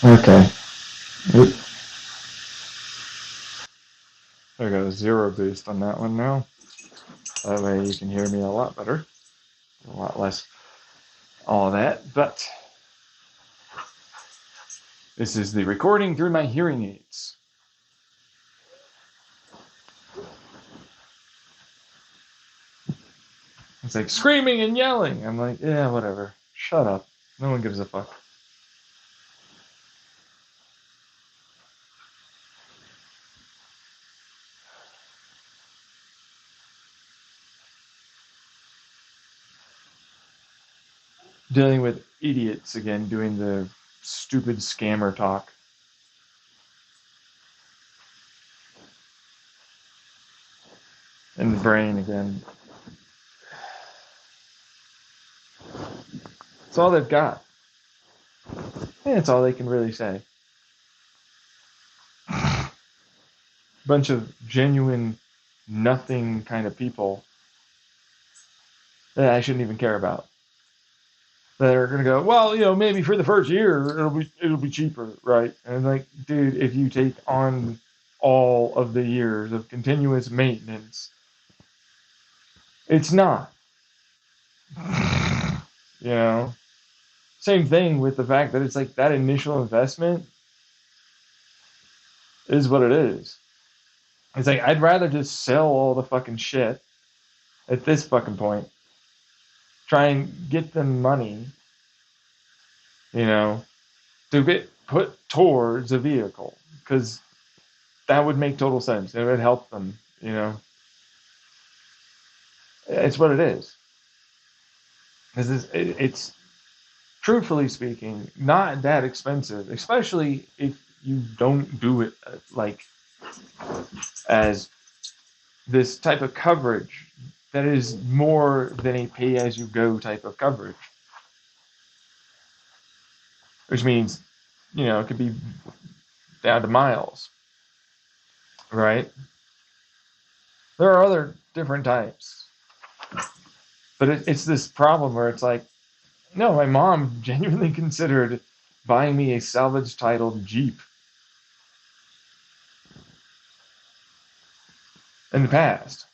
Okay. Oop. There goes zero boost on that one now. That way you can hear me a lot better. A lot less all of that. But this is the recording through my hearing aids. It's like screaming and yelling. I'm like, yeah, whatever. Shut up. No one gives a fuck. Dealing with idiots again doing the stupid scammer talk. In the brain again. It's all they've got. And it's all they can really say. Bunch of genuine nothing kind of people that I shouldn't even care about. That are gonna go, well, maybe for the first year it'll be cheaper, right? And like, dude, if you take on all of the years of continuous maintenance, it's not. You know? Same thing with the fact that it's like that initial investment is what it is. It's like I'd rather just sell all the fucking shit at this fucking point, try and get them money, you know, to get put towards a vehicle because that would make total sense. It would help them, you know. It's what it is. Because it's truthfully speaking not that expensive, especially if you don't do it like as this type of coverage that is more than a pay as you go type of coverage, which means, it could be down to miles, right? There are other different types, but it's this problem where it's like, no, my mom genuinely considered buying me a salvage titled Jeep in the past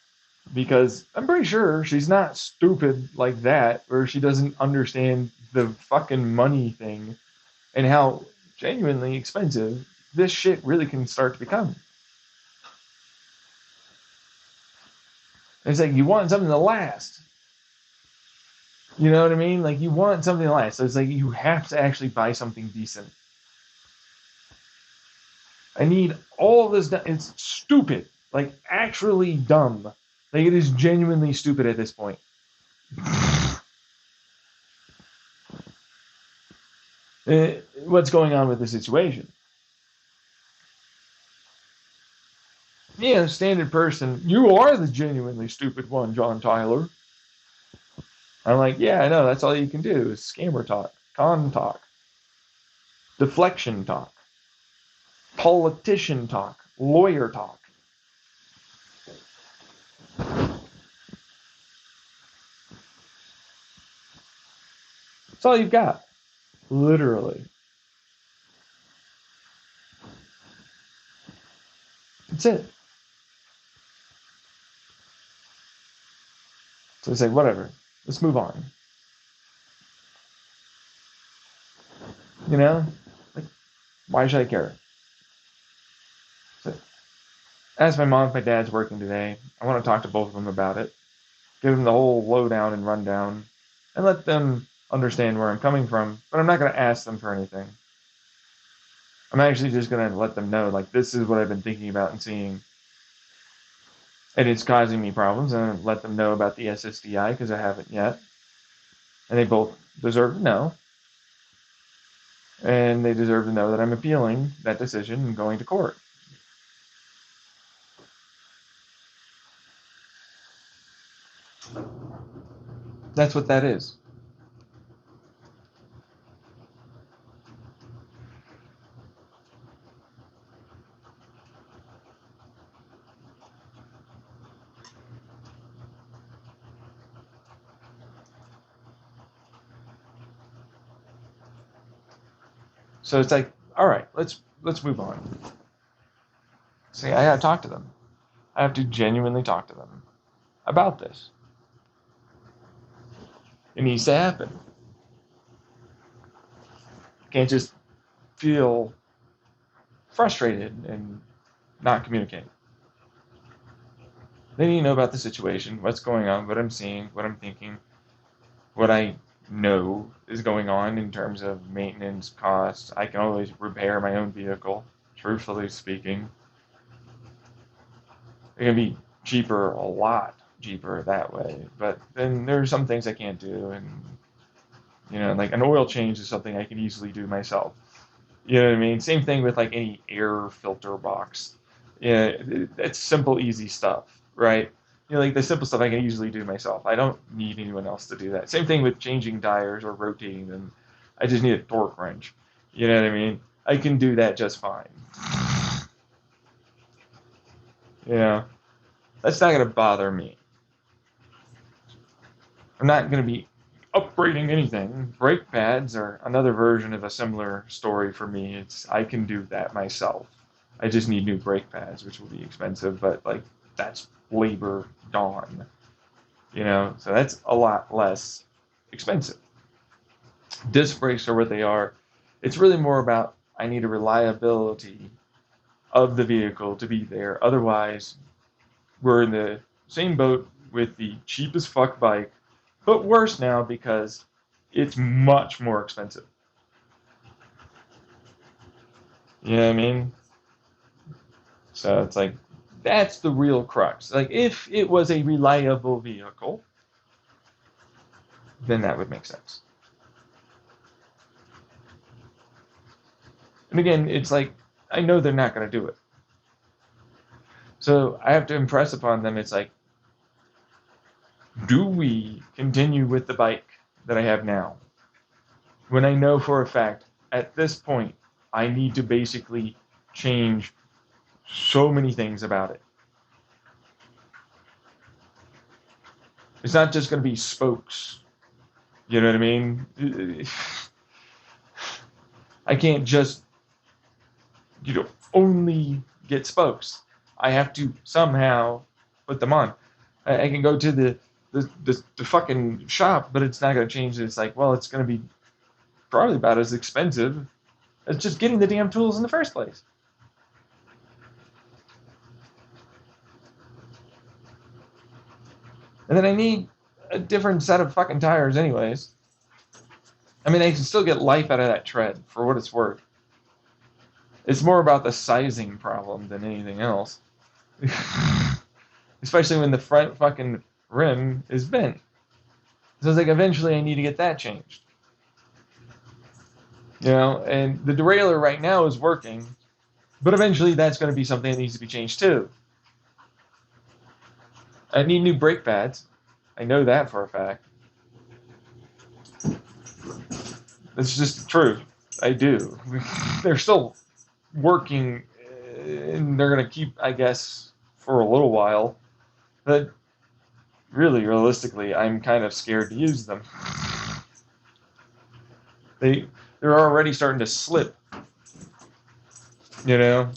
because I'm pretty sure she's not stupid like that, or she doesn't understand the fucking money thing and how genuinely expensive this shit really can start to become. It's like you want something to last. You know what I mean? Like you want something to last. So it's like you have to actually buy something decent. I need all this. It's stupid. Like actually dumb. Like it is genuinely stupid at this point. What's going on with the situation? Yeah, standard person. You are the genuinely stupid one, John Tyler. I'm like, yeah, I know. That's all you can do is scammer talk, con talk, deflection talk, politician talk, lawyer talk. That's all you've got. Literally. That's it. So it's like, whatever. Let's move on. You know? Like, why should I care? So, as my mom and my dad's working today, I want to talk to both of them about it. Give them the whole lowdown and rundown, and let them understand where I'm coming from. But I'm not going to ask them for anything. I'm actually just going to let them know, like, this is what I've been thinking about and seeing. And it's causing me problems. And let them know about the SSDI because I haven't yet. And they both deserve to know. And they deserve to know that I'm appealing that decision and going to court. That's what that is. So it's like all right, let's move on. See, I gotta talk to them. I have to genuinely talk to them about this. It needs to happen. I can't just feel frustrated and not communicate. They need to know about the situation, what's going on, what I'm seeing, what I'm thinking, what I know is going on in terms of maintenance costs. I can always repair my own vehicle, truthfully speaking. It can be cheaper, a lot cheaper that way. But then there are some things I can't do, and like an oil change is something I can easily do myself. You know what I mean? Same thing with like any air filter box. Yeah, it's simple, easy stuff, right? Like the simple stuff I can easily do myself. I don't need anyone else to do that. Same thing with changing tires or rotating them. I just need a torque wrench. You know what I mean? I can do that just fine. That's not going to bother me. I'm not going to be upgrading anything. Brake pads are another version of a similar story for me. I can do that myself. I just need new brake pads, which will be expensive, but like that's labor gone. So that's a lot less expensive. Disc brakes are what they are. It's really more about I need a reliability of the vehicle to be there. Otherwise, we're in the same boat with the cheapest fuck bike, but worse now because it's much more expensive. You know what I mean? So it's like, that's the real crux. Like, if it was a reliable vehicle, then that would make sense. And again, it's like, I know they're not going to do it. So I have to impress upon them, it's like, do we continue with the bike that I have now? When I know for a fact, at this point, I need to basically change so many things about it. It's not just going to be spokes. You know what I mean? I can't just, only get spokes. I have to somehow put them on. I can go to the fucking shop, but it's not going to change it. It's like, well, it's going to be probably about as expensive as just getting the damn tools in the first place. And then I need a different set of fucking tires anyways. I mean, I can still get life out of that tread for what it's worth. It's more about the sizing problem than anything else. Especially when the front fucking rim is bent. So it's like, eventually I need to get that changed. And the derailleur right now is working, but eventually that's going to be something that needs to be changed too. I need new brake pads. I know that for a fact. It's just the truth. I do. They're still working, and they're going to keep, I guess, for a little while. But really, realistically, I'm kind of scared to use them. They're already starting to slip. Not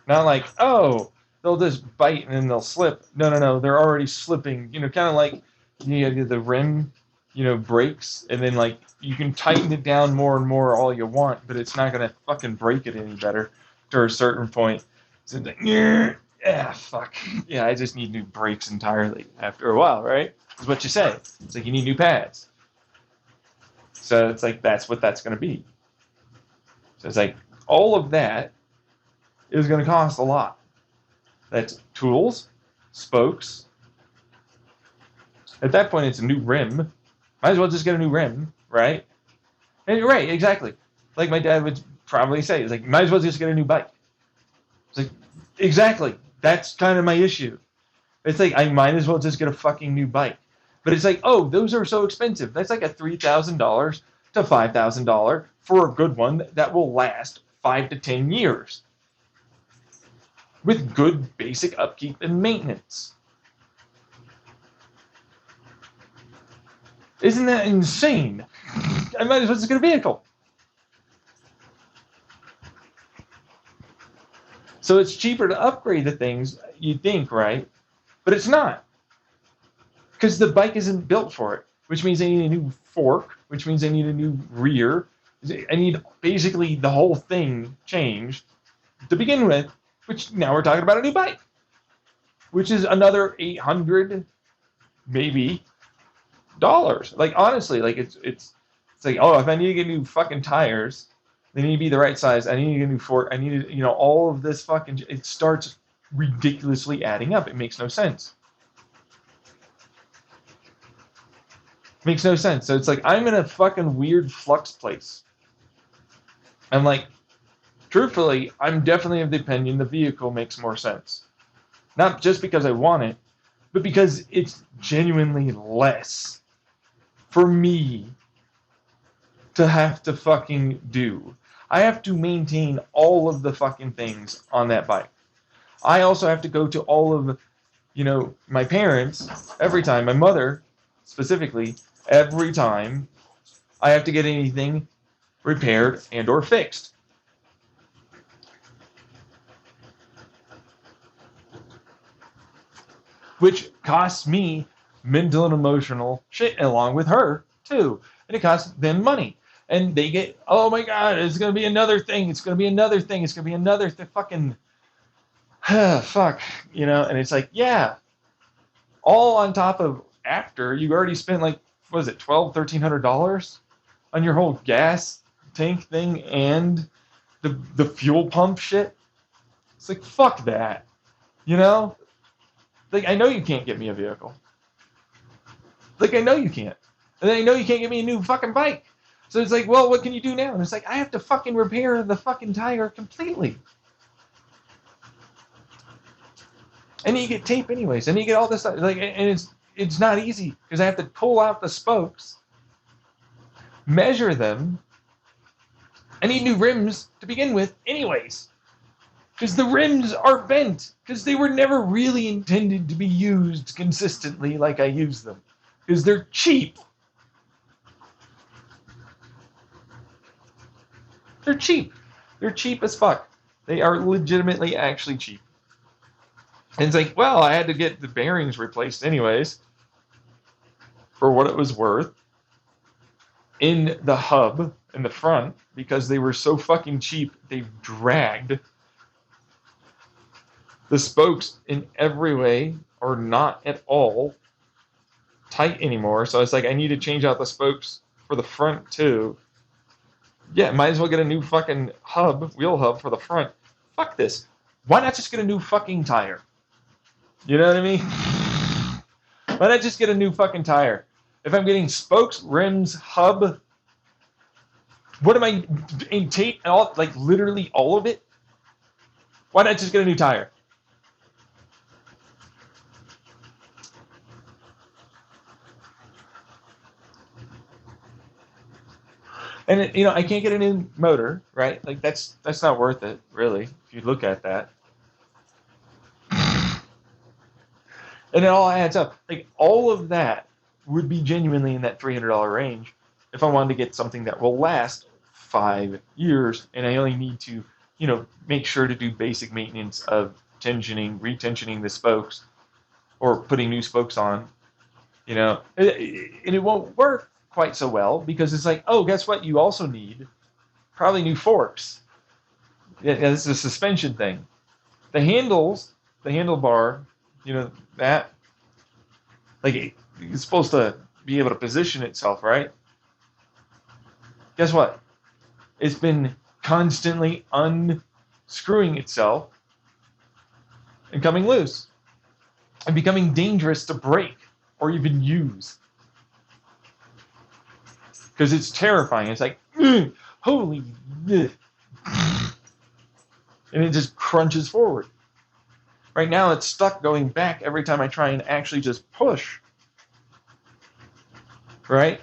like, oh, they'll just bite and then they'll slip. No, they're already slipping. Kind of like the rim, breaks, and then like you can tighten it down more and more all you want, but it's not gonna fucking break it any better to a certain point. So it's like, fuck. Yeah, I just need new brakes entirely after a while, right? Is what you say. It's like you need new pads. So it's like that's what that's gonna be. So it's like all of that is gonna cost a lot. That's tools, spokes. At that point, it's a new rim. Might as well just get a new rim, right? And, right, exactly. Like my dad would probably say, it's like, might as well just get a new bike. It's like, exactly. That's kind of my issue. It's like, I might as well just get a fucking new bike. But it's like, oh, those are so expensive. That's like a $3,000 to $5,000 for a good one that will last 5 to 10 years. With good basic upkeep and maintenance. Isn't that insane? I might as well just get a vehicle. So it's cheaper to upgrade the things, you'd think, right? But it's not, because the bike isn't built for it, which means I need a new fork, which means I need a new rear. I need basically the whole thing changed to begin with, which now we're talking about a new bike, which is another 800 maybe dollars. Like honestly, like it's like, oh, if I need to get new fucking tires, they need to be the right size. I need to get a new fork. I need to, all of this fucking. It starts ridiculously adding up. It makes no sense. Makes no sense. So it's like I'm in a fucking weird flux place. I'm like, truthfully, I'm definitely of the opinion the vehicle makes more sense. Not just because I want it, but because it's genuinely less for me to have to fucking do. I have to maintain all of the fucking things on that bike. I also have to go to all of, my parents every time, my mother specifically, every time I have to get anything repaired and or fixed. Which costs me mental and emotional shit along with her too. And it costs them money. And they get, oh my God, it's going to be another thing. It's going to be another thing. It's going to be another fucking, fuck, and it's like, yeah, all on top of after you already spent like, what is it, $1,200-$1,300 on your whole gas tank thing and the fuel pump shit. It's like, fuck that, Like, I know you can't get me a vehicle. Like, I know you can't. And I know you can't get me a new fucking bike. So it's like, well, what can you do now? And it's like, I have to fucking repair the fucking tire completely. And you get tape anyways. And you get all this stuff. Like, and it's not easy because I have to pull out the spokes, measure them. I need new rims to begin with anyways. Because the rims are bent. Because they were never really intended to be used consistently like I use them. Because they're cheap. They're cheap. They're cheap as fuck. They are legitimately actually cheap. And it's like, well, I had to get the bearings replaced anyways for what it was worth in the hub in the front because they were so fucking cheap they dragged. The spokes in every way are not at all tight anymore. So it's like I need to change out the spokes for the front too. Yeah, might as well get a new fucking wheel hub for the front. Fuck this. Why not just get a new fucking tire? You know what I mean? Why not just get a new fucking tire? If I'm getting spokes, rims, hub, what am I tape all, like literally all of it? Why not just get a new tire? And I can't get a new motor, right? Like that's not worth it, really, if you look at that. And it all adds up. Like all of that would be genuinely in that $300 range if I wanted to get something that will last 5 years, and I only need to, make sure to do basic maintenance of retensioning the spokes, or putting new spokes on. And it won't work quite so well because it's like, oh, guess what? You also need probably new forks. Yeah, this is a suspension thing. The handlebar, that, like, it's supposed to be able to position itself, right? Guess what? It's been constantly unscrewing itself and coming loose and becoming dangerous to break or even use. Because it's terrifying. It's like, holy, and it just crunches forward. Right now, it's stuck going back every time I try and actually just push. Right?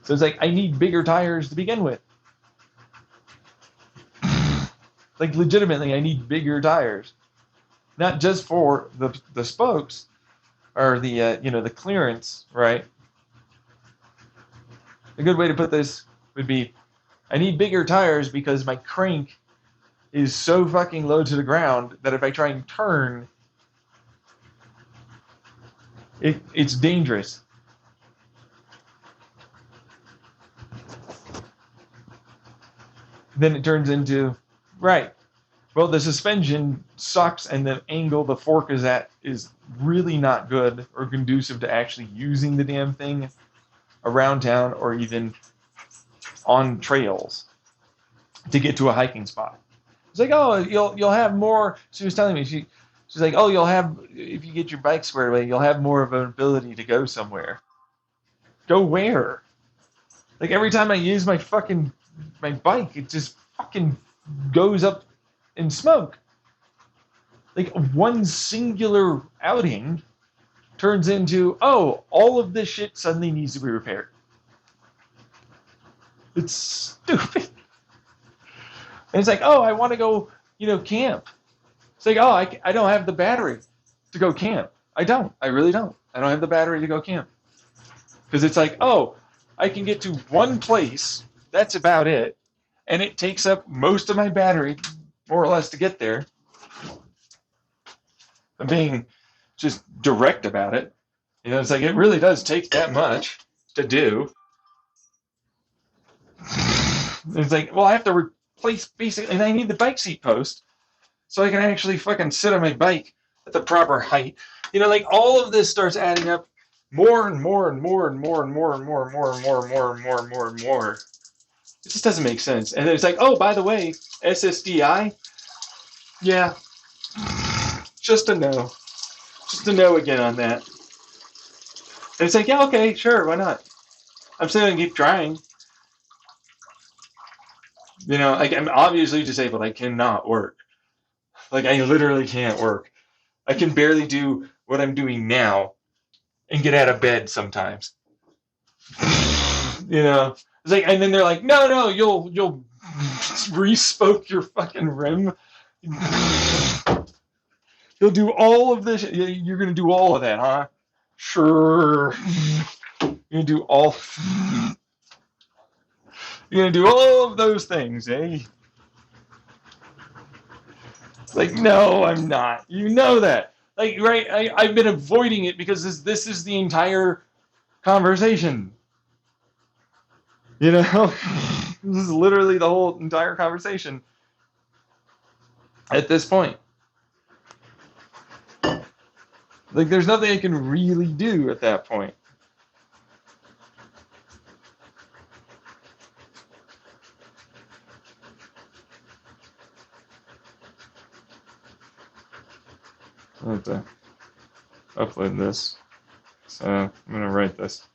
So it's like, I need bigger tires to begin with. Like, legitimately, I need bigger tires. Not just for the spokes, or the clearance, right? A good way to put this would be, I need bigger tires because my crank is so fucking low to the ground that if I try and turn, it's dangerous. Then it turns into, right, well, the suspension sucks, and the angle the fork is at is really not good or conducive to actually using the damn thing around town or even on trails to get to a hiking spot. It's like, oh, you'll have more. She was telling me, she's like, oh, you'll have, if you get your bike squared away, you'll have more of an ability to go somewhere. Go where? Like every time I use my bike, it just fucking goes up in smoke. Like one singular outing turns into, oh, all of this shit suddenly needs to be repaired. It's stupid. And it's like, oh, I want to go, camp. It's like, oh, I don't have the battery to go camp. I don't. I really don't. I don't have the battery to go camp. Because it's like, oh, I can get to one place. That's about it. And it takes up most of my battery, more or less, to get there. I'm being just direct about it. It's like, it really does take that much to do. It's like, well, I have to replace basically, and I need the bike seat post so I can actually fucking sit on my bike at the proper height. Like all of this starts adding up more and more and more and more and more and more and more and more and more and more and more and more. It just doesn't make sense. And then it's like, oh, by the way, SSDI, yeah, just a no. Just a no again on that. And it's like, yeah, okay, sure, why not? I'm still going to keep trying. Like I'm obviously disabled. I cannot work. Like I literally can't work. I can barely do what I'm doing now and get out of bed sometimes. It's like, and then they're like, no, you'll re-spoke your fucking rim. You'll do all of this. You're gonna do all of that, huh? Sure. You're gonna do all. You're gonna do all of those things, eh? It's like, no, I'm not. You know that. Like, right? I've been avoiding it because this is the entire conversation. This is literally the whole entire conversation at this point. Like, there's nothing I can really do at that point. I have to upload this. So I'm going to write this.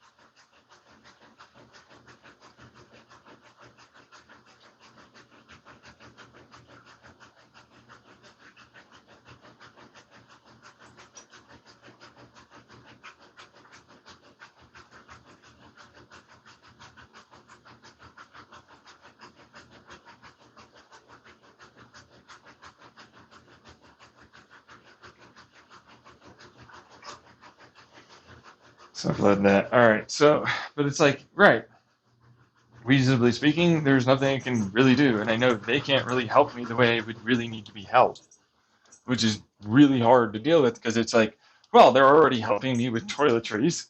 So upload that. All right. So, but it's like, right. Reasonably speaking, there's nothing I can really do. And I know they can't really help me the way I would really need to be helped, which is really hard to deal with because it's like, well, they're already helping me with toiletries.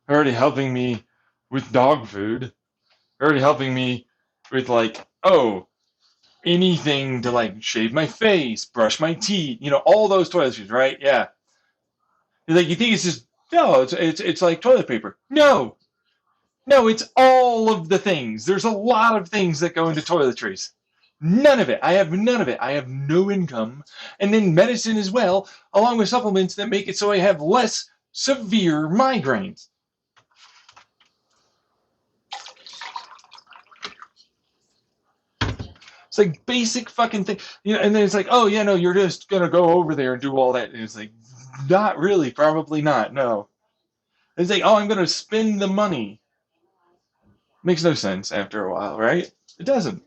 They're already helping me with dog food. They're already helping me with like, oh, anything to like shave my face, brush my teeth, all those toiletries, right? Yeah. Like, you think it's just, no, it's like toilet paper. No, it's all of the things. There's a lot of things that go into toiletries. None of it. I have none of it. I have no income. And then medicine as well, along with supplements that make it so I have less severe migraines. It's like basic fucking thing. And then it's like, oh, yeah, no, you're just going to go over there and do all that. And it's like, not really, probably not, no. It's like, oh, I'm going to spend the money. Makes no sense after a while, right? It doesn't.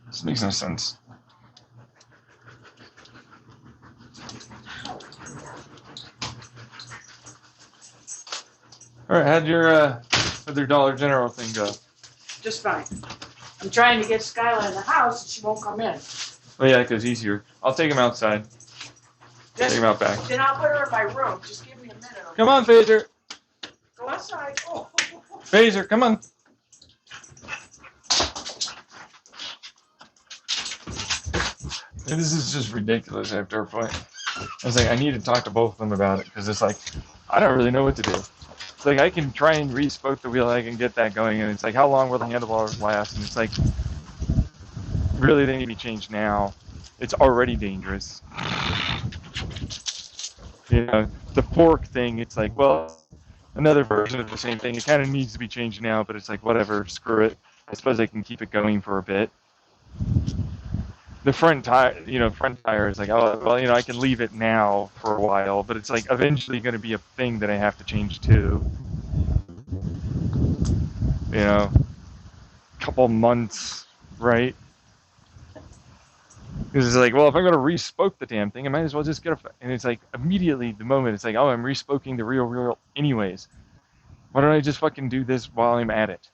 This makes no sense. All right, how'd their Dollar General thing go? Just fine. I'm trying to get Skylar in the house and she won't come in. Oh yeah, it goes easier. I'll take him outside. Take him out back. Then I'll put her in my room. Just give me a minute. Okay? Come on, Phaser. Go outside. Oh. Phaser, come on. This is just ridiculous after a point. I was like, I need to talk to both of them about it because it's like, I don't really know what to do. It's like, I can try and re-spoke the wheel, I can get that going, and it's like, how long will the handlebars last? And it's like, really, they need to be changed now. It's already dangerous. You know, the fork thing, it's like, well, another version of the same thing. It kind of needs to be changed now, but it's like, whatever, screw it. I suppose I can keep it going for a bit. The front tire is like, oh, well, I can leave it now for a while, but it's like eventually going to be a thing that I have to change too. Couple months, right? Because it's like, well, if I'm going to re-spoke the damn thing, I might as well just get and it's like, immediately, the moment, it's like, oh, I'm re-spoking the real wheel anyways. Why don't I just fucking do this while I'm at it?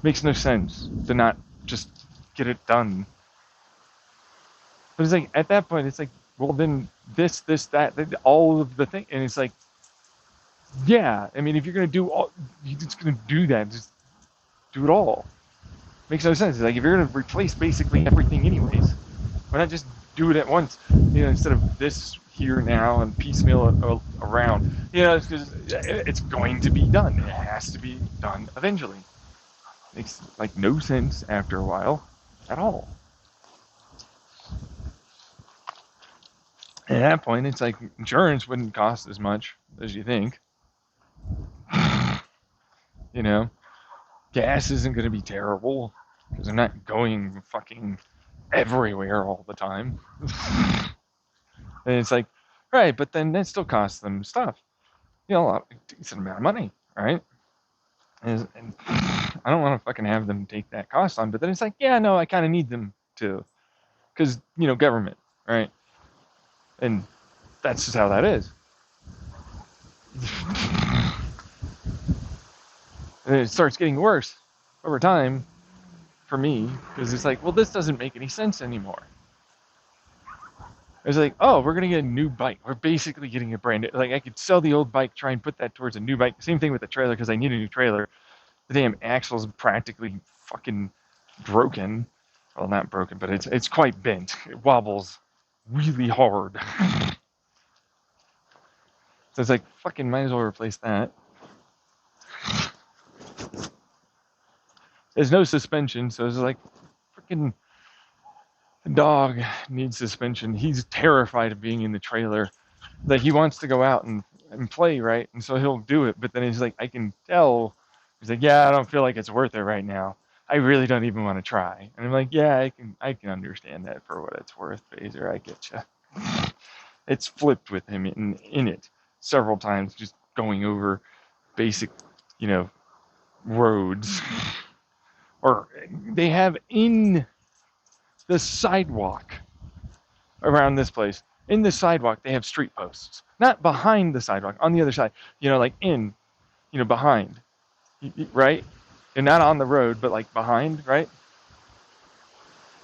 Makes no sense to not just get it done. But it's like, at that point, it's like, well, then this, that, all of the thing. And it's like, yeah, I mean, if you're going to do all, you're just going to do that, just do it all. Makes no sense. It's like, if you're going to replace basically everything anyways, why not just do it at once? Instead of this here now and piecemeal around. It's because it's going to be done. It has to be done eventually. Makes like no sense after a while at all. At that point, it's like insurance wouldn't cost as much as you think. Gas isn't going to be terrible because they're not going fucking everywhere all the time. And it's like, right, but then that still costs them stuff. A decent amount of money, right? And I don't want to fucking have them take that cost on, but then it's like, yeah, no, I kind of need them to, because, government, right? And that's just how that is. And it starts getting worse over time for me, because it's like, well, this doesn't make any sense anymore. It's like, oh, we're going to get a new bike. We're basically getting a brand new, like, I could sell the old bike, try and put that towards a new bike. Same thing with the trailer, because I need a new trailer. The damn axle's practically fucking broken. Well, not broken, but it's quite bent. It wobbles really hard. So it's like, fucking might as well replace that. There's no suspension, so it's like, freaking dog needs suspension. He's terrified of being in the trailer. Like, he wants to go out and play, right? And so he'll do it, but then he's like, I can tell. He's like, yeah, I don't feel like it's worth it right now. I really don't even want to try. And I'm like, yeah, I can understand that for what it's worth, Phaser. I get you. It's flipped with him in it several times, just going over basic, roads. Or they have in the sidewalk around this place. In the sidewalk, they have street posts. Not behind the sidewalk, on the other side. Like in, behind. Right? And not on the road, but like behind, right?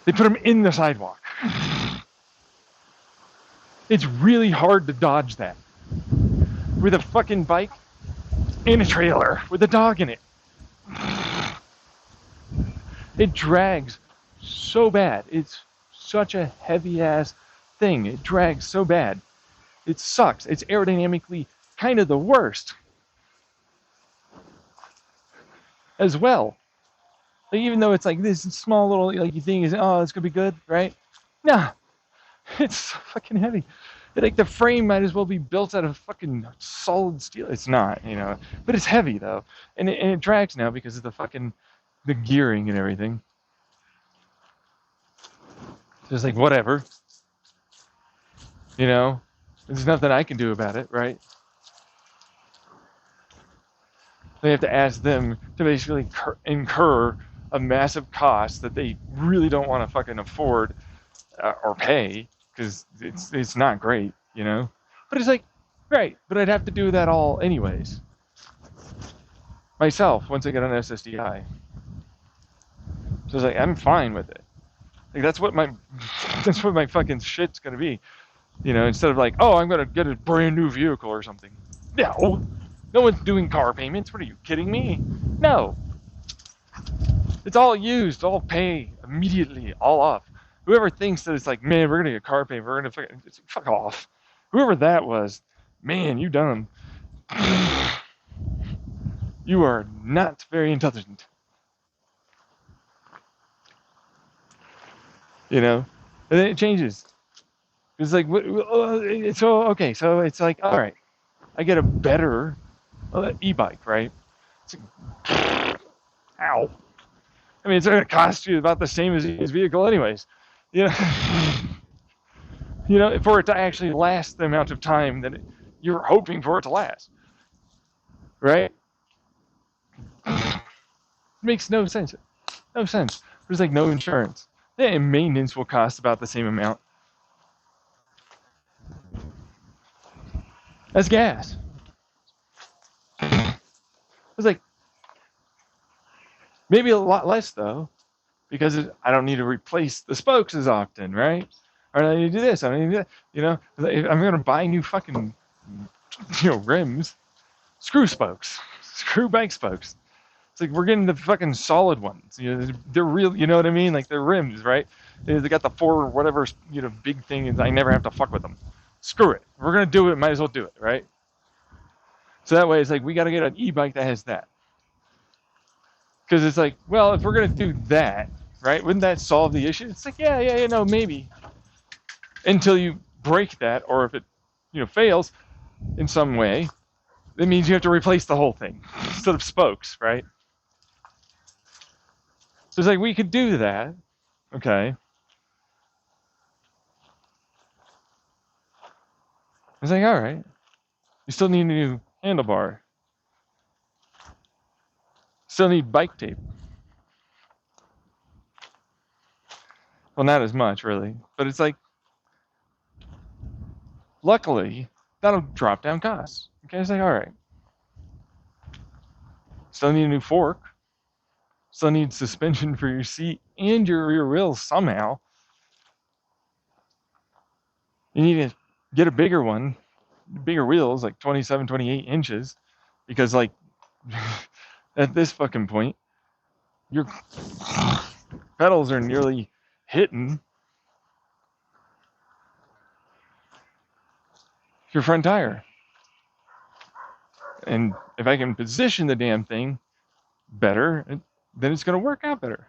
They put them in the sidewalk. It's really hard to dodge that. With a fucking bike in a trailer with a dog in it. It drags so bad. It's such a heavy ass thing. It drags so bad. It sucks. It's aerodynamically kind of the worst as well. Like, even though it's like this small little, like, you think is, oh, it's gonna be good, right? Nah, it's so fucking heavy. Like, the frame might as well be built out of fucking solid steel. It's not, but it's heavy though, and it drags now because of the gearing and everything. Just like, whatever, there's nothing I can do about it, right? They have to ask them to basically incur a massive cost that they really don't want to fucking afford or pay, because it's not great, But it's like, Right, but I'd have to do that all anyways. Myself, once I get on SSDI. So it's like, I'm fine with it. Like, that's what my fucking shit's gonna be. You know, instead of like, oh, I'm gonna get a brand new vehicle or something. No, no one's doing car payments. What are you kidding me? No, it's all used, all pay immediately, all off. Whoever thinks that it's like, man, we're gonna get car payment, we're gonna fuck off. Whoever that was, man, you dumb. You are not very intelligent. You know, and then it changes. It's like, so okay, so it's like, all right, I get a better e-bike, right? It's like, ow. I mean, it's going to cost you about the same as his vehicle, anyways. You know, you know, for it to actually last the amount of time that you're hoping for it to last, right? Makes no sense. No sense. There's like no insurance. Yeah, and maintenance will cost about the same amount as gas. It's like maybe a lot less though, because I don't need to replace the spokes as often, right? Or I need to do this. I need to do that. You know, if I'm gonna buy new fucking, rims, screw spokes, screw bike spokes. It's like we're getting the fucking solid ones. You know, they're real. You know what I mean? Like they're rims, right? They got the 4 whatever big thing, and I never have to fuck with them. Screw it. If we're gonna do it. Might as well do it, right? So that way, it's like we got to get an e-bike that has that. Because it's like, well, if we're gonna do that, right? Wouldn't that solve the issue? It's like, yeah, no, maybe. Until you break that, or if it, fails in some way, that means you have to replace the whole thing instead of spokes, right? So it's like we could do that, okay? It's like, all right, you still need a new handlebar, still need bike tape. Well, not as much really, but it's like, luckily, that'll drop down costs. Okay, it's like, all right, still need a new fork, still need suspension for your seat and your rear wheels somehow. You need to get a bigger one, bigger wheels, like 27, 28 inches, because like at this fucking point, your pedals are nearly hitting your front tire. And if I can position the damn thing better, then it's going to work out better.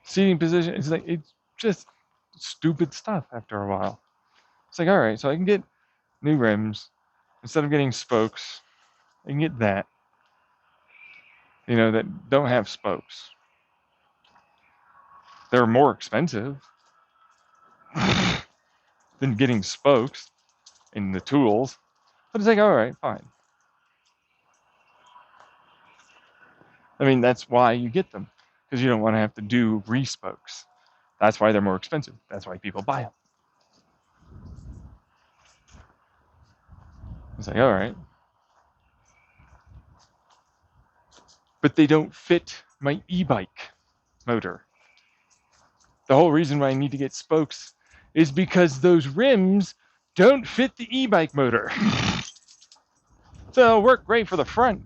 Seating position, it's just stupid stuff after a while. It's like, all right, so I can get new rims instead of getting spokes. I can get that, that don't have spokes. They're more expensive than getting spokes and the tools. But it's like, all right, fine. I mean, that's why you get them, because you don't want to have to do re-spokes. That's why they're more expensive. That's why people buy them. It's like, all right. But they don't fit my e-bike motor. The whole reason why I need to get spokes is because those rims don't fit the e-bike motor. So it'll work great for the front,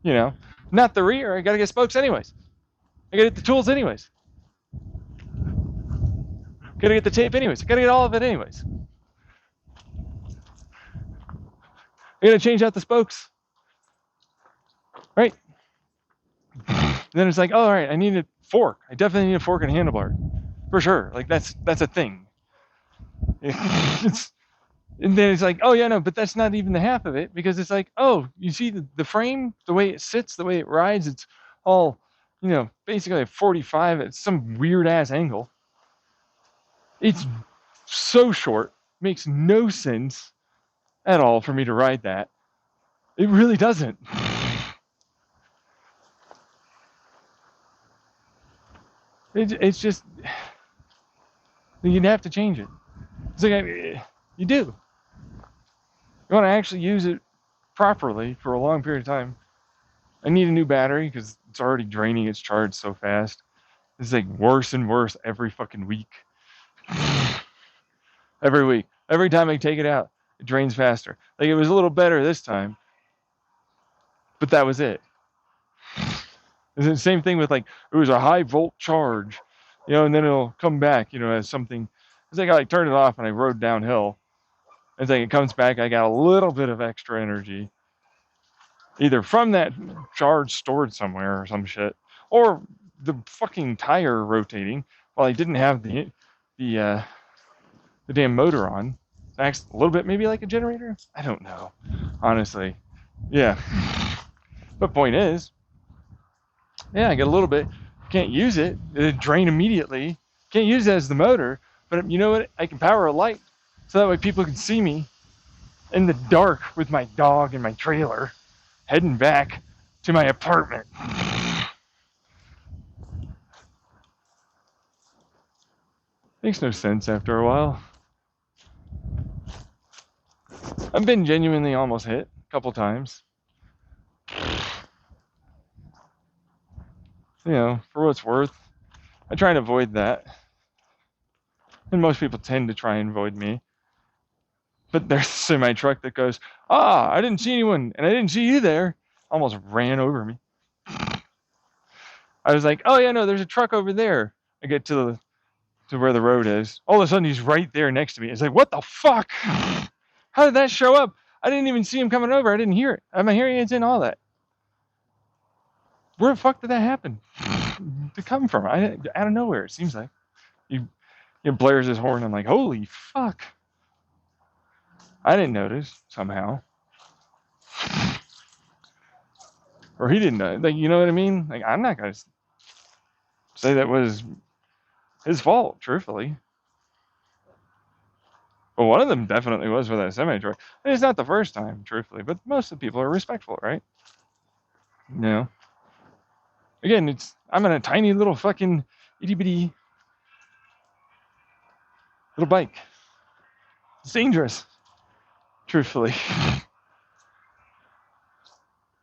not the rear. I gotta get spokes anyways. I gotta get the tools anyways. Gotta get the tape anyways. I gotta get all of it anyways. I gotta change out the spokes, right? Then it's like, oh, all right, I need a fork. I definitely need a fork and a handlebar, for sure. Like that's a thing. And then it's like, oh yeah, no, but that's not even the half of it, because it's like, oh, you see the frame, the way it sits, the way it rides, it's all, basically a 45 at some weird ass angle. It's so short, makes no sense at all for me to ride that. It really doesn't. It's just, you'd have to change it. It's like, You do. You want to actually use it properly for a long period of time. I need a new battery because it's already draining its charge so fast. It's like worse and worse every fucking week. Every week. Every time I take it out, it drains faster. Like it was a little better this time, but that was it. It's the same thing with like it was a high volt charge, and then it'll come back, as something. It's like I turned it off and I rode downhill. It's like it comes back, I got a little bit of extra energy, either from that charge stored somewhere or some shit, or the fucking tire rotating while I didn't have the damn motor on. Acts a little bit, maybe like a generator. I don't know, honestly. Yeah. But point is, yeah, I get a little bit. Can't use it. It drain immediately. Can't use it as the motor. But you know what? I can power a light so that way people can see me in the dark with my dog and my trailer heading back to my apartment. Makes no sense after a while. I've been genuinely almost hit a couple times. For what it's worth, I try and avoid that. And most people tend to try and avoid me. But there's a semi truck that goes, I didn't see anyone, and I didn't see you there. Almost ran over me. I was like, oh yeah, no, there's a truck over there. I get to where the road is. All of a sudden, he's right there next to me. It's like, what the fuck? How did that show up? I didn't even see him coming over. I didn't hear it. My hearing aids in, all that. Where the fuck did that happen? To come from? Out of nowhere, it seems like. He blares his horn. I'm like, holy fuck. I didn't notice, somehow. Or he didn't know. Like, you know what I mean? Like, I'm not going to say that was his fault, truthfully. But one of them definitely was with that semi-truck. And it's not the first time, truthfully, but most of the people are respectful, right? Again, I'm in a tiny little fucking itty-bitty little bike. It's dangerous, truthfully.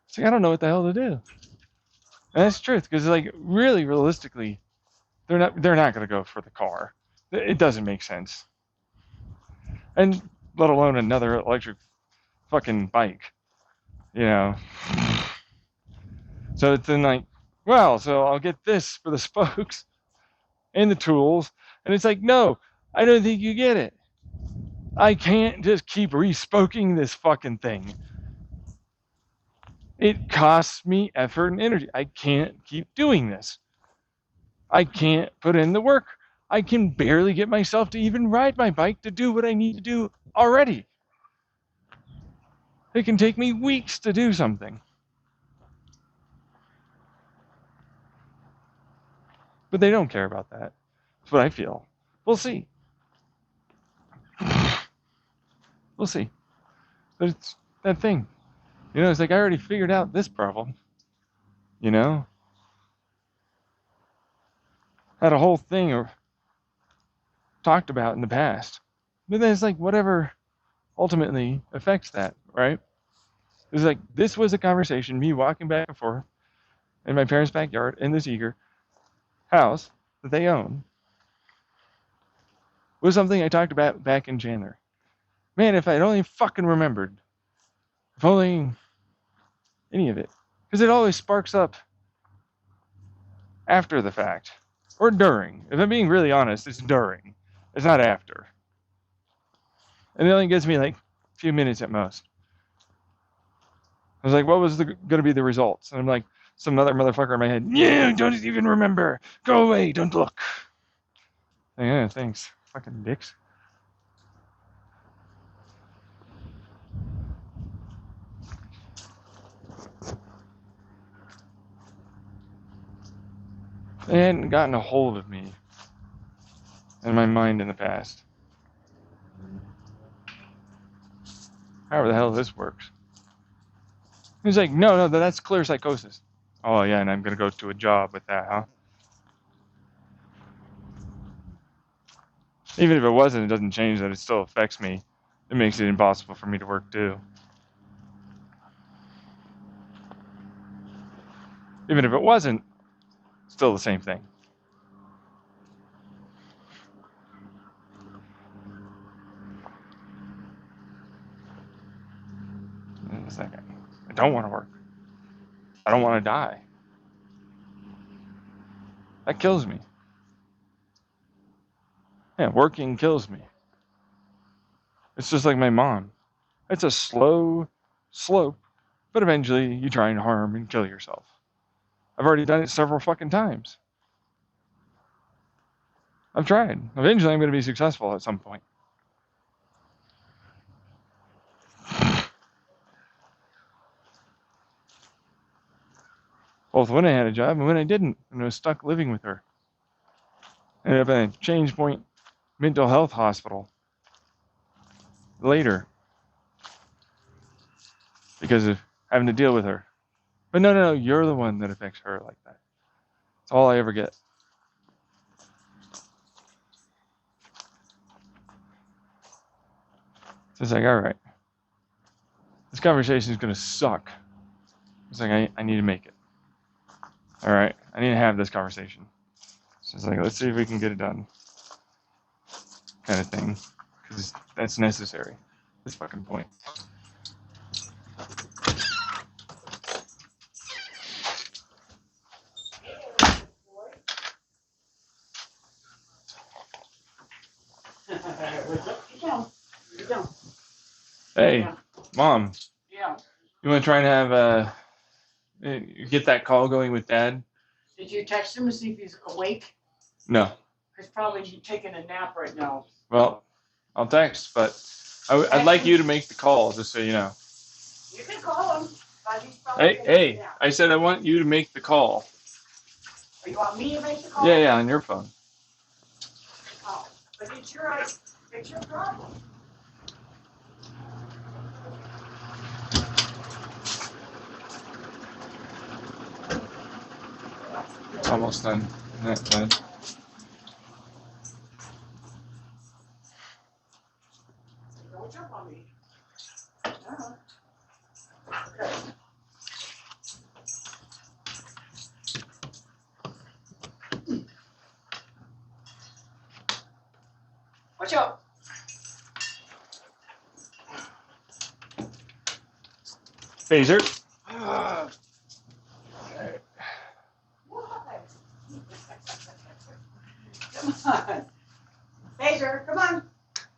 It's like, I don't know what the hell to do. And that's the truth, because like really realistically, they're not going to go for the car. It doesn't make sense. And let alone another electric fucking bike. So it's then like, well, so I'll get this for the spokes and the tools. And it's like, no, I don't think you get it. I can't just keep respoking this fucking thing. It costs me effort and energy. I can't keep doing this. I can't put in the work. I can barely get myself to even ride my bike to do what I need to do already. It can take me weeks to do something. But they don't care about that. That's what I feel. We'll see. We'll see. But it's that thing. It's like I already figured out this problem. Had a whole thing talked about in the past. But then it's like whatever ultimately affects that, right? It's like this was a conversation, me walking back and forth in my parents' backyard in this Eager house that they own. Was something I talked about back in January. Man, if I'd only fucking remembered. If only any of it. Because it always sparks up after the fact. Or during. If I'm being really honest, it's during. It's not after. And it only gives me like a few minutes at most. I was like, what was going to be the results? And I'm like, some other motherfucker in my head, yeah, don't even remember. Go away, don't look. Yeah, thanks. Fucking dicks. They hadn't gotten a hold of me and my mind in the past. However the hell this works. He's like, no, that's clear psychosis. Oh, yeah, and I'm going to go to a job with that, huh? Even if it wasn't, it doesn't change that it still affects me it makes it impossible for me to work too. Even if it wasn't, still the same thing. It's like, I don't want to work. I don't want to die. That kills me. Yeah, working kills me. It's just like my mom. It's a slow slope, but eventually you try and harm and kill yourself. I've already done it several fucking times. I've tried. Eventually I'm going to be successful at some point. Both when I had a job and when I didn't, and I was stuck living with her. I ended up in a Change Point mental health hospital later because of having to deal with her. But no, you're the one that affects her like that. That's all I ever get. So it's like, all right, this conversation is going to suck. It's like, I need to make it. All right, I need to have this conversation. So it's like, let's see if we can get it done. Kind of thing. Because that's necessary. At this fucking point. Hey, Yeah. Mom, Yeah. you want to try and have get that call going with Dad? Did you text him to see if he's awake? No. He's probably taking a nap right now. Well, I'll text, but I'd like you to make the call, just so you know. You can call him, but he's probably taking a Hey, nap. I said I want you to make the call. Or you want me to make the call? Yeah, on your phone. Oh, but it's your problem. It's almost done. Not done. Don't jump on me. Okay. Watch out. Phaser. Come on. Phaser, come on.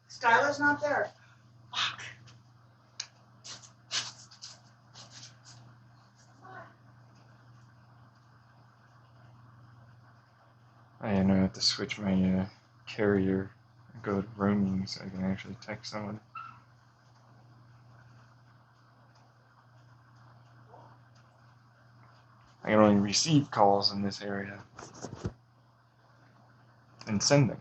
Skylar's not there. Fuck. I know I have to switch my carrier and go to roaming so I can actually text someone. I can only receive calls in this area and send them.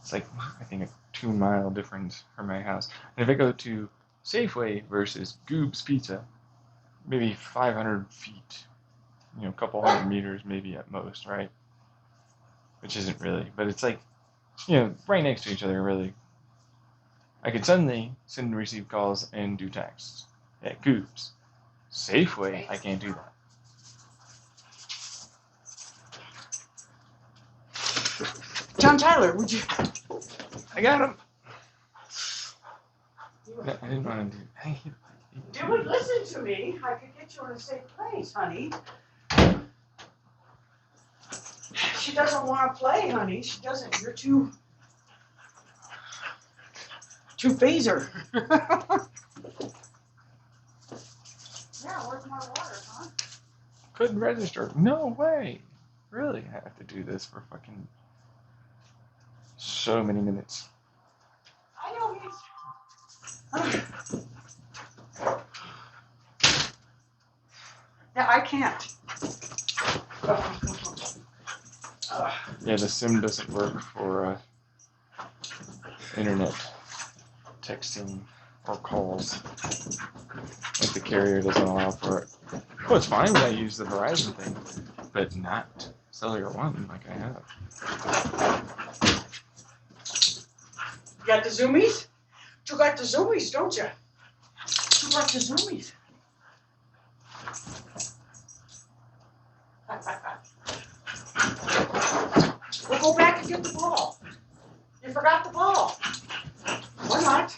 It's like, I think, a 2-mile difference from my house. And if I go to Safeway versus Goob's Pizza, maybe 500 feet, a couple hundred meters maybe at most, right? Which isn't really, but it's like, right next to each other, really. I could suddenly send and receive calls and do texts at Goob's. Safeway, I can't do that. John Tyler, would you? I got him. No, I didn't want to do. You would listen to me. I could get you in a safe place, honey. She doesn't want to play, honey. She doesn't. You're too phaser. Yeah, where's my water, huh? Couldn't register. No way. Really? I have to do this for fucking so many minutes. I know he's. Yeah, I can't. Yeah, the SIM doesn't work for internet texting or calls. Like the carrier doesn't allow for it. Well, it's fine when I use the Verizon thing, but not Cellular One like I have. Got the zoomies? You got the zoomies, don't you? You got the zoomies. We'll go back and get the ball. You forgot the ball. Or not.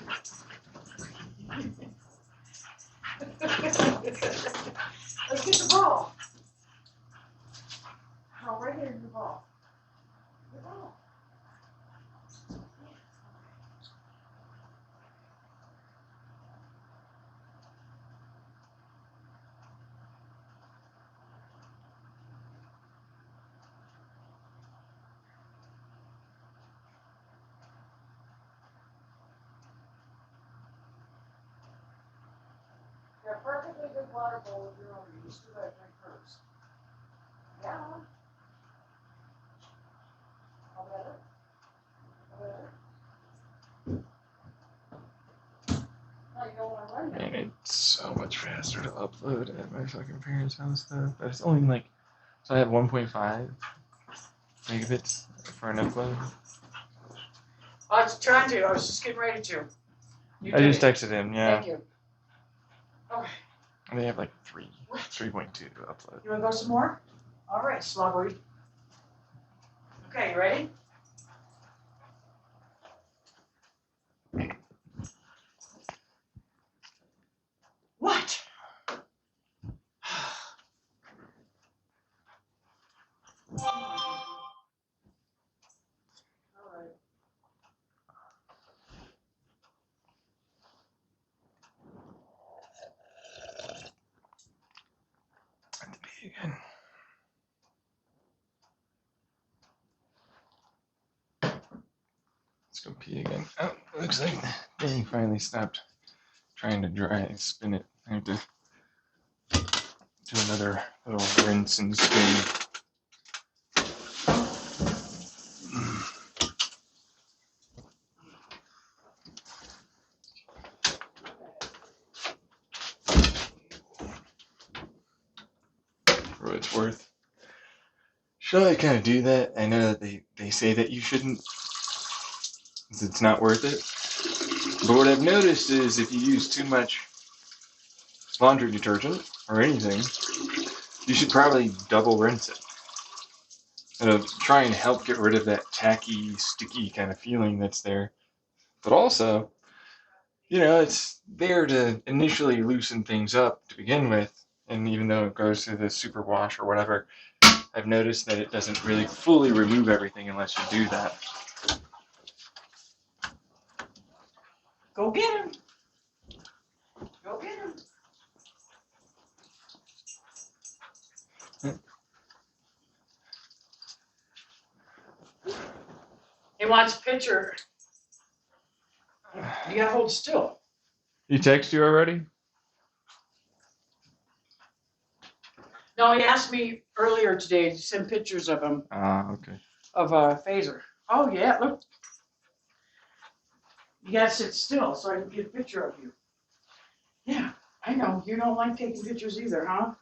Let's get the ball. No, right here, the ball. The ball. You're a perfectly good water bowl of your own. You just do that drink first. Yeah. How better? How better? Now you don't want to run And it's so much faster to upload at my fucking parents' house though. But it's only like, so I have 1.5 megabits for an upload. I was trying to. I was just getting ready to. You I did just it. texted him, yeah. Thank you. Okay. And they have like 3.2 What? to upload. You want to go some more? All right, slobbery. Okay, you ready? What? All right. I have to pee again. Let's go pee again. Oh, looks like the thing finally stopped trying to dry spin it. I have to do another little rinse and spin. For what it's worth. Should I kind of do that? I know that they say that you shouldn't, because it's not worth it. But what I've noticed is if you use too much laundry detergent or anything, you should probably double rinse it. It'll try and help get rid of that tacky, sticky kind of feeling that's there. But also, you know, it's there to initially loosen things up to begin with. And even though it goes through the super wash or whatever, I've noticed that it doesn't really fully remove everything unless you do that. Go get him. Go get him. He wants a picture. You gotta hold still. He texted you already? No, he asked me earlier today to send pictures of him, Okay. of Phaser. Oh yeah, look. You gotta sit still so I can get a picture of you. Yeah, I know. You don't like taking pictures either, huh?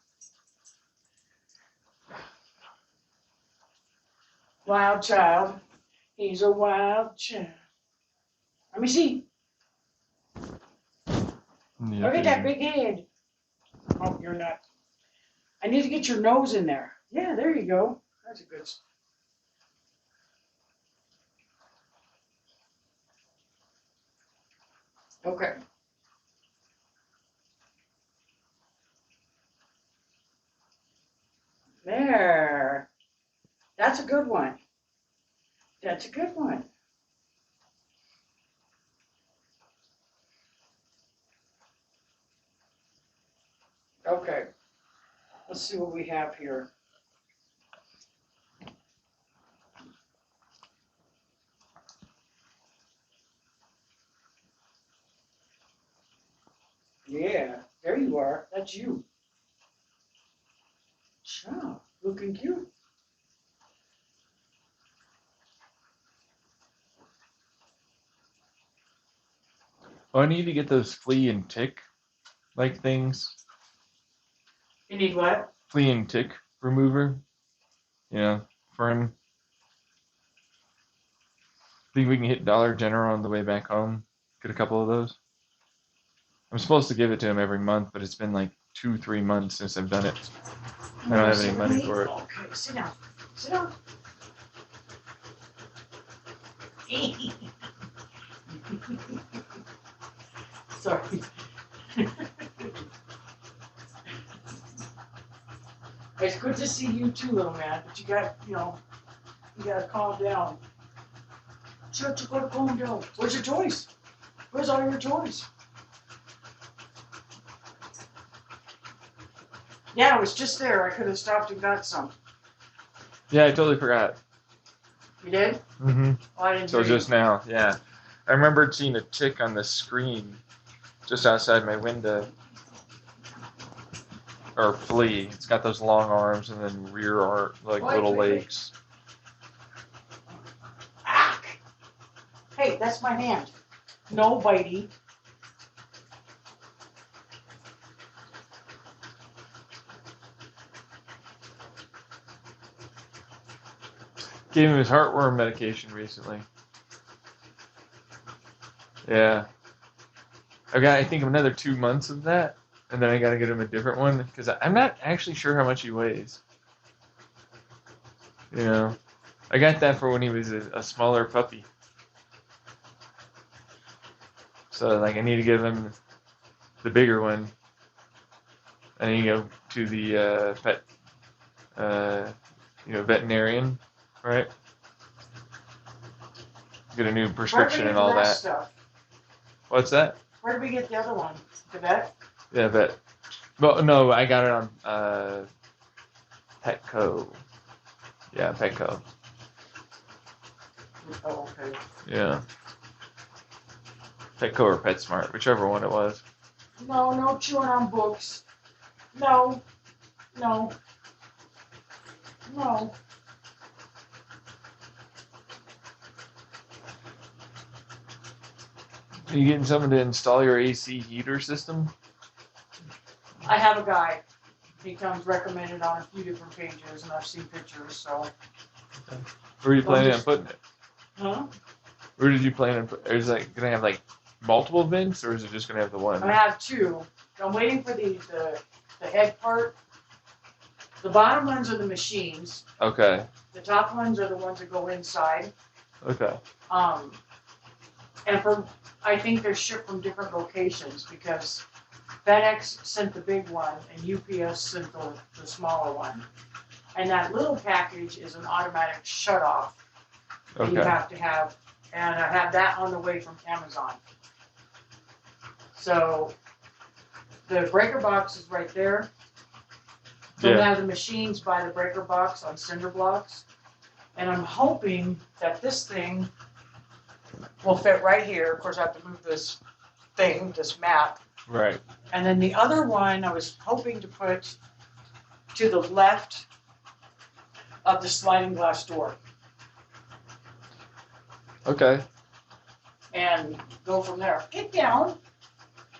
Wild child. He's a wild child. Let me see. Look at that big head. Oh, you're not. I need to get your nose in there. Yeah, there you go. That's a good. Okay. There. That's a good one. That's a good one. Okay. Let's see what we have here. Yeah, there you are. That's you. Wow, looking cute. Oh, I need to get those flea and tick like things. You need what? Flea and tick remover. Yeah, for him. Think we can hit Dollar General on the way back home? Get a couple of those. I'm supposed to give it to him every month, but it's been like 2, 3 months since I've done it. I don't have any money for it. Okay, sit down. Sit down. Sorry. It's good to see you too, little man, but you gotta calm down. Shut, you gotta calm down. Where's your toys? Where's all your toys? Yeah, I was just there. I could have stopped and got some. Yeah, I totally forgot. You did? Mm-hmm. Oh, I didn't So hear just now, yeah. I remembered seeing a tick on the screen just outside my window. Or flea. It's got those long arms and then rear arm, like Wait, little wait, wait. legs. Ah! Hey, that's my hand. No bitey. Gave him his heartworm medication recently. Yeah. I got, I think, another 2 months of that, and then I got to get him a different one because I'm not actually sure how much he weighs. You know, I got that for when he was a smaller puppy. So like, I need to give him the bigger one. I need to go to the pet, veterinarian, right? Get a new prescription and all that. Stuff? What's that? Where did we get the other one? The vet? Yeah, vet. Well, no, I got it on Petco. Yeah, Petco. Oh, okay. Yeah. Petco or PetSmart, whichever one it was. No chewing on books. No. Are you getting someone to install your AC heater system? I have a guy. He comes recommended on a few different pages, and I've seen pictures, so. Where are you planning on putting it? Huh? Where did you plan on putting it? Is it going to have like multiple vents, or is it just going to have the one? I have two. I'm waiting for the head part. The bottom ones are the machines. Okay. The top ones are the ones that go inside. Okay. And I think they're shipped from different locations because FedEx sent the big one and UPS sent the smaller one. And that little package is an automatic shut-off that you have to have. And I have that on the way from Amazon. So the breaker box is right there. So we have the machines by the breaker box on cinder blocks. And I'm hoping that this thing will fit right here. Of course, I have to move this map. Right. And then the other one I was hoping to put to the left of the sliding glass door. Okay. And go from there. Get down.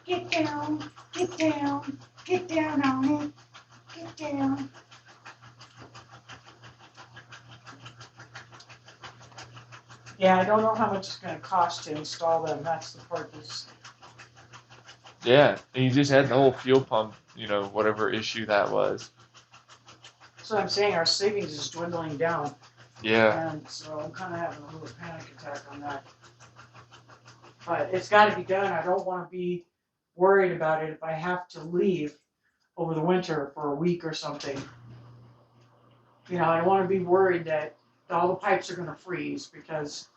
Get down. Get down. Get down on it. Get down. Yeah, I don't know how much it's going to cost to install them. That's the part that's... Yeah, and you just had the whole fuel pump, whatever issue that was. So I'm saying our savings is dwindling down. Yeah. And so I'm kind of having a little panic attack on that. But it's got to be done. I don't want to be worried about it if I have to leave over the winter for a week or something. I don't want to be worried that all the pipes are going to freeze because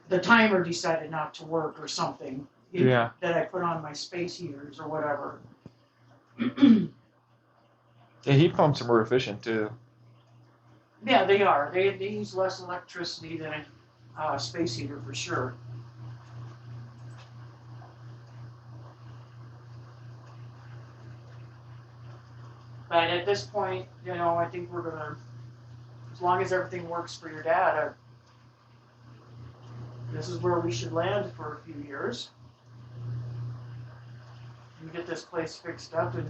the timer decided not to work or something. Yeah. That I put on my space heaters or whatever. Yeah, heat pumps are more efficient too. Yeah, they are. They use less electricity than a space heater for sure. But at this point, I think we're gonna, as long as everything works for your dad, this is where we should land for a few years. And get this place fixed up and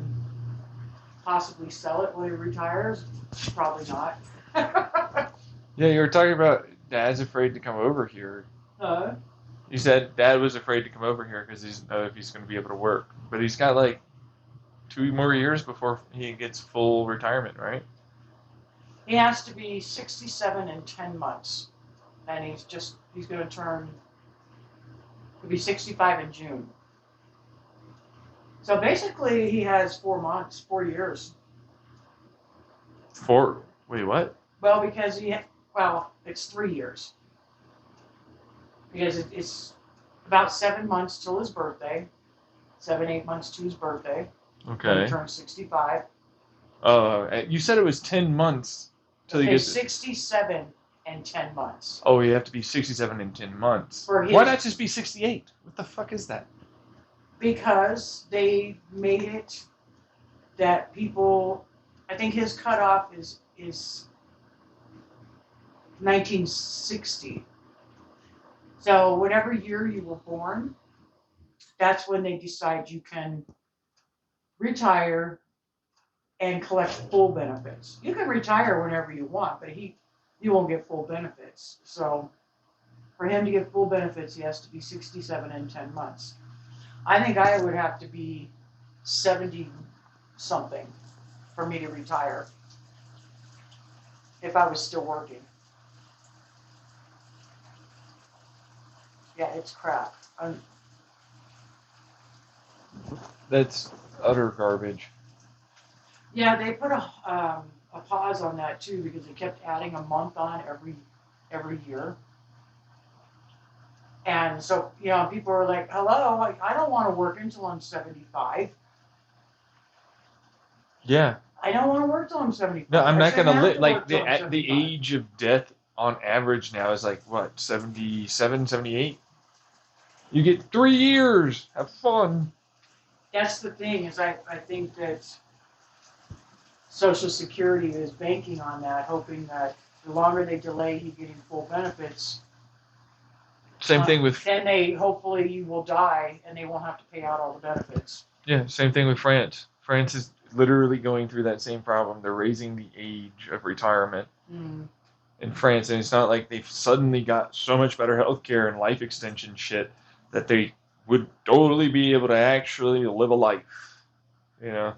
possibly sell it when he retires. Probably not. Yeah, you were talking about Dad's afraid to come over here. Uh, You said Dad was afraid to come over here because he doesn't know if he's going to be able to work. But he's got like 2 more years before he gets full retirement, right? he has to be 67 in 10 months. And he's going to he'll be 65 in June. So basically, he has 4 years. Wait, what? Well, because it's 3 years. Because it's about 7 months till his birthday, 8 months to his birthday. When he Okay. turns 65. You said it was 10 months till he Okay, gets. 67 and 10 months. Oh, you have to be 67 in 10 months. For his- Why not just be 68? What the fuck is that? Because they made it that people, I think his cutoff is 1960. So whatever year you were born, that's when they decide you can retire and collect full benefits. You can retire whenever you want, but you won't get full benefits. So for him to get full benefits, he has to be 67 in 10 months. I think I would have to be 70 something for me to retire if I was still working. Yeah, it's crap. That's utter garbage. Yeah, they put a pause on that too because they kept adding a month on every year. And so, people are like, hello, I don't want to work until I'm 75. Yeah. I don't want to work till I'm 75. No, I'm I not shouldn't gonna have live to like work till I'm the 75. age of death on average now is like what, 77, 78? You get 3 years. Have fun. That's the thing is I think that Social Security is banking on that, hoping that the longer they delay you getting full benefits, Same thing with then hopefully you will die and they won't have to pay out all the benefits. same thing with France. France is literally going through that same problem. They're raising the age of retirement in France, and it's not like they've suddenly got so much better healthcare and life extension shit that they would totally be able to actually live a life, you know?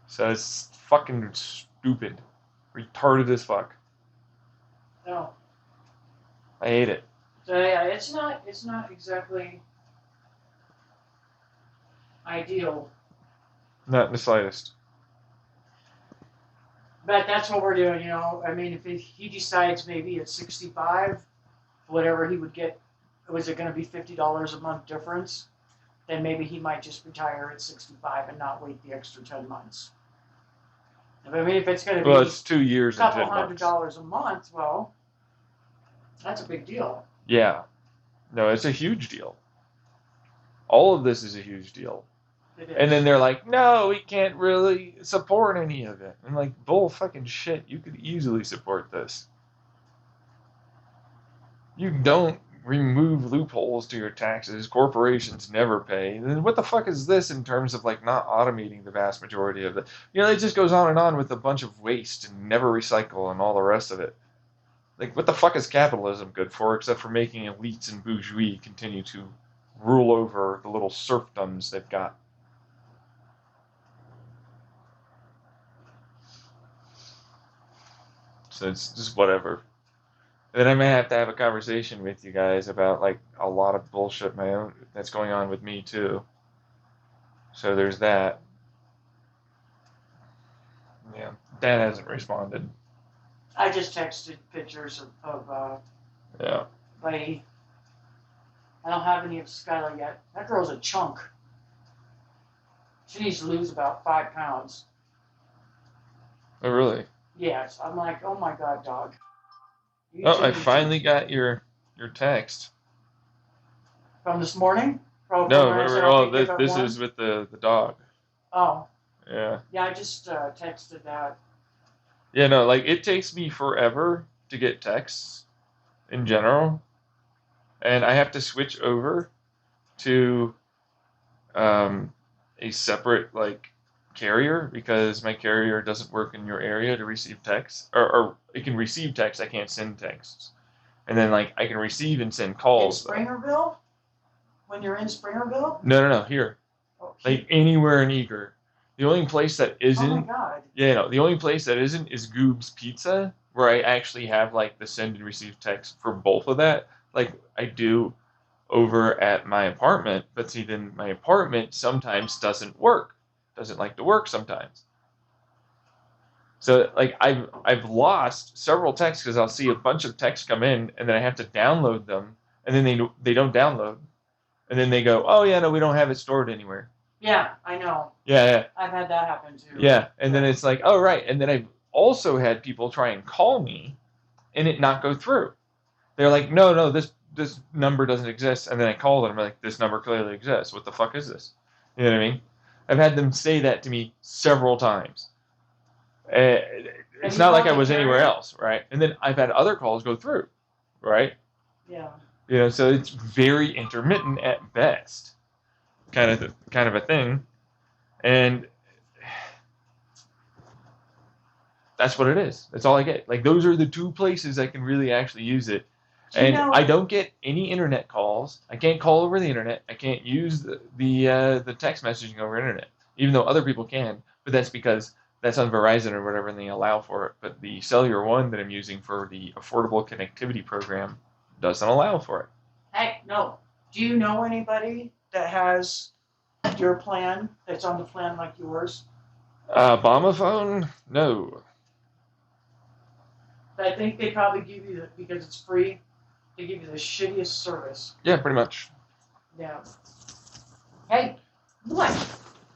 So it's fucking stupid. Retarded as fuck. No. I hate it. So yeah, it's not exactly ideal. Not in the slightest. But that's what we're doing, I mean, if he decides maybe at 65, whatever he would get, was it going to be $50 a month difference? Then maybe he might just retire at 65 and not wait the extra 10 months. I mean, if it's going to be It's 2 years a couple and 10 months. $100 a month, well, that's a big deal. Yeah. No, it's a huge deal. All of this is a huge deal. It is. And then they're like, no, we can't really support any of it. I'm like, bull fucking shit. You could easily support this. You don't remove loopholes to your taxes. Corporations never pay. Then what the fuck is this in terms of like not automating the vast majority of it? It just goes on and on with a bunch of waste and never recycle and all the rest of it. Like, what the fuck is capitalism good for except for making elites and bourgeois continue to rule over the little serfdoms they've got? So it's just whatever. And then I may have to have a conversation with you guys about like a lot of bullshit my own that's going on with me too. So there's that. Yeah, Dad hasn't responded. I just texted pictures of Yeah. Buddy. I don't have any of Skylar yet. That girl's a chunk. She needs to lose about 5 pounds. Oh really? Yes, I'm like, oh my god, dog. Oh, I finally got your text. From this morning? From No, when I said I'll pick this you up at this 1? is with the dog. Oh, Yeah. yeah, I just texted that. Yeah, no, like it takes me forever to get texts in general, and I have to switch over to a separate like carrier because my carrier doesn't work in your area to receive texts, or it can receive text, I can't send texts. and then like I can receive and send In calls. Springerville? When you're in Springerville? No, here, Oh, like anywhere in Eager. The only place that oh my isn't, God. yeah, no, the only place that isn't is Goob's Pizza, where I actually have like the send and receive text for both of that, like I do over at my apartment. But see, then my apartment sometimes doesn't like to work sometimes. So like I've lost several texts because I'll see a bunch of texts come in and then I have to download them and then they don't download and then they go, oh yeah, no, we don't have it stored anywhere. Yeah, I know. Yeah, I've had that happen too. yeah, and then it's like, oh right, and then I've also had people try and call me and it not go through. They're like, no, this number doesn't exist, and then I call them, I'm like, this number clearly exists. What the fuck is this? You know what I mean? I've had them say that to me several times. It's you not like called I the was anywhere carrier? else, right? And then I've had other calls go through, right? Yeah. You know, so it's very intermittent at best, kind of a thing, and that's what it is. That's all I get. Like those are the two places I can really actually use it. And I don't get any internet calls. I can't call over the internet. I can't use the text messaging over internet, even though other people can. But that's because that's on Verizon or whatever, and they allow for it. But the cellular one that I'm using for the Affordable Connectivity Program doesn't allow for it. Hey, no. Do you know anybody that has your plan, that's on the plan like yours? Obama phone? No. I think they probably give you, because it's free, they give you the shittiest service. Yeah, pretty much. Yeah. Hey, what?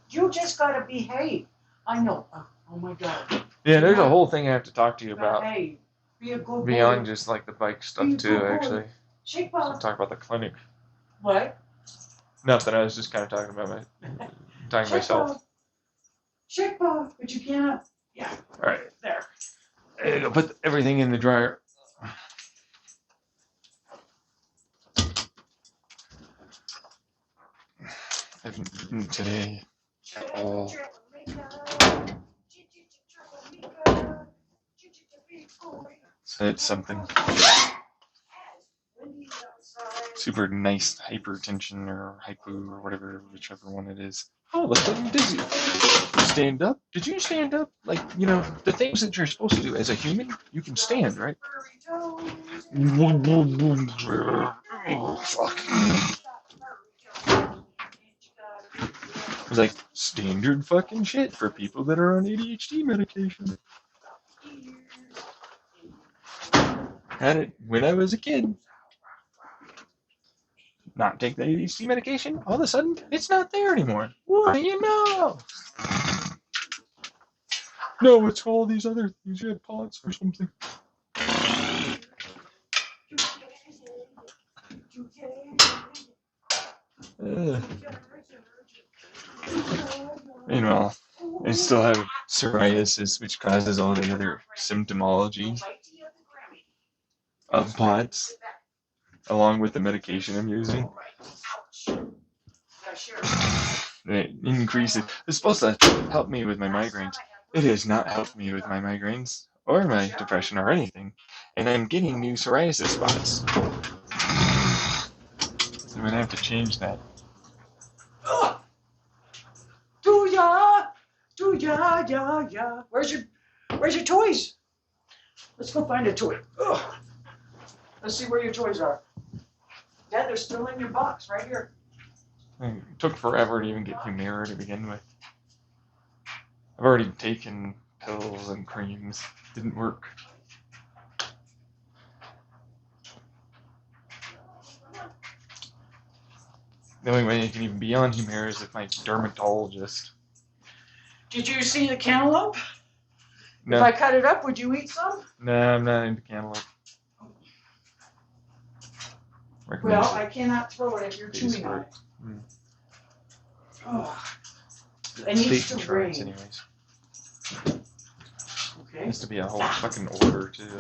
You just gotta behave. I know. Oh my God. Yeah, there's a whole thing I have to talk to you about Hey, be a good beyond boy. just like the bike Be stuff a too. good boy. Actually, Shake so ball. talk about the clinic. What? Nothing. I was just kind of talking about talking to Shake myself. ball. Shake ball, but you can't. Yeah. All right. There. There you go. Put everything in the dryer. I haven't eaten today at all. So it's something super nice hypertension or hypo or whatever, whichever one it is. Oh, look, I'm dizzy. Stand up? Did you stand up? Like, you know, the things that you're supposed to do as a human, you can stand, right? Oh, fuck. It was like standard fucking shit for people that are on ADHD medication. Had it when I was a kid. Not take the ADHD medication, all of a sudden, it's not there anymore. What do you know? No, it's all these other things. You had POTS or something. Meanwhile, I still have psoriasis, which causes all the other symptomology of POTS, along with the medication I'm using. It increases. It's supposed to help me with my migraines. It has not helped me with my migraines or my depression or anything. And I'm getting new psoriasis spots. So I'm going to have to change that. Yeah. Where's your toys? Let's go find a toy. Ugh. Let's see where your toys are. Dad, they're still in your box, right here. It took forever to even get Humira to begin with. I've already taken pills and creams. Didn't work. The only way I can even be on Humira is if my dermatologist. Did you see the cantaloupe? No. If I cut it up, would you eat some? No, I'm not into cantaloupe. Well, I cannot throw it if you're chewing on it. Mm. Oh. It needs to rain. Anyways. Okay. It has to be a whole fucking order too.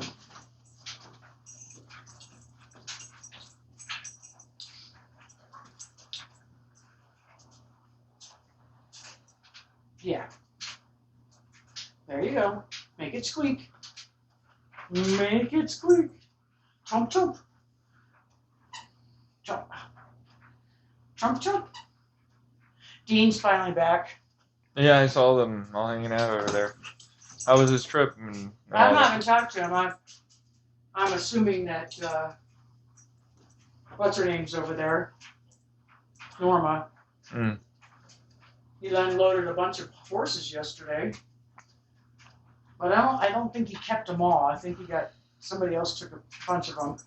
Yeah. There you go. Make it squeak. Make it squeak. Chomp chomp. Chomp. Chomp chomp. Dean's finally back. Yeah, I saw them all hanging out over there. How was his trip? And I haven't talked to him. I'm assuming that what's her name's over there, Norma. Mm. He unloaded a bunch of horses yesterday, but I don't think he kept them all. I think somebody else took a bunch of them.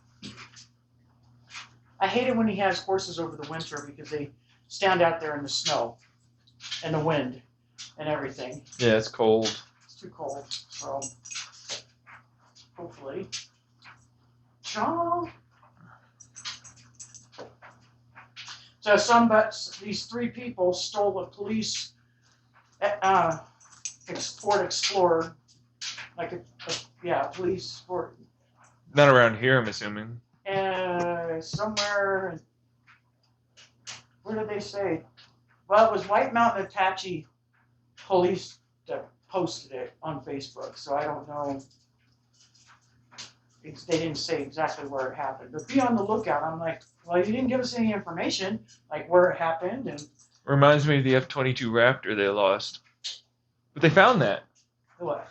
I hate it when he has horses over the winter because they stand out there in the snow and the wind and everything. Yeah, it's cold. It's too cold, so hopefully. Ciao. So these three people stole a police Ford Explorer, like a police Ford. Not around here, I'm assuming. Somewhere, where did they say? Well, it was White Mountain Apache police that posted it on Facebook, so I don't know. They didn't say exactly where it happened, but be on the lookout. I'm like, well, you didn't give us any information, like where it happened, and Reminds me of the F-22 Raptor they lost. But they found that. what?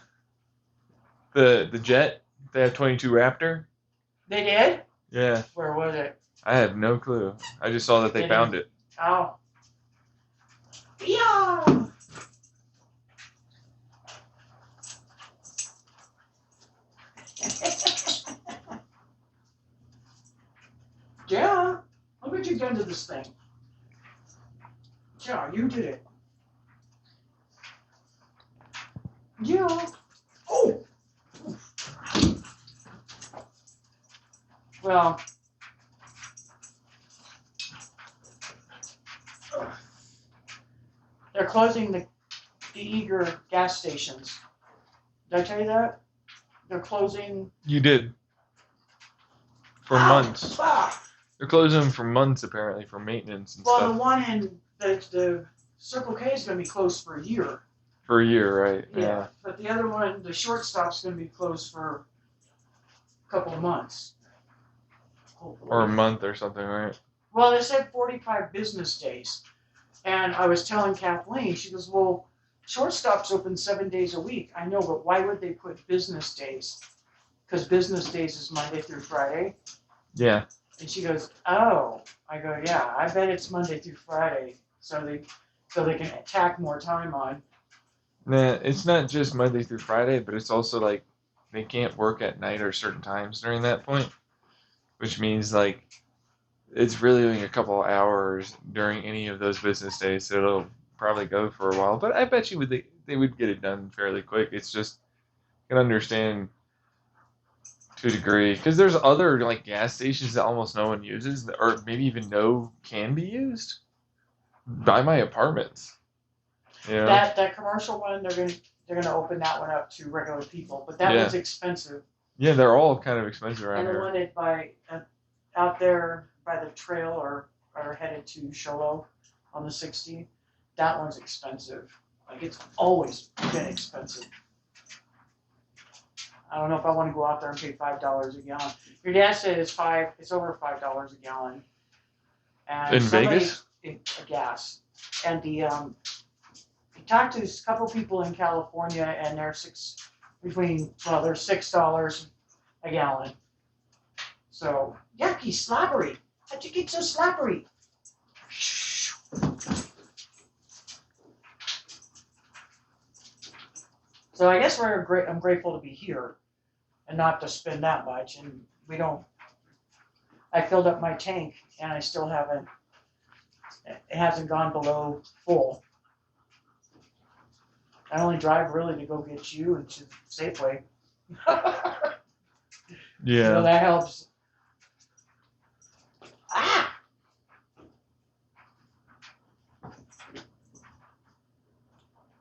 The jet, the F-22 Raptor. They did? Yeah. Where was it? I have no clue. I just saw that they found it. Oh. Yeah. Yeah. Look what you've done to this thing. Yeah, you did it. Yeah. Oh. Well. They're closing the Eager gas stations. Did I tell you that? They're closing. You did. For months. Ah. They're closing them for months, apparently, for maintenance and Well, stuff. the one in the Circle K is going to be closed for a year. For a year, right? Yeah. But the other one, the shortstop's going to be closed for a couple of months. Hopefully. Or a month or something, right? Well, they said 45 business days. And I was telling Kathleen, she goes, well, shortstop's open 7 days a week. I know, but why would they put business days? Because business days is Monday through Friday. Yeah. And she goes, oh. I go, yeah, I bet it's Monday through Friday. So they can tack more time on. Nah, it's not just Monday through Friday, but it's also like they can't work at night or certain times during that point, which means like it's really only a couple of hours during any of those business days, so it'll probably go for a while. But I bet you they would get it done fairly quick. It's just you can understand to a degree because there's other like gas stations that almost no one uses, or maybe even know can be used by my apartments. Yeah. That commercial one, they're gonna open that one up to regular people, but that one's expensive. Yeah, they're all kind of expensive around And the here. one out there by the trail or headed to Sholo on the 60, that one's expensive. Like it's always been expensive. I don't know if I want to go out there and pay $5 a gallon. Your dad said it's over $5 a gallon. And In Vegas? Gas. And he talked to a couple people in California, and they're they're $6 a gallon. So yucky, slobbery. How'd you get so slobbery? So I guess I'm grateful to be here and not to spend that much. And I filled up my tank and I still haven't, it hasn't gone below full. I only drive really to go get you and to Safeway. Yeah. So that helps. Ah!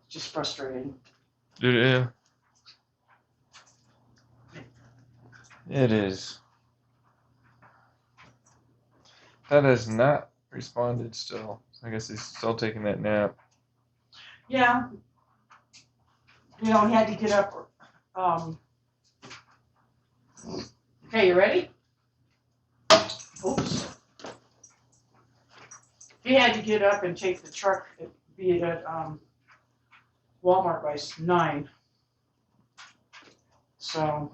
Just frustrating. Yeah. It is. That has not responded still. I guess he's still taking that nap. Yeah. He had to get up. Okay, you ready? Oops. He had to get up and take the truck, be it at Walmart by 9. So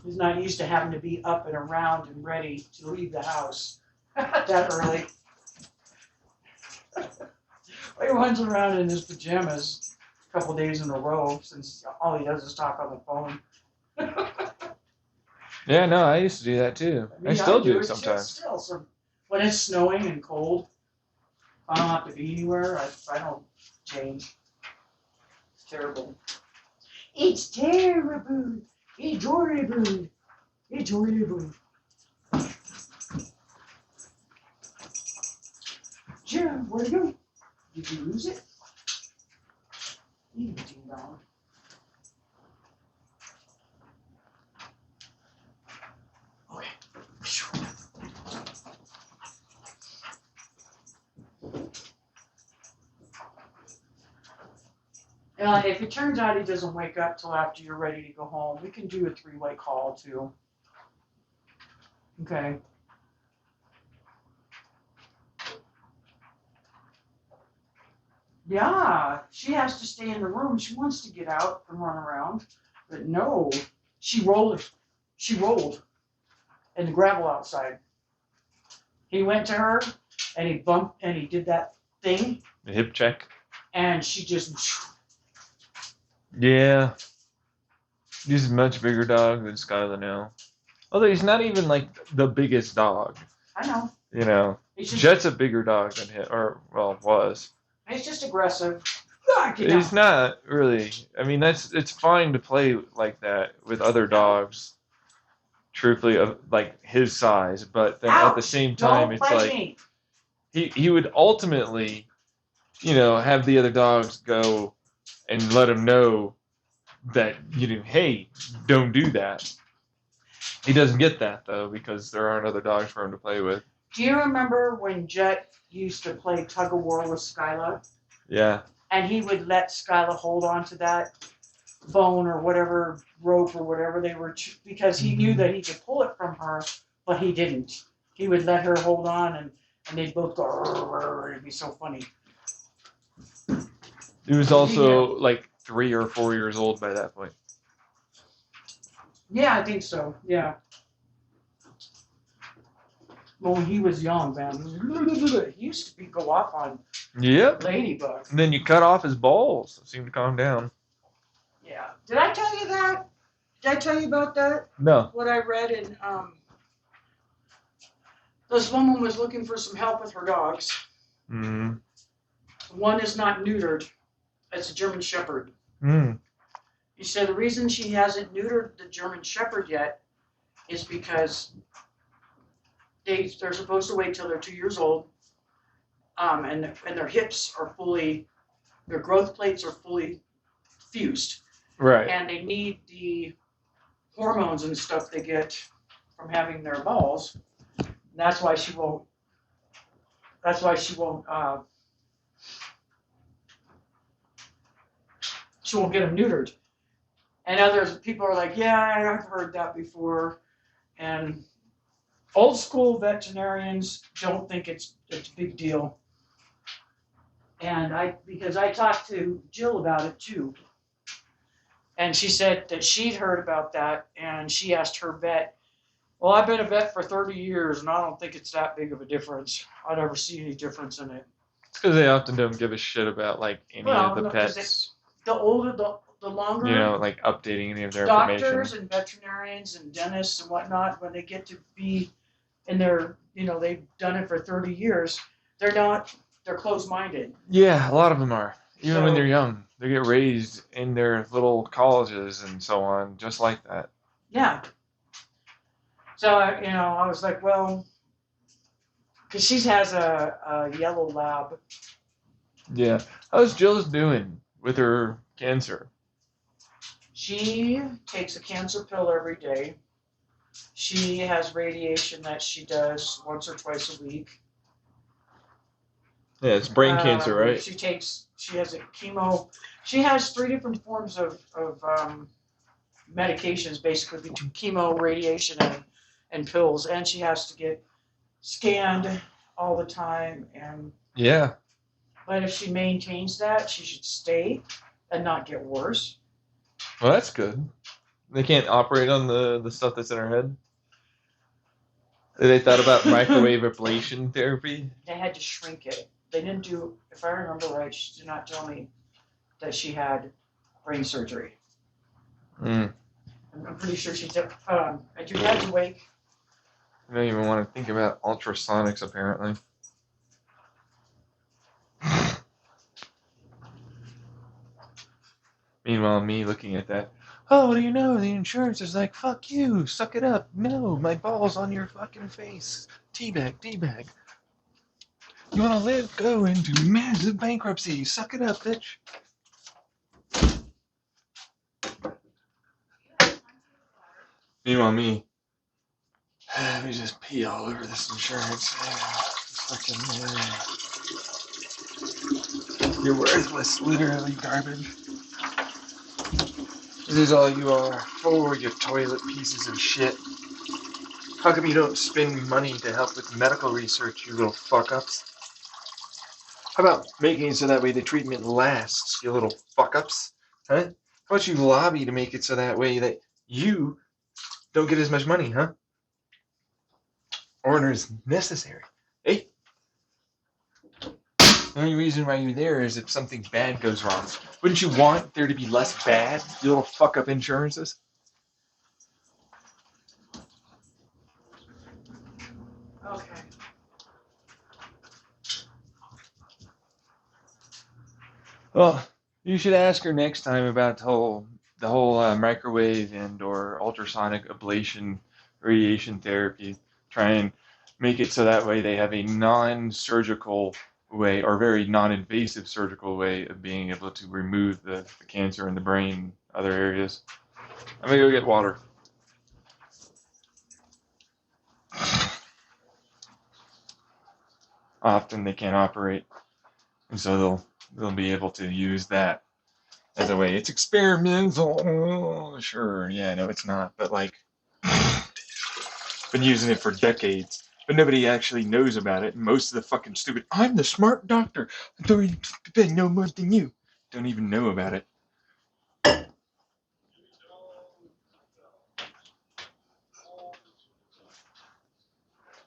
he's not used to having to be up and around and ready to leave the house that early. He runs around in his pajamas a couple days in a row since all he does is talk on the phone. Yeah, no, I used to do that too. I still do it sometimes. Still, so when it's snowing and cold, I don't have to be anywhere. I don't change. It's terrible. It's terrible. It's horrible. It's horrible. Jim, where'd it go? Did you lose it? You ding dong. Okay. If it turns out he doesn't wake up till after you're ready to go home, we can do a 3-way call too. Okay. Yeah, she has to stay in the room. She wants to get out and run around, but no, she rolled in the gravel outside. He went to her and he bumped and he did that thing. The hip check. And she just. Yeah. He's a much bigger dog than Skylar now. Although he's not even like the biggest dog. I know. You know, Jet's a bigger dog than him, or well, was. He's just aggressive. He's not really. I mean, it's fine to play like that with other dogs. Truthfully, of like his size, but then at the same time, it's like he would ultimately, you know, have the other dogs go and let him know that, you know, hey, don't do that. He doesn't get that though because there aren't other dogs for him to play with. Do you remember when Jet used to play tug of war with Skyla? Yeah. And he would let Skyla hold on to that bone or whatever rope or whatever they were, because he knew that he could pull it from her, but he didn't. He would let her hold on, and they'd both go. It'd be so funny. He was also like 3 or 4 years old by that point. Yeah, I think so. Yeah. Well, when he was young, man, he used to go off on Ladybug. And then you cut off his balls. It seemed to calm down. Yeah. Did I tell you that? Did I tell you about that? No. What I read in this woman was looking for some help with her dogs. Mm. One is not neutered. It's a German Shepherd. Mm. He said the reason she hasn't neutered the German Shepherd yet is because they're supposed to wait till they're 2 years old, and their hips are fully, their growth plates are fully fused. Right. And they need the hormones and stuff they get from having their balls. That's why she won't. That's why she won't. She won't get them neutered. And other people are like, yeah, I've heard that before. And old school veterinarians don't think it's a big deal. And because I talked to Jill about it too. And she said that she'd heard about that, and she asked her vet, well, I've been a vet for 30 years, and I don't think it's that big of a difference. I never see any difference in it. It's because they often don't give a shit about like any of the pets. The older, the longer. You know, like updating any of their doctors information. Doctors and veterinarians and dentists and whatnot, when they get to be in their, you know, they've done it for 30 years, they're closed-minded. Yeah, a lot of them are. Even when they're young, they get raised in their little colleges and so on, just like that. Yeah. So, you know, I was like, well, because she has a yellow lab. Yeah. How's Jill's doing with her cancer? She takes a cancer pill every day. She has radiation that she does once or twice a week. Yeah, it's brain cancer, right? She has a chemo. She has 3 different forms of medications, basically between chemo, radiation, and pills, and she has to get scanned all the time. And Yeah. but if she maintains that, she should stay and not get worse. Well, that's good. They can't operate on the stuff that's in her head. They thought about microwave ablation therapy. They had to shrink it. They didn't do, if I remember right, she did not tell me that she had brain surgery. Mm. I'm pretty sure she did. And your dad's awake. I don't even want to think about ultrasonics, apparently. Meanwhile, me looking at that. Oh, what do you know? The insurance is like, fuck you, suck it up. No, my ball's on your fucking face. Teabag, teabag. You want to live? Go into massive bankruptcy. Suck it up, bitch. Meanwhile, me. Let me just pee all over this insurance. Fucking. You're worthless, literally garbage. This is all you are. For you toilet pieces of shit. How come you don't spend money to help with medical research, you little fuck-ups? How about making it so that way the treatment lasts, you little fuck-ups? Huh? How about you lobby to make it so that way that you don't get as much money, huh? Order is necessary. Hey? The only reason why you're there is if something bad goes wrong. Wouldn't you want there to be less bad, you little fuck-up insurances? Okay. Well, you should ask her next time about the whole microwave and or ultrasonic ablation radiation therapy. Try and make it so that way they have a non-surgical way or very non-invasive surgical way of being able to remove the cancer in the brain, other areas. I'm gonna go get water. Often they can't operate, and so they'll be able to use that as a way. It's experimental. Oh, sure, yeah, no, it's not. But like, been using it for decades, but nobody actually knows about it. And most of the fucking stupid, I'm the smart doctor. I know more than you. Don't even know about it. And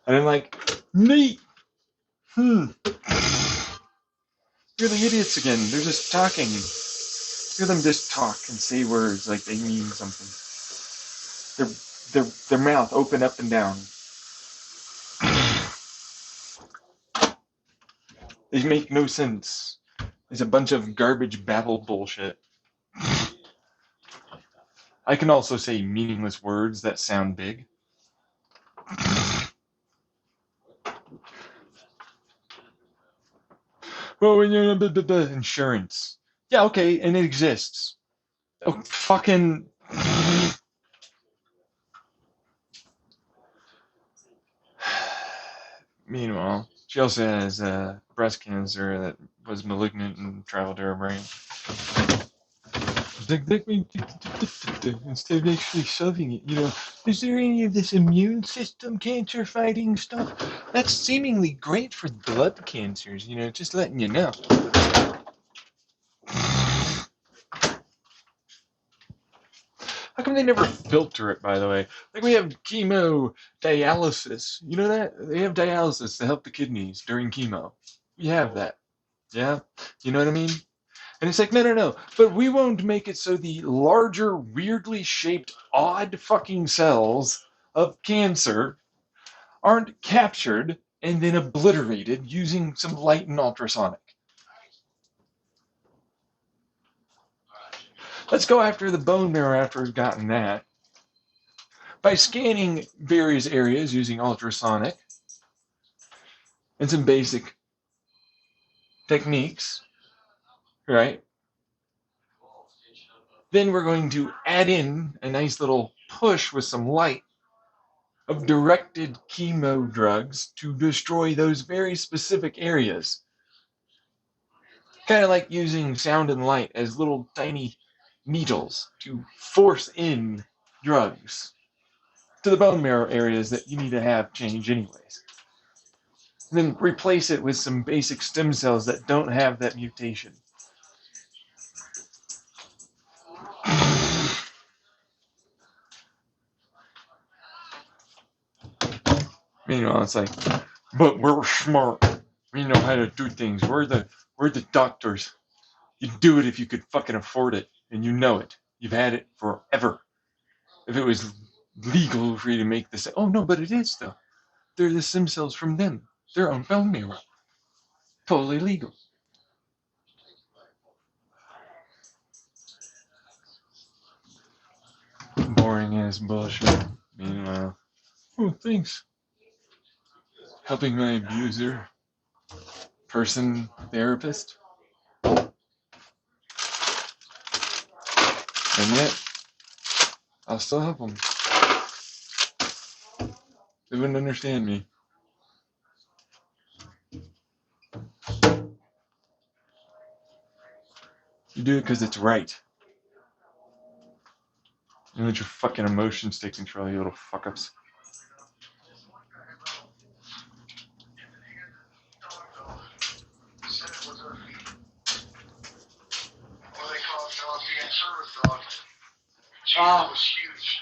I'm like, neat. You're the idiots again. They're just talking. Hear them just talk and say words like they mean something. Their mouth open up and down. They make no sense. It's a bunch of garbage babble bullshit. I can also say meaningless words that sound big. Well, insurance. Yeah, okay, and it exists. Oh, fucking. Meanwhile, she also has breast cancer that was malignant and traveled to her brain. Instead of actually shoving it, is there any of this immune system cancer fighting stuff? That's seemingly great for blood cancers, just letting you know. How come they never filter it, by the way? Like we have chemo dialysis. You know that? They have dialysis to help the kidneys during chemo. We have that. Yeah? You know what I mean? And it's like, no. But we won't make it so the larger, weirdly shaped, odd fucking cells of cancer aren't captured and then obliterated using some light and ultrasonic. Let's go after the bone marrow after we've gotten that. By scanning various areas using ultrasonic and some basic techniques, right? Then we're going to add in a nice little push with some light of directed chemo drugs to destroy those very specific areas. Kind of like using sound and light as little tiny needles to force in drugs to the bone marrow areas that you need to have change anyways. And then replace it with some basic stem cells that don't have that mutation. Meanwhile, it's like, but we're smart. We know how to do things. We're the doctors. You'd do it if you could fucking afford it, and you know it. You've had it forever. If it was legal for you to make this, oh no, but it is though. They're the stem cells from them, their own bone marrow. Totally legal. Boring ass bullshit. Meanwhile, oh thanks. Helping my abuser, person, therapist. And yet, I'll still help them. They wouldn't understand me. You do it because it's right. You let your fucking emotions take control, you little fuck-ups.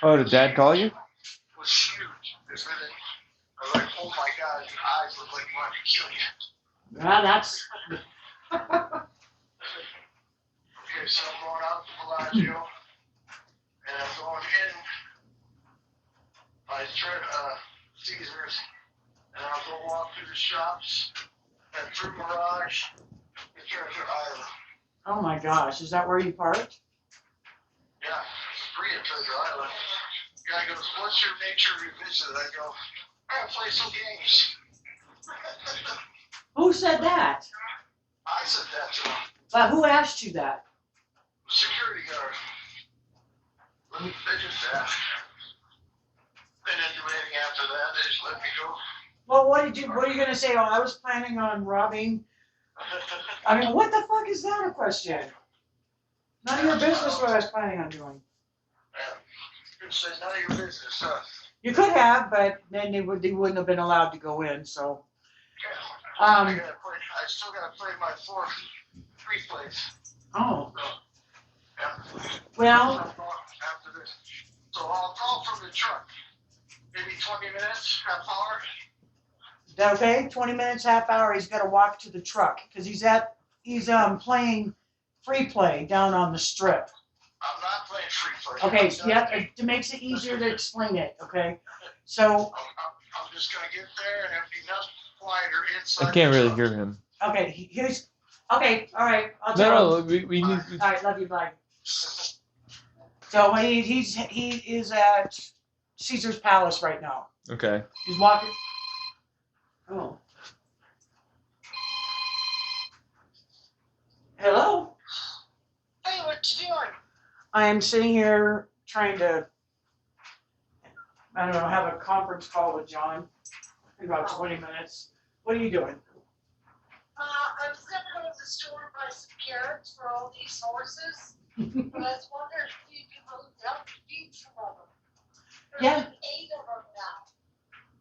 Oh, did Dad call you? It was huge. I was like, oh my God, your eyes look like want to kill you. Well, that's. Okay, so I'm going out to Bellagio, and I'm going in by Caesars, and I'll go walk through the shops, and through Mirage, to Treasure Island. Oh my gosh, is that where you parked? Yeah, it's free at Treasure Island. The guy goes, what's your nature revisit? I go, I'm going to play some games. Who said that? I said that to him. But who asked you that? Security guard. They just asked. They didn't do anything after that. They just let me go. Well, what are you gonna say? Oh, I was planning on robbing. I mean, what the fuck is that a question? None of your business what I was planning on doing. Yeah. You could say none of your business, huh? You could have, but then they wouldn't have been allowed to go in, so. I still gotta play my three plays. Oh. Yeah. Well. After this. So I'll call from the truck. Maybe 20 minutes, half hour. Is that okay? 20 minutes, half hour, he's gotta walk to the truck, cause he's playing free play down on the strip. I'm not playing free play. Okay, yeah, it makes it easier to explain it, okay? So. I'm just gonna get there and have enough quieter inside. I can't really hear him. Okay, here's, okay, all right, I'll tell him. No, we need. All right, love you, bye. So he is at Caesar's Palace right now. Okay. He's walking. Oh. Hello? Hey, what you doing? I am sitting here trying to, I don't know, have a conference call with John in about 20 minutes. What are you doing? I was gonna go to the store and buy some carrots for all these horses, but I was wondering if you could help me feed some of them. Yeah. There's 8 of them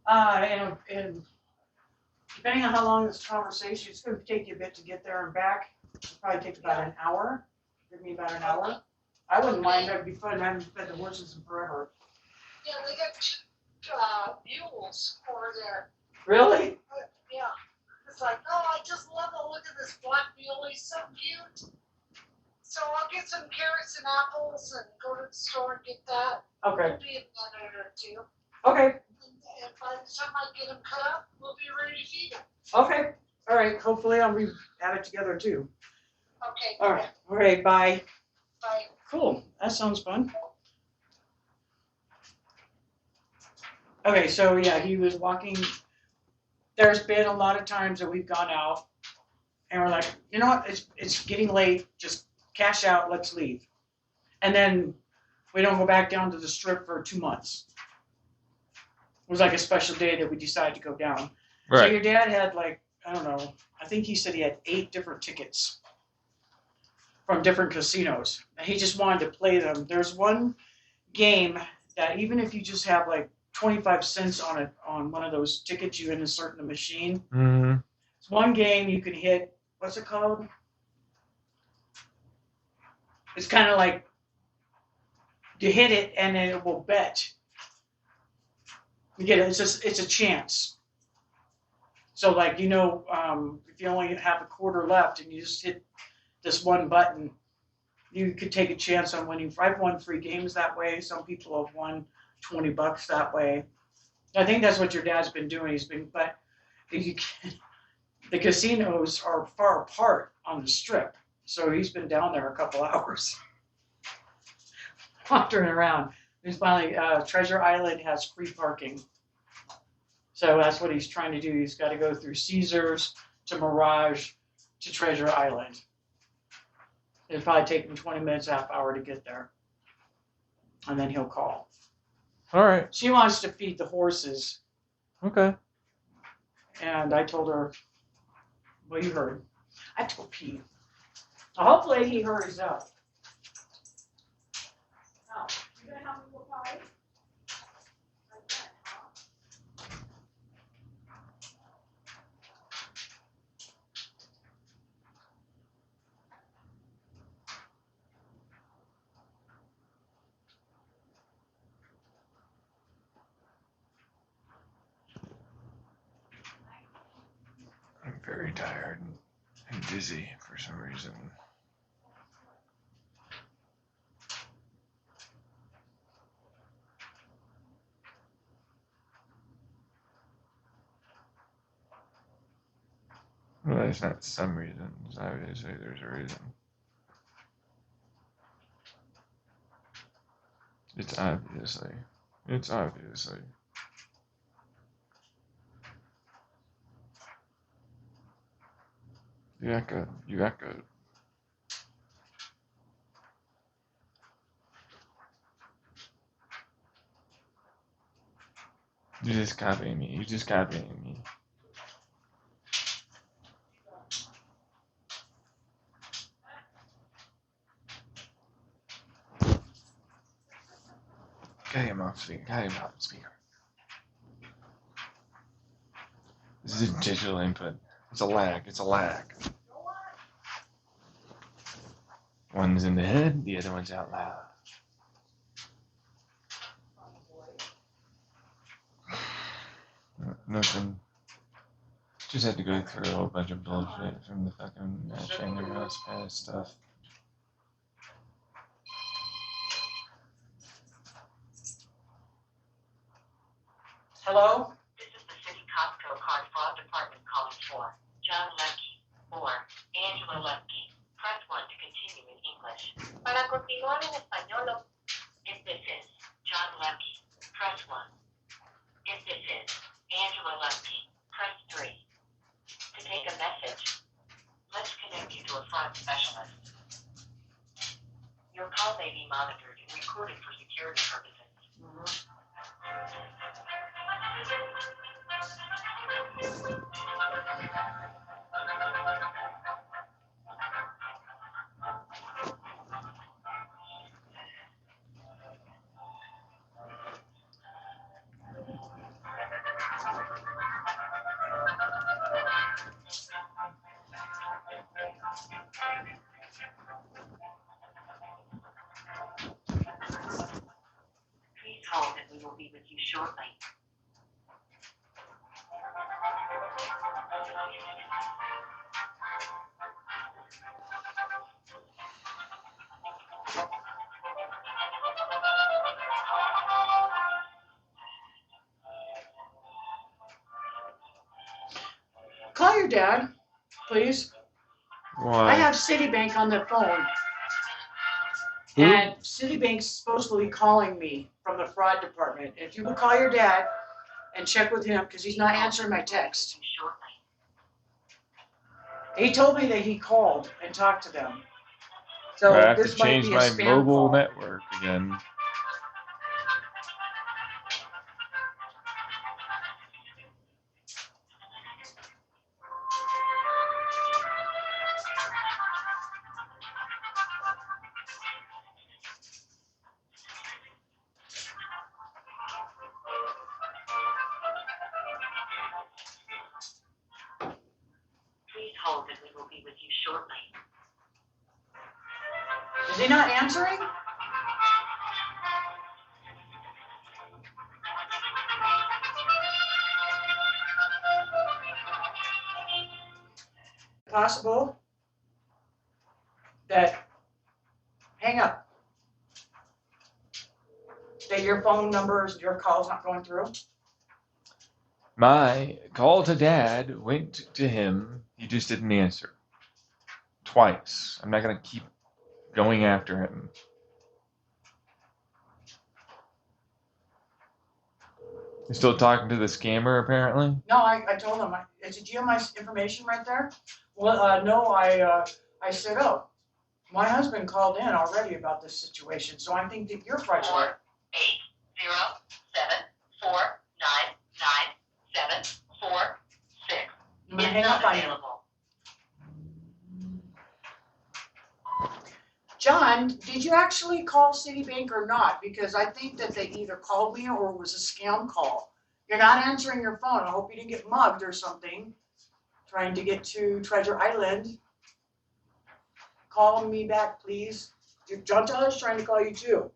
now. And depending on how long this conversation, it's going to take you a bit to get there and back. It'll probably take about an hour. Give me about an hour. I wouldn't mind. That'd be fun. I haven't fed the horses in forever. Yeah, they got 2 mules over there. Really? Yeah. It's like, oh, I just love to look at this black mule. He's so cute. So I'll get some carrots and apples and go to the store and get that. Okay. It'll be a minute or 2. Okay. And by the time I get them cut up, we'll be ready to feed them. Okay. All right. Hopefully I'll add it together too. Okay. All right. All right. Bye. Bye. Cool. That sounds fun. Okay. So yeah, he was walking. There's been a lot of times that we've gone out and we're like, you know what? It's getting late. Just cash out. Let's leave. And then we don't go back down to the strip for 2 months. It was like a special day that we decided to go down. Right. So your dad had like, I don't know, I think he said he had 8 different tickets from different casinos. And he just wanted to play them. There's one game that even if you just have like 25 cents on one of those tickets you insert in the machine. Mm-hmm. It's one game you can hit. What's it called? It's kind of like you hit it and then it will bet. You get it. It's a chance. So like if you only have a quarter left and you just hit this one button, you could take a chance on winning. I've won free games that way. Some people have won $20 that way. I think that's what your dad's been doing. But the casinos are far apart on the strip, so he's been down there a couple hours, wandering around. He's finally Treasure Island has free parking, so that's what he's trying to do. He's got to go through Caesars to Mirage to Treasure Island. It'll probably take him 20 minutes, half hour to get there, and then he'll call. All right. She wants to feed the horses, Okay. and I told her, well, you heard. I told Pete. Hopefully he hurries up. Oh, you gonna help me with pie? Like that, huh? I'm very tired and dizzy for some reason. Well, there's not some reason. Obviously, there's a reason. It's obviously. It's obviously. You echoed. You echoed. You're just copying me. You're just copying me. Get him off speaker. Get him off speaker. This is digital input. It's a lag. It's a lag. One's in the head, the other one's out loud. Nothing. Just had to go through a whole bunch of bullshit from the fucking Shanger Mouse Pass stuff. Hello? This is the City Costco Card Fraud Department calling for John Lemke or Angela Lemke. Press 1 to continue in English. Para continuar en español, if this is John Lemke, press 1. If this is Angela Lemke, press 3. To take a message, let's connect you to a fraud specialist. Your call may be monitored and recorded for security purposes. Please hold and we will be with you shortly. Call your dad, please. Why? I have Citibank on the phone. Who? And Citibank's supposed to be calling me from the fraud department. If you would call your dad and check with him, because he's not answering my text. Shortly. He told me that he called and talked to them. So I have to this might change be a my spam mobile call. network again. shortly. Is he not answering? Possible that, hang up, that your phone numbers, your call's not going through? My call to Dad went to him. He just didn't answer. Twice. I'm not gonna keep going after him. You're still talking to the scammer, apparently? No, I told him, did you have my information right there? Well, no, I said, oh, my husband called in already about this situation, so I think that you're fraudulent. 480-749-9746 I'm gonna is hang not up on you. available. John, did you actually call Citibank or not? Because I think that they either called me or it was a scam call. You're not answering your phone. I hope you didn't get mugged or something. Trying to get to Treasure Island. Call me back, please. John Tyler's trying to call you too.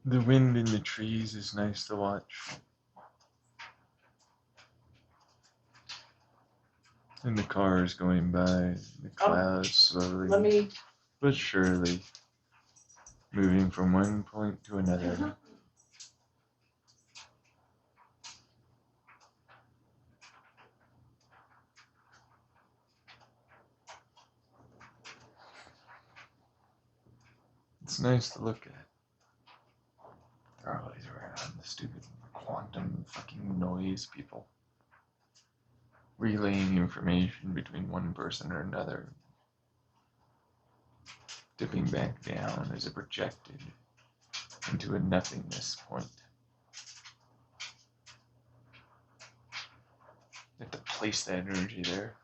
The wind in the trees is nice to watch. And the cars going by, the clouds slowly Let me. but surely moving from one point to another. It's nice to look at. They're always around, the stupid quantum fucking noise people. Relaying information between one person or another. Dipping back down as it projected into a nothingness point. You have to place that energy there.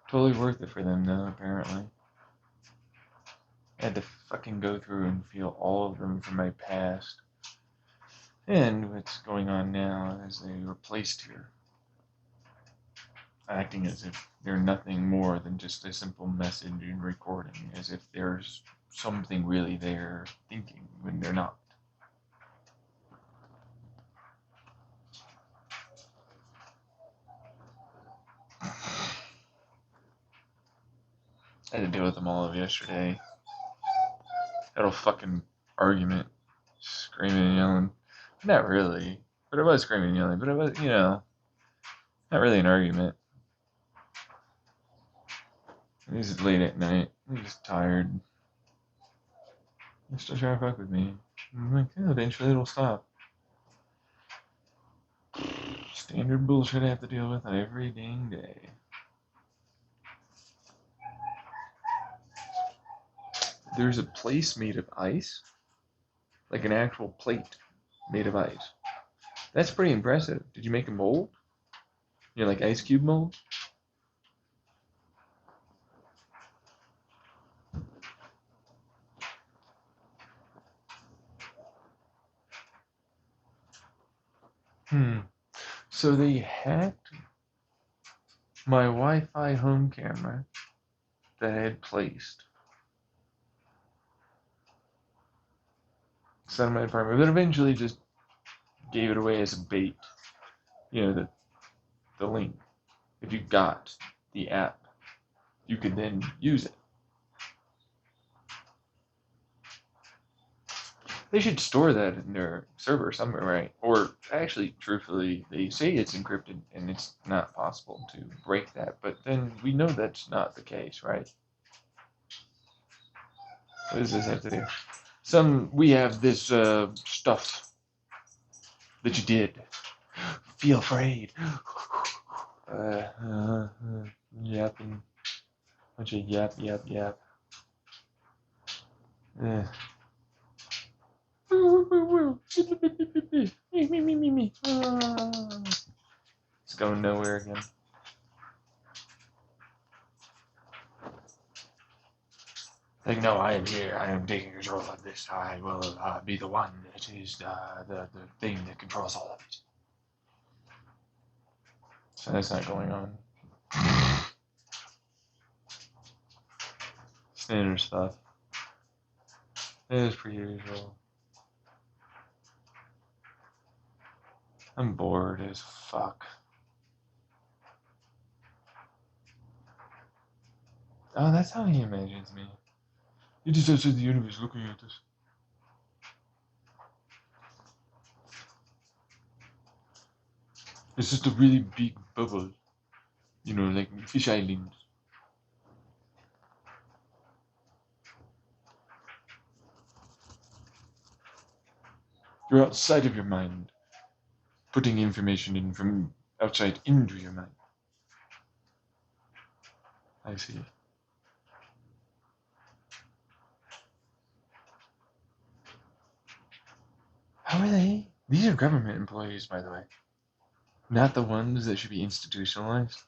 Totally worth it for them though, apparently. I had to fucking go through and feel all of them from my past. And what's going on now as they were placed here. Acting as if they're nothing more than just a simple message and recording, as if there's something really there thinking when they're not. I had to deal with them all of yesterday. Had a fucking argument, screaming and yelling. Not really, but it was screaming and yelling, but it was, not really an argument. It was late at night. I'm just tired. They're still trying to fuck with me. I'm like, yeah, eventually it'll stop. Standard bullshit I have to deal with every dang day. There's a place made of ice, like an actual plate made of ice. That's pretty impressive. Did you make a mold? Like ice cube mold? So they hacked my Wi-Fi home camera that I had placed inside of my apartment, but eventually just gave it away as a bait. The link. If you got the app, you could then use it. They should store that in their server somewhere, right? Or actually, truthfully, they say it's encrypted and it's not possible to break that, but then we know that's not the case, right? What does this have to do? We have this stuff that you did. Feel afraid. Yapping. Bunch of yap. It's going nowhere again. Like, no, I am here. I am taking control of this. I will be the one that is the thing that controls all of it. So that's not going on. Standard stuff. It is per usual. I'm bored as fuck. Oh, that's how he imagines me. He just outside the universe looking at us. It's just a really big bubble. You know, like fish islands. You're outside of your mind, putting information in from outside into your mind. I see. How are they? These are government employees, by the way. Not the ones that should be institutionalized.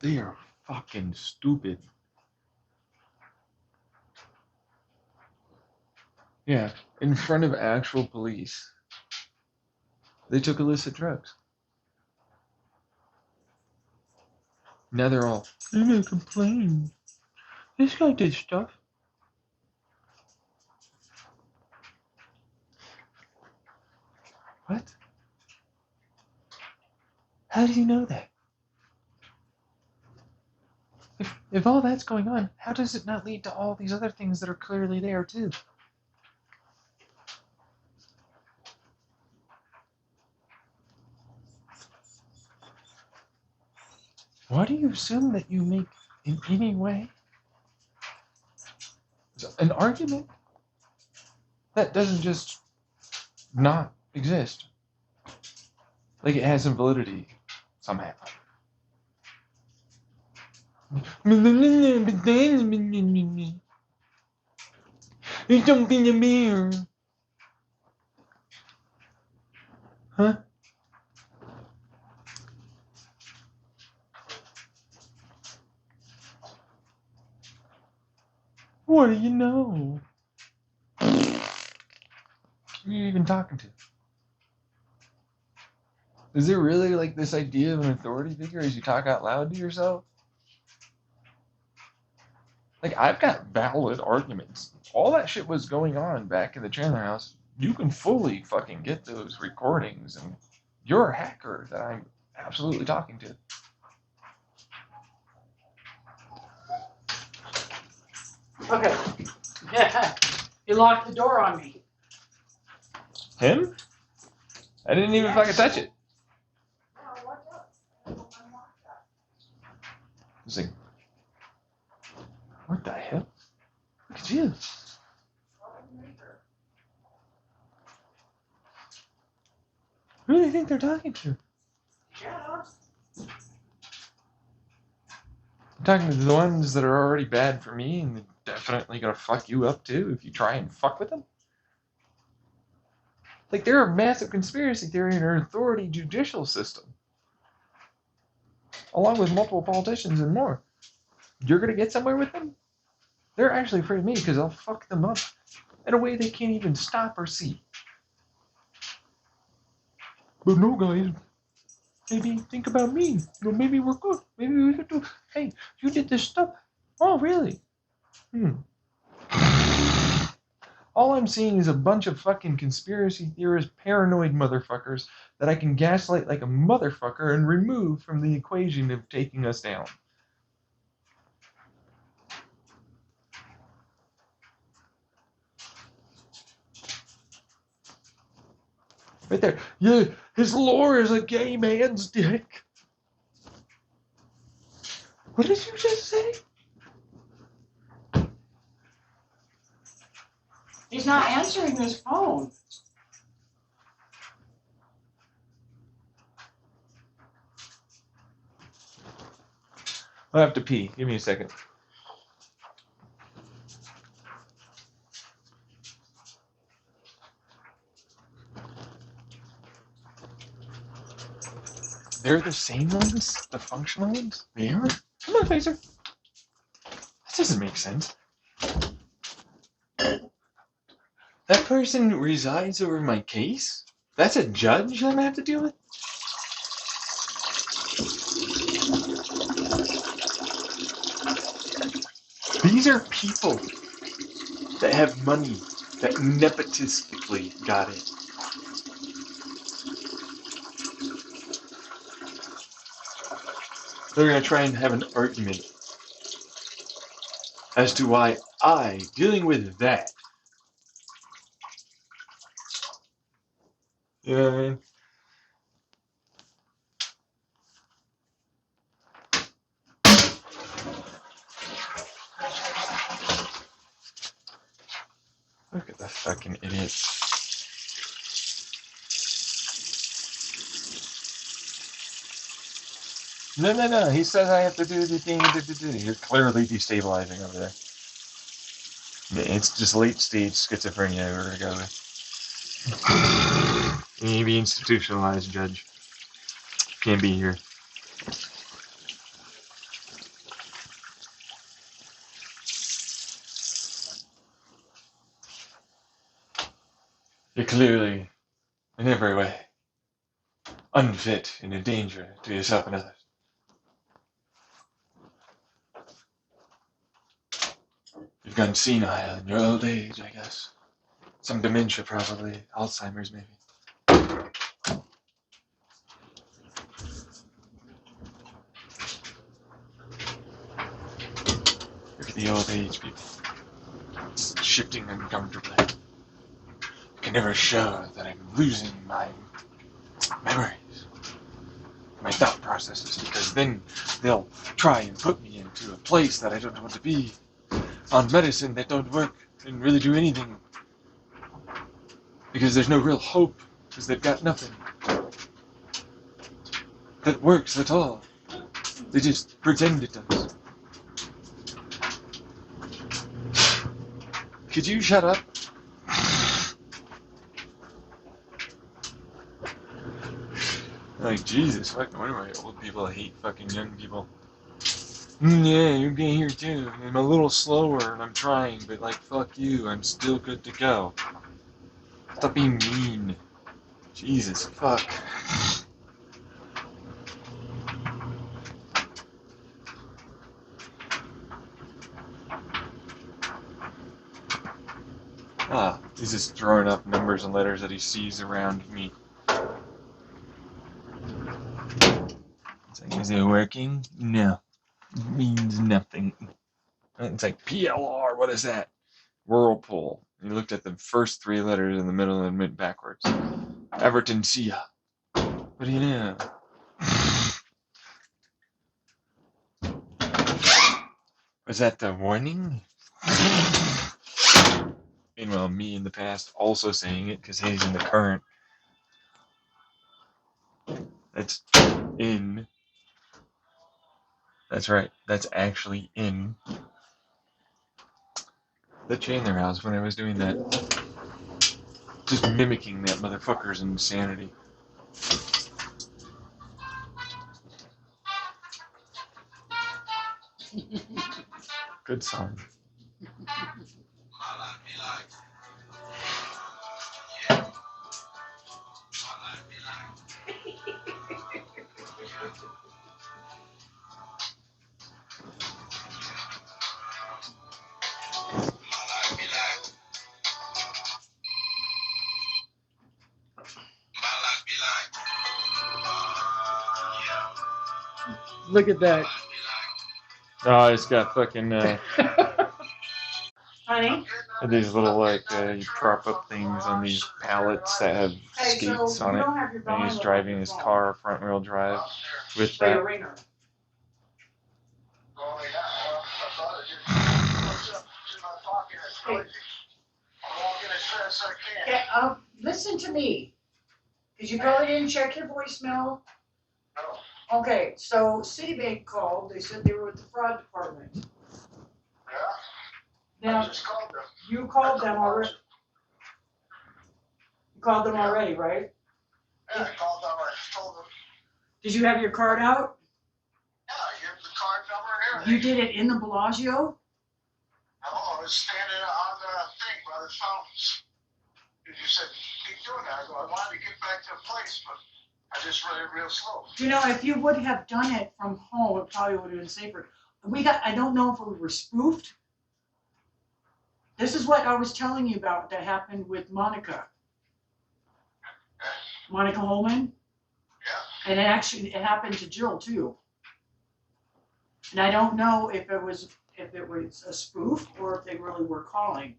They are fucking stupid. Yeah, in front of actual police. They took illicit drugs. Now they're all, I'm gonna complain. This guy did stuff. What? How do you know that? If all that's going on, how does it not lead to all these other things that are clearly there too? Why do you assume that you make in any way an argument that doesn't just not exist? Like it has some validity somehow. It's something to me. Huh? What do you know? Who are you even talking to? Is there really like this idea of an authority figure as you talk out loud to yourself? Like, I've got valid arguments. All that shit was going on back in the Chandler house. You can fully fucking get those recordings, and you're a hacker that I'm absolutely talking to. Okay. Yeah. He locked the door on me. Him? I didn't even fucking touch it. It's like, what the hell? Look at you. Who do they think they're talking to? Yeah. I'm talking to the ones that are already bad for me and definitely gonna fuck you up too if you try and fuck with them. Like, they're a massive conspiracy theory in our authority judicial system, along with multiple politicians and more. You're gonna get somewhere with them? They're actually afraid of me because I'll fuck them up in a way they can't even stop or see. But no, guys, maybe think about me. You know, maybe we're good. Maybe we could do. Hey, you did this stuff. Oh, really? All I'm seeing is a bunch of fucking conspiracy theorist, paranoid motherfuckers that I can gaslight like a motherfucker and remove from the equation of taking us down. Right there. Yeah, his lore is a gay man's dick. What did you just say? He's not answering his phone. I'll have to pee. Give me a second. They're the same ones? The functional ones? They are? Come on, Phaser. That doesn't make sense. That person resides over my case? That's a judge I'm gonna have to deal with? These are people that have money, that nepotistically got it. They're gonna try and have an argument as to why I, dealing with that. You know what I mean? Look at the fucking idiot. No. He says I have to do the thing. You're clearly destabilizing over there. It's just late stage schizophrenia we're gonna go with. You need to be institutionalized, Judge. Can't be here. You're clearly, in every way, unfit and a danger to yourself and others. You've gone senile in your old age, I guess. Some dementia, probably. Alzheimer's, maybe. Look at the old age people. It's shifting uncomfortably. I can never show that I'm losing my memories, my thought processes, because then they'll try and put me into a place that I don't want to be, on medicine that don't work and really do anything, because there's no real hope, because they've got nothing that works at all. They just pretend it does. Could you shut up? Like, Jesus, fucking, why do my old people hate fucking young people? Yeah, you're being here too. I'm a little slower and I'm trying, but like, fuck you, I'm still good to go. Stop being mean. Jesus, fuck. He's just throwing up numbers and letters that he sees around me. It's like, is it working? No. It means nothing. It's like PLR, what is that? Whirlpool. He looked at the first three letters in the middle and went backwards. Everton Sia. What do you know? Was that the warning? Meanwhile, me in the past also saying it because he's in the current. That's in. That's right. That's actually in the Chandler house when I was doing that. Just mimicking that motherfucker's insanity. Good song. Look at that. Oh, it's got fucking Honey? these little like you prop up things on these pallets that have Hey, so skates you on it, don't have your and he's phone driving on his your phone. car front wheel drive with For your that. ringer. Oh, yeah, well, I thought it did. What's up? It's in my pocket. It's noisy. I'm walking as fast as I can. Okay, listen to me. Did you go in and check your voicemail? No. Okay, so Citibank called. They said they were with the fraud department. Yeah? I Now, just called them. you called them already. You called them already, right? Yeah, I called them. I told them Did you have your card out? Yeah, I give the card number and everything. You did it in the Bellagio? Oh, I was standing on the thing by the fountains. And you said, keep doing that. I go, I wanted to get back to the place, but I just read it real slow. You know, if you would have done it from home, it probably would have been safer. I don't know if we were spoofed. This is what I was telling you about that happened with Monica. Monica Holman. Yeah. And it happened to Jill too. And I don't know if it was a spoof or if they really were calling.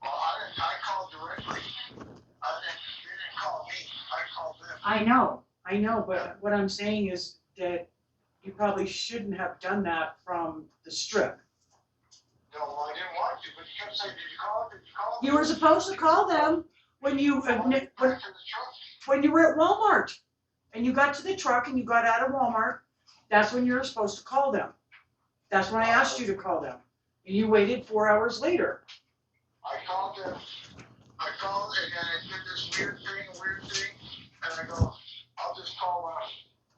Well, I called directly. They didn't call me. I called them. I know, but what I'm saying is that you probably shouldn't have done that from the Strip. No, I didn't want to, but you kept saying, did you call? Did you call? You were supposed to call them when you Back to the truck. when you were at Walmart and you got to the truck and you got out of Walmart. That's when you were supposed to call them. That's when I asked you to call them, and you waited 4 hours later. I called them. I called and then it did this weird thing, and I go, I'll just call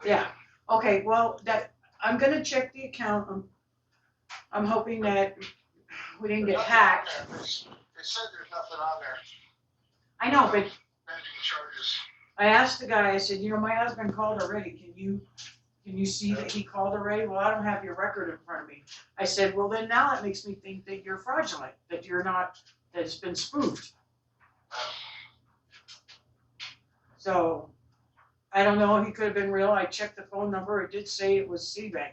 Yeah. Okay. Well, I'm gonna check the account. I'm hoping that we didn't get hacked. They said there's nothing on there. I know, but Pending charges. I asked the guy. I said, my husband called already. Can you see that he called already? Well, I don't have your record in front of me. I said, well, then now that makes me think that you're fraudulent, that it's been spoofed. So, I don't know if he could have been real. I checked the phone number. It did say it was Citibank.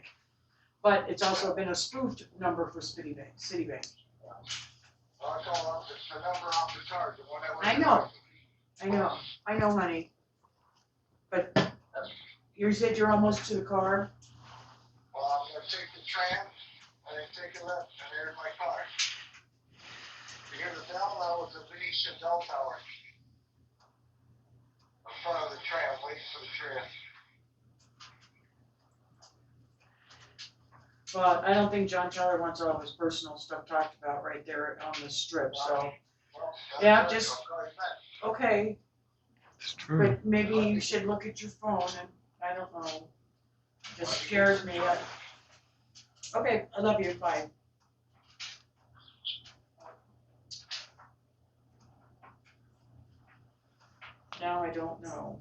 But it's also been a spoofed number for Citibank. Well, I called off the number off the card, the one that was. I know, honey. But you said you're almost to the car. Well, I'm gonna take the tram, and then take a left, and there's my car. You hear the bell? That was the Venetian bell tower. In front of the tram, waiting for the tram. But I don't think John Teller wants all of his personal stuff talked about right there on the Strip, so, Well, Yeah, that's just- what I'm calling back. okay. It's true. But maybe you should look at your phone and, I don't know. It scares me. Okay, I love you, bye. Now I don't know.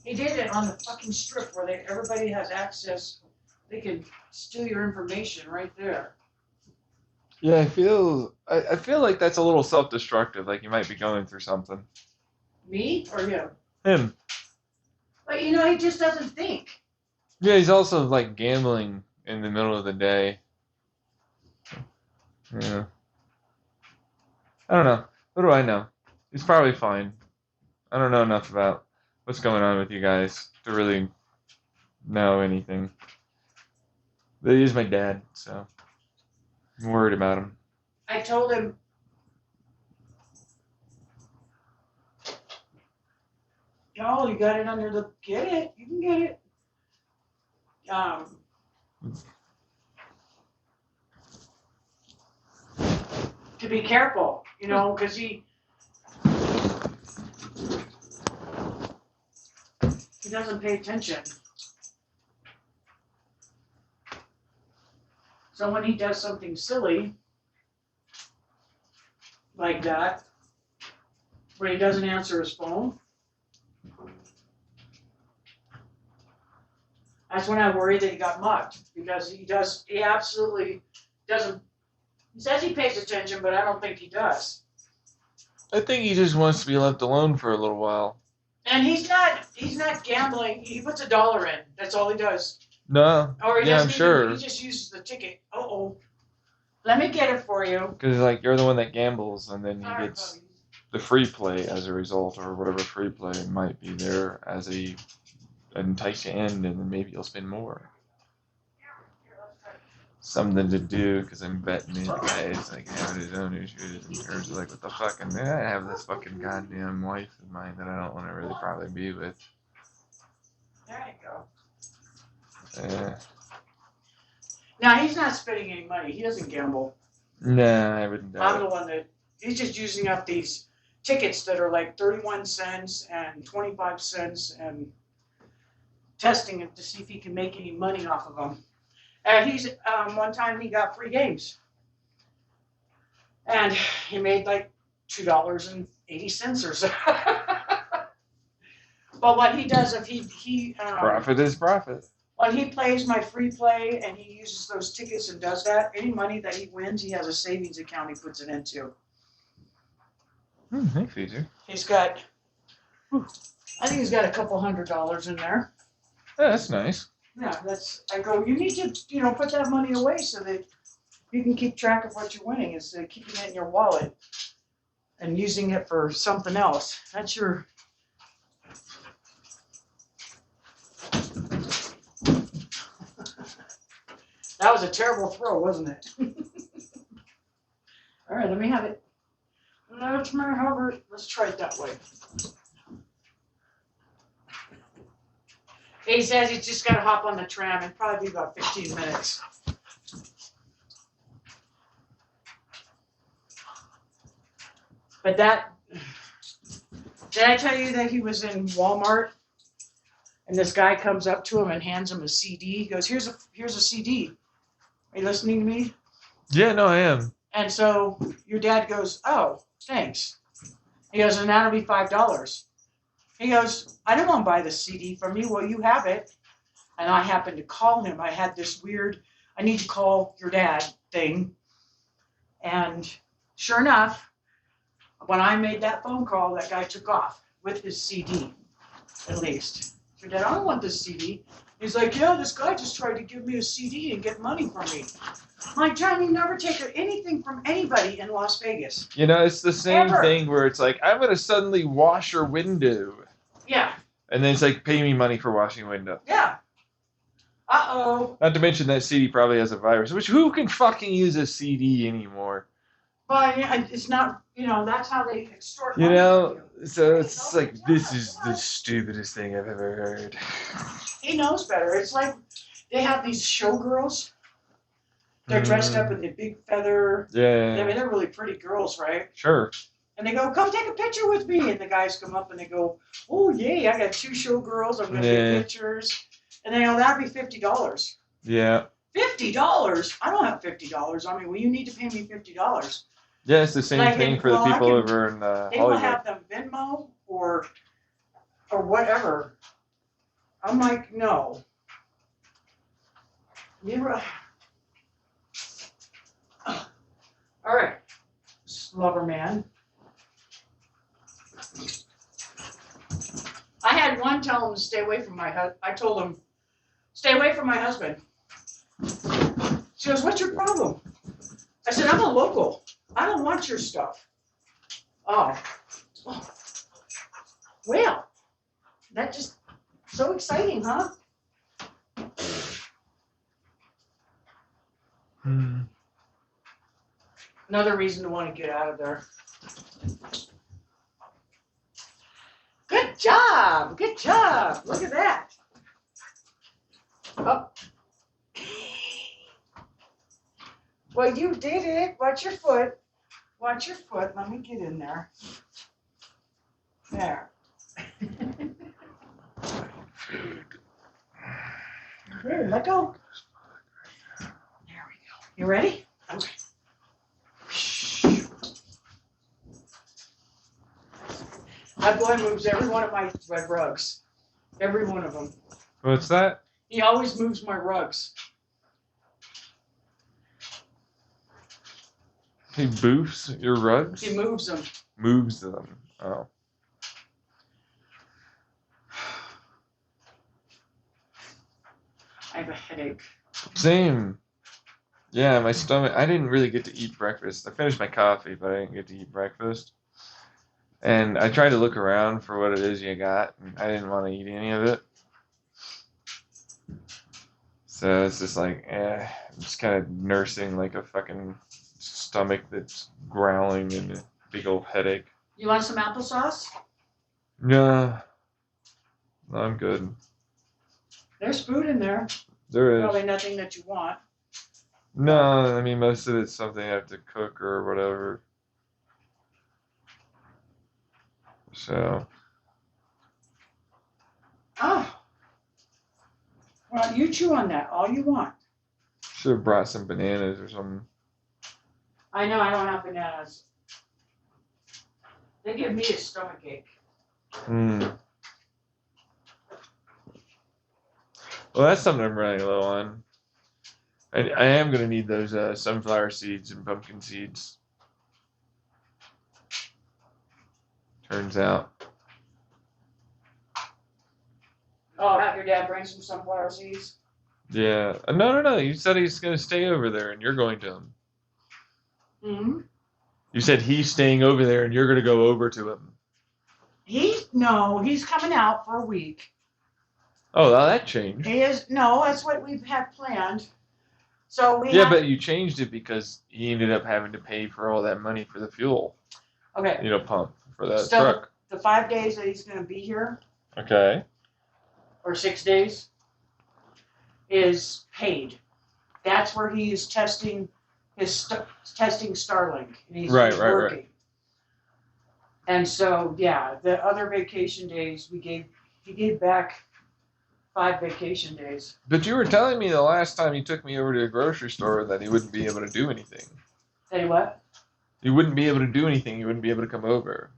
He did it on the fucking Strip where everybody has access. They can steal your information right there. Yeah, I feel like that's a little self-destructive. Like you might be going through something. Me or him? Him. But he just doesn't think. Yeah, he's also like gambling in the middle of the day. Yeah. I don't know. What do I know? He's probably fine. I don't know enough about what's going on with you guys to really know anything. But he's my dad, so I'm worried about him. I told him, oh, you got it under the, get it, you can get it. To be careful, because he doesn't pay attention. So when he does something silly like that, where he doesn't answer his phone, that's when I worry that he got mugged, because he absolutely doesn't, he says he pays attention, but I don't think he does. I think he just wants to be left alone for a little while. And he's not gambling, he puts $1 in, that's all he does. No. Or he Yeah, doesn't I'm sure. he just uses the ticket. Uh-oh. Let me get it for you. Because like you're the one that gambles, and then he Sorry, gets buddy. the free play as a result, or whatever free play might be there as an enticing end, and then maybe you'll spend more. Something to do, because I'm betting the guy's like having his own issues in terms of like, what the fuck, and then I have this fucking goddamn wife of mine that I don't want to really probably be with. There you go. Yeah. Now, he's not spending any money. He doesn't gamble. Nah, I wouldn't I'm doubt the one that, he's just using up these tickets that are like 31 cents and 25 cents and testing it to see if he can make any money off of them. And one time he got free games. And he made like $2.80 or so. But what he does, if he Profit is profit. when he plays my free play and he uses those tickets and does that, any money that he wins, he has a savings account he puts it into. Thanks, Feature. He's got, I think he's got a couple $100 in there. Yeah, that's nice. Yeah, I go, you need to, put that money away so that you can keep track of what you're winning instead of keeping it in your wallet and using it for something else. That's your. That was a terrible throw, wasn't it? All right, let me have it. Let's try it that way. He says he's just got to hop on the tram and probably be about 15 minutes. But did I tell you that he was in Walmart and this guy comes up to him and hands him a CD? He goes, here's a CD. Are you listening to me? Yeah, no, I am. And so your dad goes, oh, thanks. He goes, and that'll be $5. He goes, I didn't want to buy the CD from you. Well, you have it. And I happened to call him. I had this weird, I need to call your dad thing. And sure enough, when I made that phone call, that guy took off with his CD, at least. Your dad, I don't want this CD. He's like, yeah, this guy just tried to give me a CD and get money from me. I'm like, John, you never take anything from anybody in Las Vegas. It's the same Ever. thing where it's like, I'm going to suddenly wash your window. Yeah. And then it's like, pay me money for washing window. Yeah. Uh-oh. Not to mention that CD probably has a virus, which who can fucking use a CD anymore? But it's not, that's how they extort money from you. So it's like, this is the stupidest thing I've ever heard. He knows better. It's like they have these showgirls. They're dressed up in the big feather. Yeah. I mean, they're really pretty girls, right? Sure. And they go, come take a picture with me. And the guys come up and they go, oh, yay, I got 2 showgirls. I'm going to take pictures. And they go, that'd be $50. Yeah. $50? I don't have $50. I mean, well, you need to pay me $50. Yeah, it's the same Like, thing for the well, I people can- over in They will Hollywood. have them Venmo or whatever. I'm like, no. You're all right, lover man. I had one tell him to stay away from my husband. I told him, stay away from my husband. She goes, what's your problem? I said, I'm a local. I don't want your stuff. Oh. Well, that's just so exciting, huh? Another reason to want to get out of there. Good job. Good job. Look at that. Oh. Well, you did it. Watch your foot. Watch your foot. Let me get in there. There. Here, let go. There we go. You ready? Okay. That boy moves every one of my rugs. Every one of them. What's that? He always moves my rugs. He boofs your rugs? He moves them. Moves them. Oh. I have a headache. Same. Yeah, my stomach. I didn't really get to eat breakfast. I finished my coffee, but I didn't get to eat breakfast. And I tried to look around for what it is you got, and I didn't want to eat any of it. So it's just like, I'm just kind of nursing like a fucking stomach that's growling and a big old headache. You want some applesauce? No, I'm good. There's food in there. There is. Probably nothing that you want. No, I mean, most of it's something I have to cook or whatever. So Oh. Well, you chew on that all you want. should have brought some bananas or something. I know I don't have bananas. They give me a stomachache. Well, that's something I'm running low on. I am going to need those sunflower seeds and pumpkin seeds. Turns out. Oh, have your dad bring some sunflower seeds? Yeah. No. You said he's going to stay over there and you're going to him. Hmm. You said he's staying over there and you're going to go over to him. He's coming out for a week. Oh, well, that changed. That's what we've had planned. So But you changed it because he ended up having to pay for all that money for the fuel, okay. pump for that So truck. the 5 days that he's going to be here, Okay. or 6 days, is paid. That's where he is testing testing Starlink, and he's Right. working. And so, yeah, the other vacation days he gave back 5 vacation days. But you were telling me the last time you took me over to the grocery store that he wouldn't be able to do anything. Tell you what? He wouldn't be able to do anything. He wouldn't be able to come over.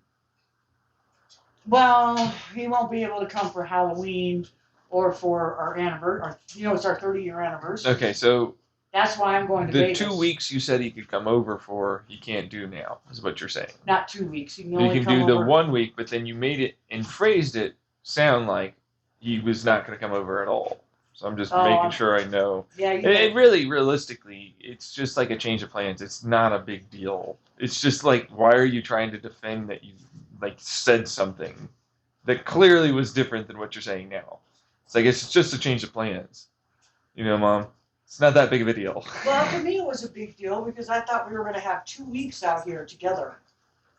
Well, he won't be able to come for Halloween or for our anniversary. It's our 30-year anniversary. Okay, so That's why I'm going to the Vegas. 2 weeks you said he could come over for, he can't do now, is what you're saying. Not 2 weeks. He can You only can come do the over. 1 week, but then you made it and phrased it sound like he was not going to come over at all. So I'm just making sure I know. Yeah, It really, realistically, it's just like a change of plans. It's not a big deal. It's just like, why are you trying to defend that you said something that clearly was different than what you're saying now? It's like, it's just a change of plans. Mom. It's not that big of a deal. Well, for me, it was a big deal because I thought we were going to have 2 weeks out here together.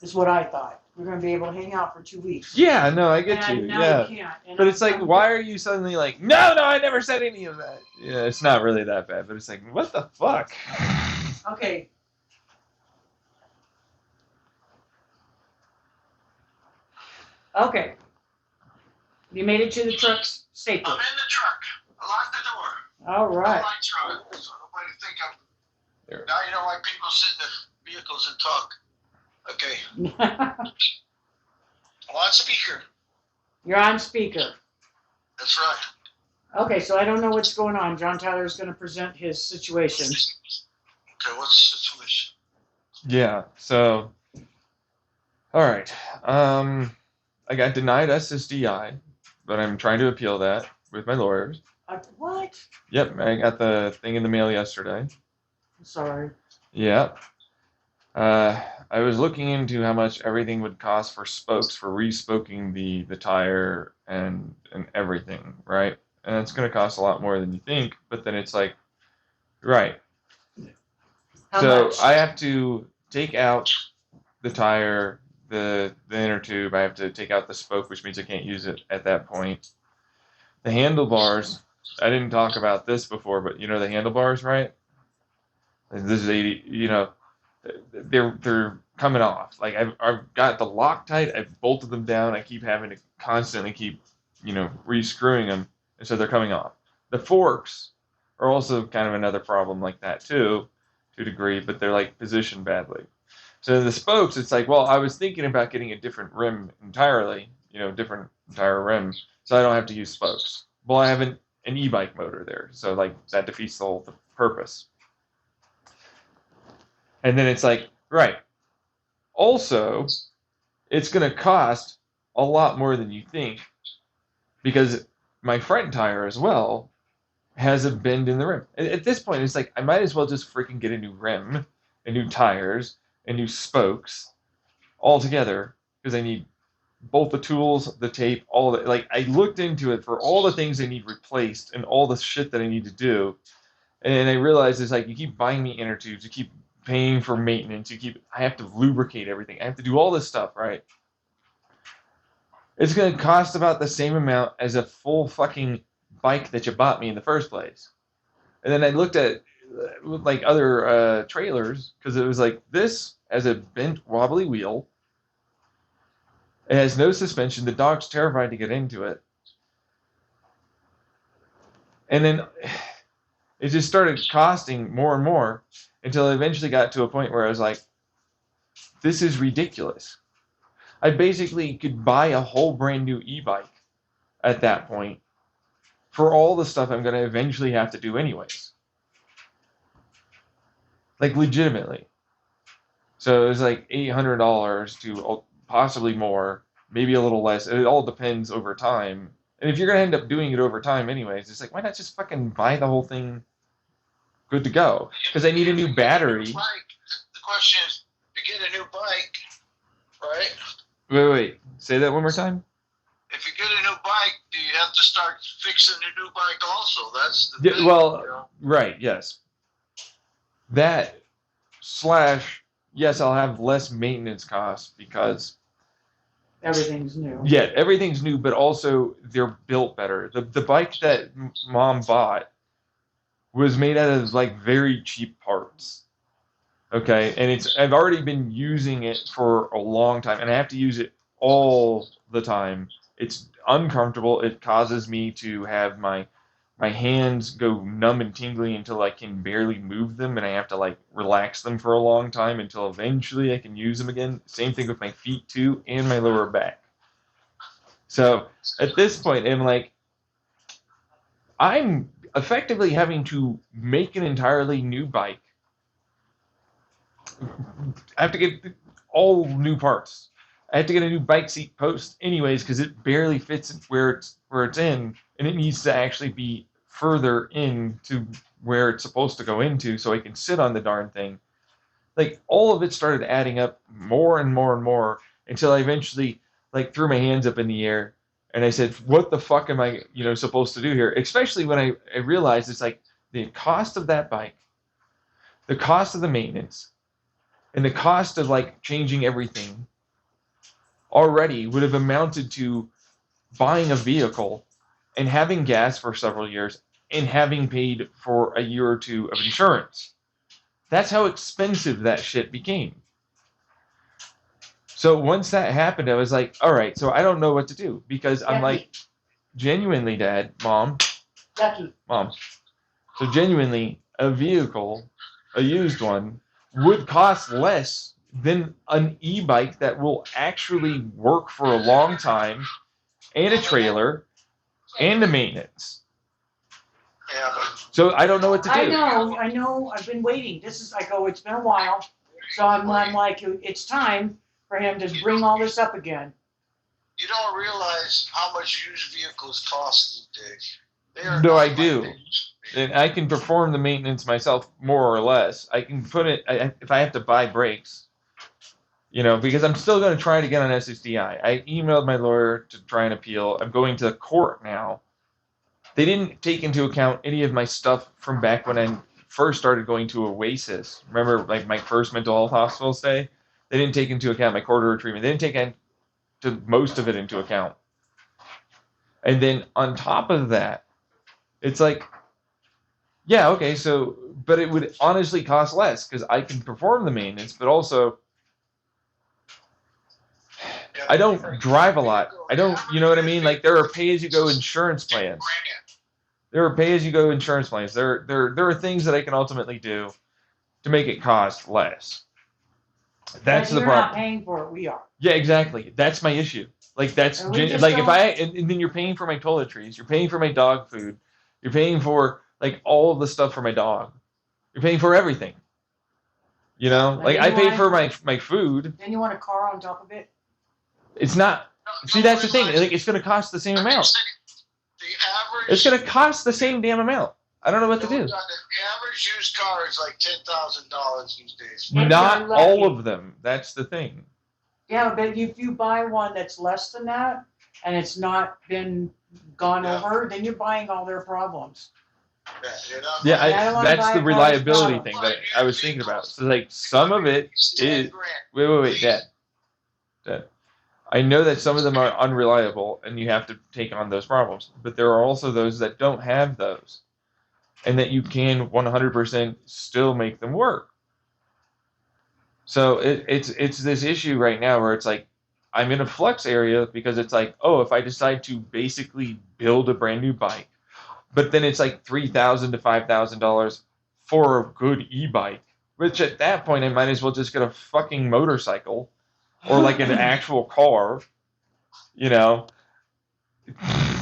Is what I thought. We're going to be able to hang out for 2 weeks. Yeah, no, I get And you. now Yeah. you can't. And But it's like, I'm- why are you suddenly like, no, I never said any of that. Yeah, it's not really that bad, but it's like, what the fuck? Okay. Okay. You made it to the truck safely. I'm in the truck. I locked the door. All right. Lights are on, so nobody think I'm. There. Now you know why people sit in the vehicles and talk. Okay. I'm on speaker. You're on speaker. That's right. Okay, so I don't know what's going on. John Tyler is going to present his situation. Okay, what's the situation? Yeah, so, all right. I got denied SSDI, but I'm trying to appeal that with my lawyers. What? Yep, I got the thing in the mail yesterday. I'm sorry. Yep. I was looking into how much everything would cost for spokes, for respoking the tire and everything, right? And it's going to cost a lot more than you think, but then it's like, right. How So much? I have to take out the tire, the inner tube. I have to take out the spoke, which means I can't use it at that point. The handlebars, I didn't talk about this before, but the handlebars, right? This is 80, they're coming off. Like I've got the Loctite, I've bolted them down. I keep having to constantly keep, re-screwing them, and so they're coming off. The forks are also kind of another problem like that too, to a degree, but they're like positioned badly. So the spokes, it's like, well, I was thinking about getting a different rim entirely, different entire rim, so I don't have to use spokes. Well, I have an e-bike motor there, so like that defeats the whole purpose. And then it's like, right. Also, it's going to cost a lot more than you think because my front tire as well has a bend in the rim. At this point, it's like I might as well just freaking get a new rim, and new tires, and new spokes all together because I need both the tools, the tape, all the like. I looked into it for all the things I need replaced and all the shit that I need to do, and I realized it's like you keep buying me inner tubes, you keep paying for maintenance, I have to lubricate everything, I have to do all this stuff, right? It's going to cost about the same amount as a full fucking bike that you bought me in the first place. And then I looked at like other trailers because it was like this as a bent wobbly wheel, It has no suspension. The dog's terrified to get into it. And then it just started costing more and more until I eventually got to a point where I was like, this is ridiculous. I basically could buy a whole brand new e-bike at that point for all the stuff I'm going to eventually have to do anyways. Like, legitimately. So it was like $800 to possibly more, maybe a little less. It all depends over time. And if you're going to end up doing it over time anyways, it's like, why not just fucking buy the whole thing good to go? Because I need a new battery. The question is, if you get a new bike, right? Wait. Say that one more time? If you get a new bike, do you have to start fixing the new bike also? That's the thing. Well, you know? right, yes. That / yes, I'll have less maintenance costs because Everything's new. yeah, everything's new, but also they're built better. The bike that Mom bought was made out of like very cheap parts. Okay, and I've already been using it for a long time, and I have to use it all the time. It's uncomfortable. It causes me to have my hands go numb and tingly until I can barely move them, and I have to like relax them for a long time until eventually I can use them again. Same thing with my feet too, and my lower back. So at this point, I'm effectively having to make an entirely new bike. I have to get all new parts. I have to get a new bike seat post anyways because it barely fits where it's in, and it needs to actually be further in to where it's supposed to go into so I can sit on the darn thing. Like, all of it started adding up more and more and more until I eventually like threw my hands up in the air and I said, what the fuck am I supposed to do here? Especially when I realized it's like the cost of that bike, the cost of the maintenance, and the cost of like changing everything already would have amounted to buying a vehicle and having gas for several years and having paid for a year or two of insurance. That's how expensive that shit became. So once that happened, I was like, all right, so I don't know what to do because I'm like, genuinely, Dad, Mom. So genuinely, a vehicle, a used one, would cost less than an e-bike that will actually work for a long time, and a trailer, and the maintenance. Yeah, but So I don't know what to do. I know, I've been waiting, it's been a while, so I'm like, it's time for him to bring all this up again. you don't realize how much used vehicles cost these days. They are No, not I like do. they used to be. And I can perform the maintenance myself, more or less. I can put it, if I have to buy brakes, because I'm still going to try to get on SSDI. I emailed my lawyer to try and appeal. I'm going to court now. They didn't take into account any of my stuff from back when I first started going to Oasis. Remember, like, my first mental health hospital stay? They didn't take into account my corridor treatment. They didn't take most of it into account. And then on top of that, it's like, yeah, okay, so, but it would honestly cost less because I can perform the maintenance, but also I don't drive a lot. I don't, you know what I mean? Like, there are pay-as-you-go insurance plans. There are pay-as-you-go insurance plans. There are things that I can ultimately do to make it cost less. That's the You're not problem. paying for it, we are. Yeah, exactly. That's my issue. Like, that's And we just like if don't- and then you're paying for my toiletries, you're paying for my dog food, you're paying for like all of the stuff for my dog, you're paying for everything. Like Like, I you pay want- for my food. Then you want a car on top of it? It's not. See, that's the thing. Like, it's going to cost the same amount. The average. It's going to cost the same damn amount. I don't know what to do. The average used car is like $10,000 these days. If Not you're lucky. all of them. That's the thing. Yeah, but if you buy one that's less than that, and it's not been gone Yeah. over, then you're buying all their problems. Yeah, you're not Yeah, I don't wanna that's buy the a car reliability that's thing not- that I was thinking about. So, like, some of it It's is. 10 grand. Wait, Dad. I know that some of them are unreliable, and you have to take on those problems. But there are also those that don't have those, and that you can 100% still make them work. So it's this issue right now where it's like, I'm in a flux area because it's like, oh, if I decide to basically build a brand new bike, but then it's like $3,000 to $5,000 for a good e-bike, which at that point I might as well just get a fucking motorcycle or like an actual car, you know.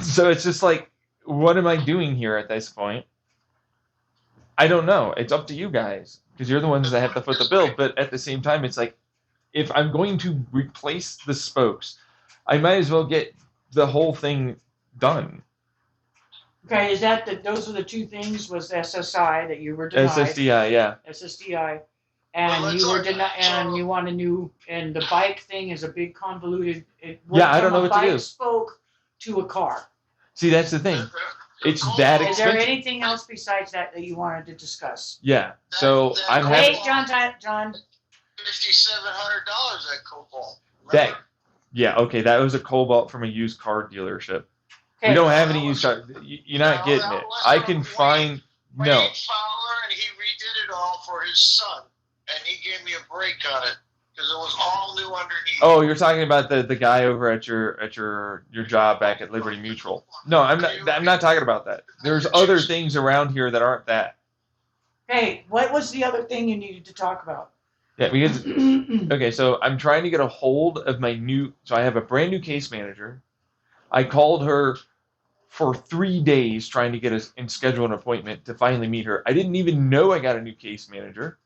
So it's just like, what am I doing here at this point? I don't know. It's up to you guys because you're the ones that have to foot the bill. But at the same time, it's like, if I'm going to replace the spokes, I might as well get the whole thing done. Okay, is that those are the two things, was SSI that you were denied? SSDI, yeah. SSDI. And you were denied, and you want a new, and the bike thing is a big convoluted, it went Yeah, I don't know from what to a do. bike spoke to a car. See, that's the thing. It's that Is there expensive. anything else besides that you wanted to discuss? Yeah. So I'm Wait, having John, $5,700 that Cobalt. that. Yeah, okay, that was a Cobalt from a used car dealership. okay. We don't have any used car. You're not getting it. I can find no. Wade Fowler, and he redid it all for his son, and he gave me a break on it because it was all new underneath. Oh, you're talking about the guy over at your job back at Liberty Mutual. No, I'm not talking about that. There's other things around here that aren't that. Hey, what was the other thing you needed to talk about? Yeah, because okay, so I'm trying to get a hold of my new. So I have a brand new case manager. I called her for 3 days trying to get us and schedule an appointment to finally meet her. I didn't even know I got a new case manager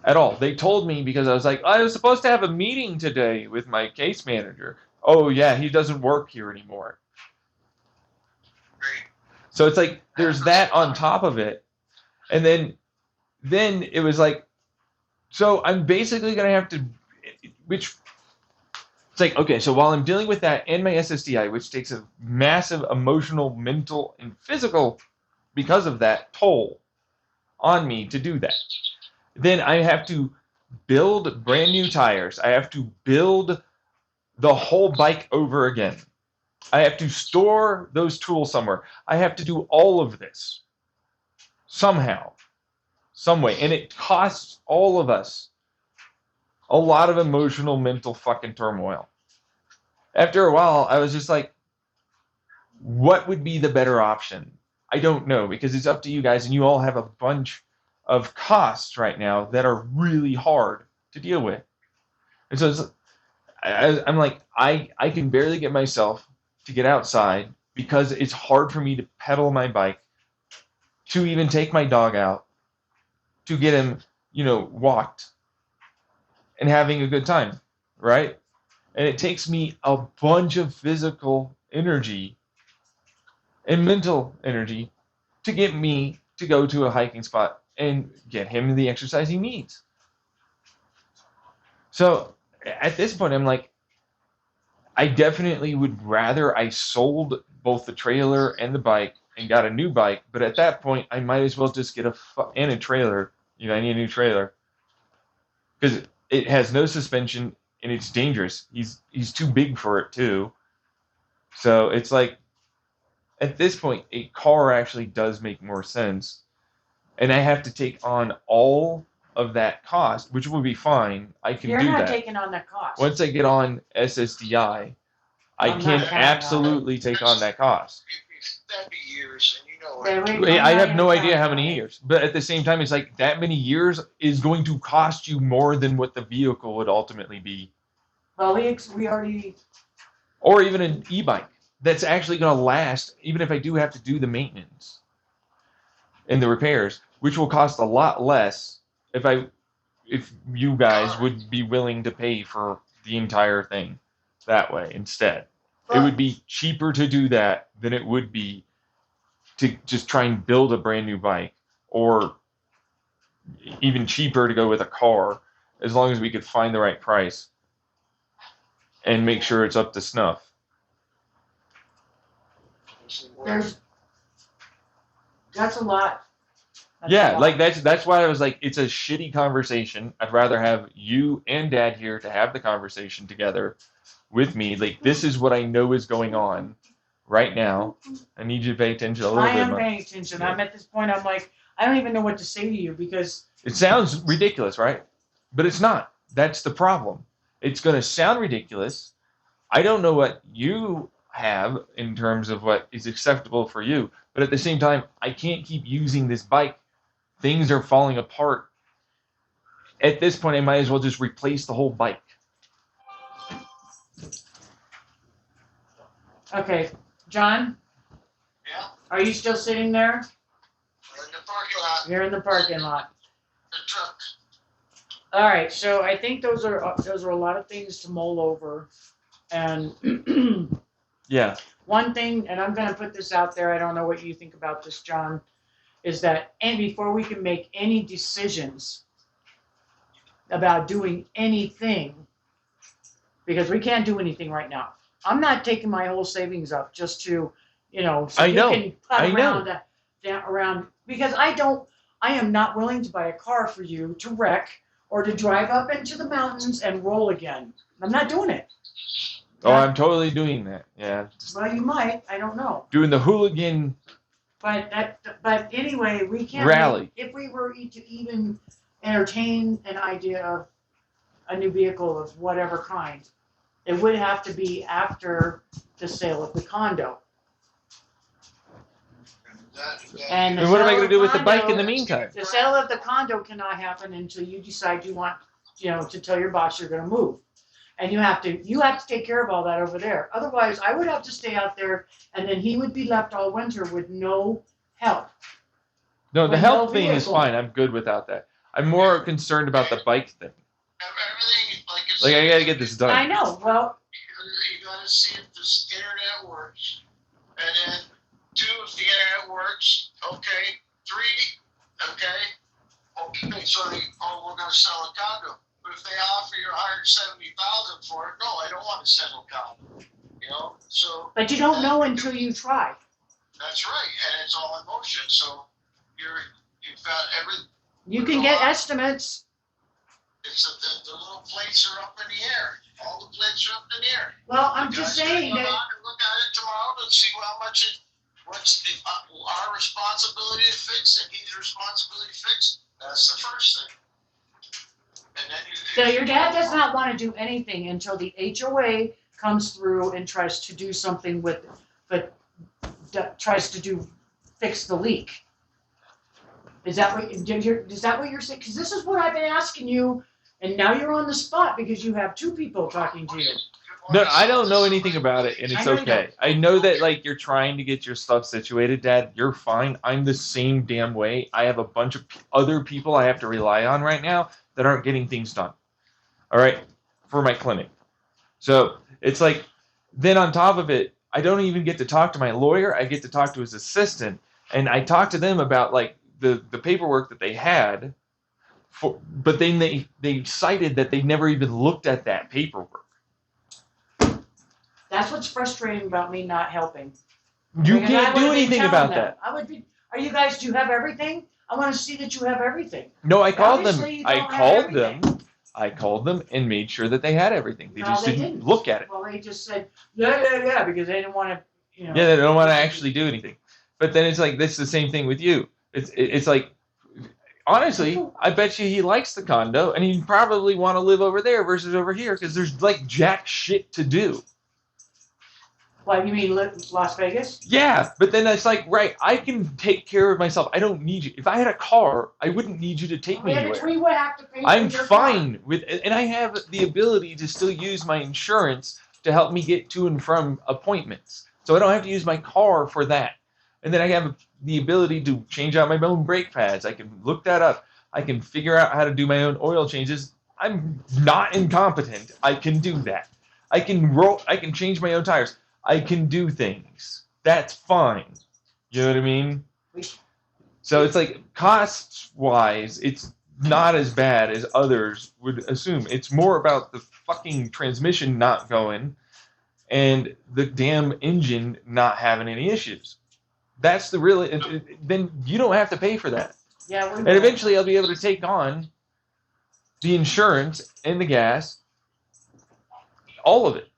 at all. They told me because I was like, I was supposed to have a meeting today with my case manager. Oh yeah, he doesn't work here anymore. So it's like there's that on top of it, and then it was like, so I'm basically gonna have to, which it's like, okay, so while I'm dealing with that and my SSDI, which takes a massive emotional, mental, and physical, because of that, toll on me to do that, then I have to build brand new tires. I have to build the whole bike over again. I have to store those tools somewhere. I have to do all of this somehow, some way. And it costs all of us a lot of emotional, mental fucking turmoil. After a while, I was just like, what would be the better option? I don't know, because it's up to you guys, and you all have a bunch of costs right now that are really hard to deal with. And so I'm like, I can barely get myself to get outside because it's hard for me to pedal my bike, to even take my dog out, to get him, walked and having a good time, right? And it takes me a bunch of physical energy and mental energy to get me to go to a hiking spot and get him the exercise he needs. So at this point, I'm like, I definitely would rather I sold both the trailer and the bike and got a new bike. But at that point, I might as well just get a trailer. I need a new trailer because it has no suspension and it's dangerous. He's too big for it too. So it's like, at this point, a car actually does make more sense. And I have to take on all of that cost, which will be fine. I can You're do not that. taking on that cost. Once I get on SSDI, I I'm can not counting on absolutely take on that cost. That'd be years, and you know Yeah, it. we- I I'm have not no even idea how counting many on it. years, but at the same time, it's like that many years is going to cost you more than what the vehicle would ultimately be, Well, we already, or even an e-bike that's actually going to last, even if I do have to do the maintenance and the repairs, which will cost a lot less if you guys would be willing to pay for the entire thing that way instead. It would be cheaper to do that than it would be to just try and build a brand new bike, or even cheaper to go with a car, as long as we could find the right price and make sure it's up to snuff. that's a lot. That's Yeah, a lot. like that's why I was like, it's a shitty conversation. I'd rather have you and Dad here to have the conversation together with me. Like, this is what I know is going on right now. I need you to pay attention a little I bit am more. paying attention. I'm at this point, I'm like, I don't even know what to say to you because It sounds ridiculous, right? But it's not. That's the problem. It's going to sound ridiculous. I don't know what you have in terms of what is acceptable for you, but at the same time, I can't keep using this bike. Things are falling apart. At this point, I might as well just replace the whole bike. Okay, John, Yeah, are you still sitting there? we're in the parking lot, You're in the parking lot. the trucks. All right, so I think those are a lot of things to mull over, and Yeah. one thing, and I'm gonna put this out there. I don't know what you think about this, John, is that and before we can make any decisions about doing anything, because we can't do anything right now. I'm not taking my whole savings up just to, so I you know. can cut I know. around because I am not willing to buy a car for you to wreck or to drive up into the mountains and roll again. I'm not doing it. Oh, I'm totally doing that. Yeah. Just Well, you might. I don't know. doing the hooligan. But anyway, we can't Rally. if we were to even entertain an idea of a new vehicle of whatever kind, it would have to be after the sale of the condo. And the And what am I sale going of to do with the bike in condo- the meantime? The sale of the condo cannot happen until you decide you want, to tell your boss you're going to move. And you have to take care of all that over there. Otherwise, I would have to stay out there, and then he would be left all winter with no help. No, the With health no thing is vehicle. fine. I'm good without that. I'm more concerned about the bike thing. Everything, like it's. Like, I got to get this done. I know. Well, You gotta see if this internet works. And then 2, if the internet works, okay. 3, okay, so we're gonna sell a condo. But if they offer you $170,000 for it, no, I don't want to sell a condo. So but you don't know until you try. that's right, and it's all in motion. So you've got You can get estimates. the little plates are up in the air. All the plates are up in the air. Well, I'm The just guys saying gonna that. go out and look at it tomorrow to see how much what's our responsibility to fix and his responsibility to fix. That's the first thing. And then So your dad does not want to do anything until the HOA comes through and tries to do something with, fix the leak. Is that what you're saying? Because this is what I've been asking you, and now you're on the spot because you have 2 people talking to you. No, I don't know anything about it, and I it's know you okay. I know that, like, you're trying to get your stuff situated, Dad. You're fine. I'm the same damn way. I have a bunch of other people I have to rely on right now that aren't getting things done. All right? For my clinic. So, it's like, then on top of it, I don't even get to talk to my lawyer. I get to talk to his assistant. And I talked to them about, like, the paperwork that they had, but then they cited that they never even looked at that paperwork. That's what's frustrating about me not helping. You Because I can't would do have been anything telling about them. that. I would be. Are you guys? Do you have everything? I want to see that you have everything. No, I called them. Obviously, you I don't have called them. everything. I called them and made sure that they had everything. They No, just they didn't didn't. look at it. Well, they just said yeah, because they didn't want to. Yeah, they don't want to actually do anything. But then it's like this is the same thing with you. It's like honestly, I bet you he likes the condo and he'd probably want to live over there versus over here because there's like jack shit to do. What, you mean Las Vegas? Yeah, but then it's like, right, I can take care of myself. I don't need you. If I had a car, I wouldn't need you to take me anywhere. We would have to pay for I'm your fine with, and I have the ability to still use my insurance to help me get to and from appointments. So I don't have to use my car for that. And then I have the ability to change out my own brake pads. I can look that up. I can figure out how to do my own oil changes. I'm not incompetent. I can do that. I can change my own tires. I can do things. That's fine. You know what I mean? So it's like costs-wise, it's not as bad as others would assume. It's more about the fucking transmission not going and the damn engine not having any issues. That's the real. Then you don't have to pay for that. Yeah, And eventually I'll be able to take on the insurance and the gas, all of it.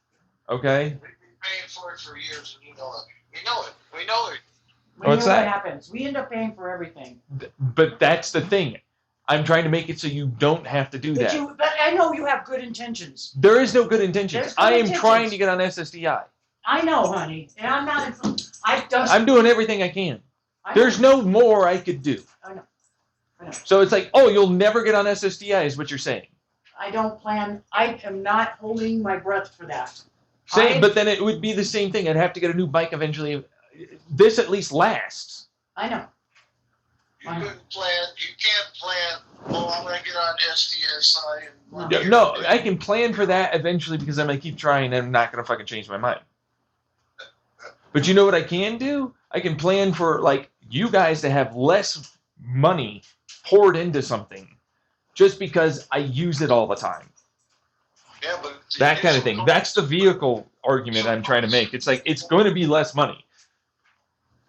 Okay? We've been paying for it for years, and you know it. We know it. We What's know that? what happens. We end up paying for everything. But that's the thing. I'm trying to make it so you don't have to do that. But I know you have good intentions. There is no good intentions. There's good I am intentions. trying to get on SSDI. I know, honey, and I'm not. I'm doing everything I can. There's no more I could do. I know. So it's like, oh, you'll never get on SSDI is what you're saying. I don't plan. I am not holding my breath for that. But then it would be the same thing. I'd have to get a new bike eventually. This at least lasts. I know. You couldn't plan. You can't plan. Oh, I'm gonna get on SDSI. And No, I can plan for that eventually because I'm gonna keep trying and I'm not gonna fucking change my mind. But you know what I can do? I can plan for like you guys to have less money poured into something just because I use it all the time. Yeah, but That kind of thing. That's the vehicle argument I'm trying to make. It's like it's going to be less money.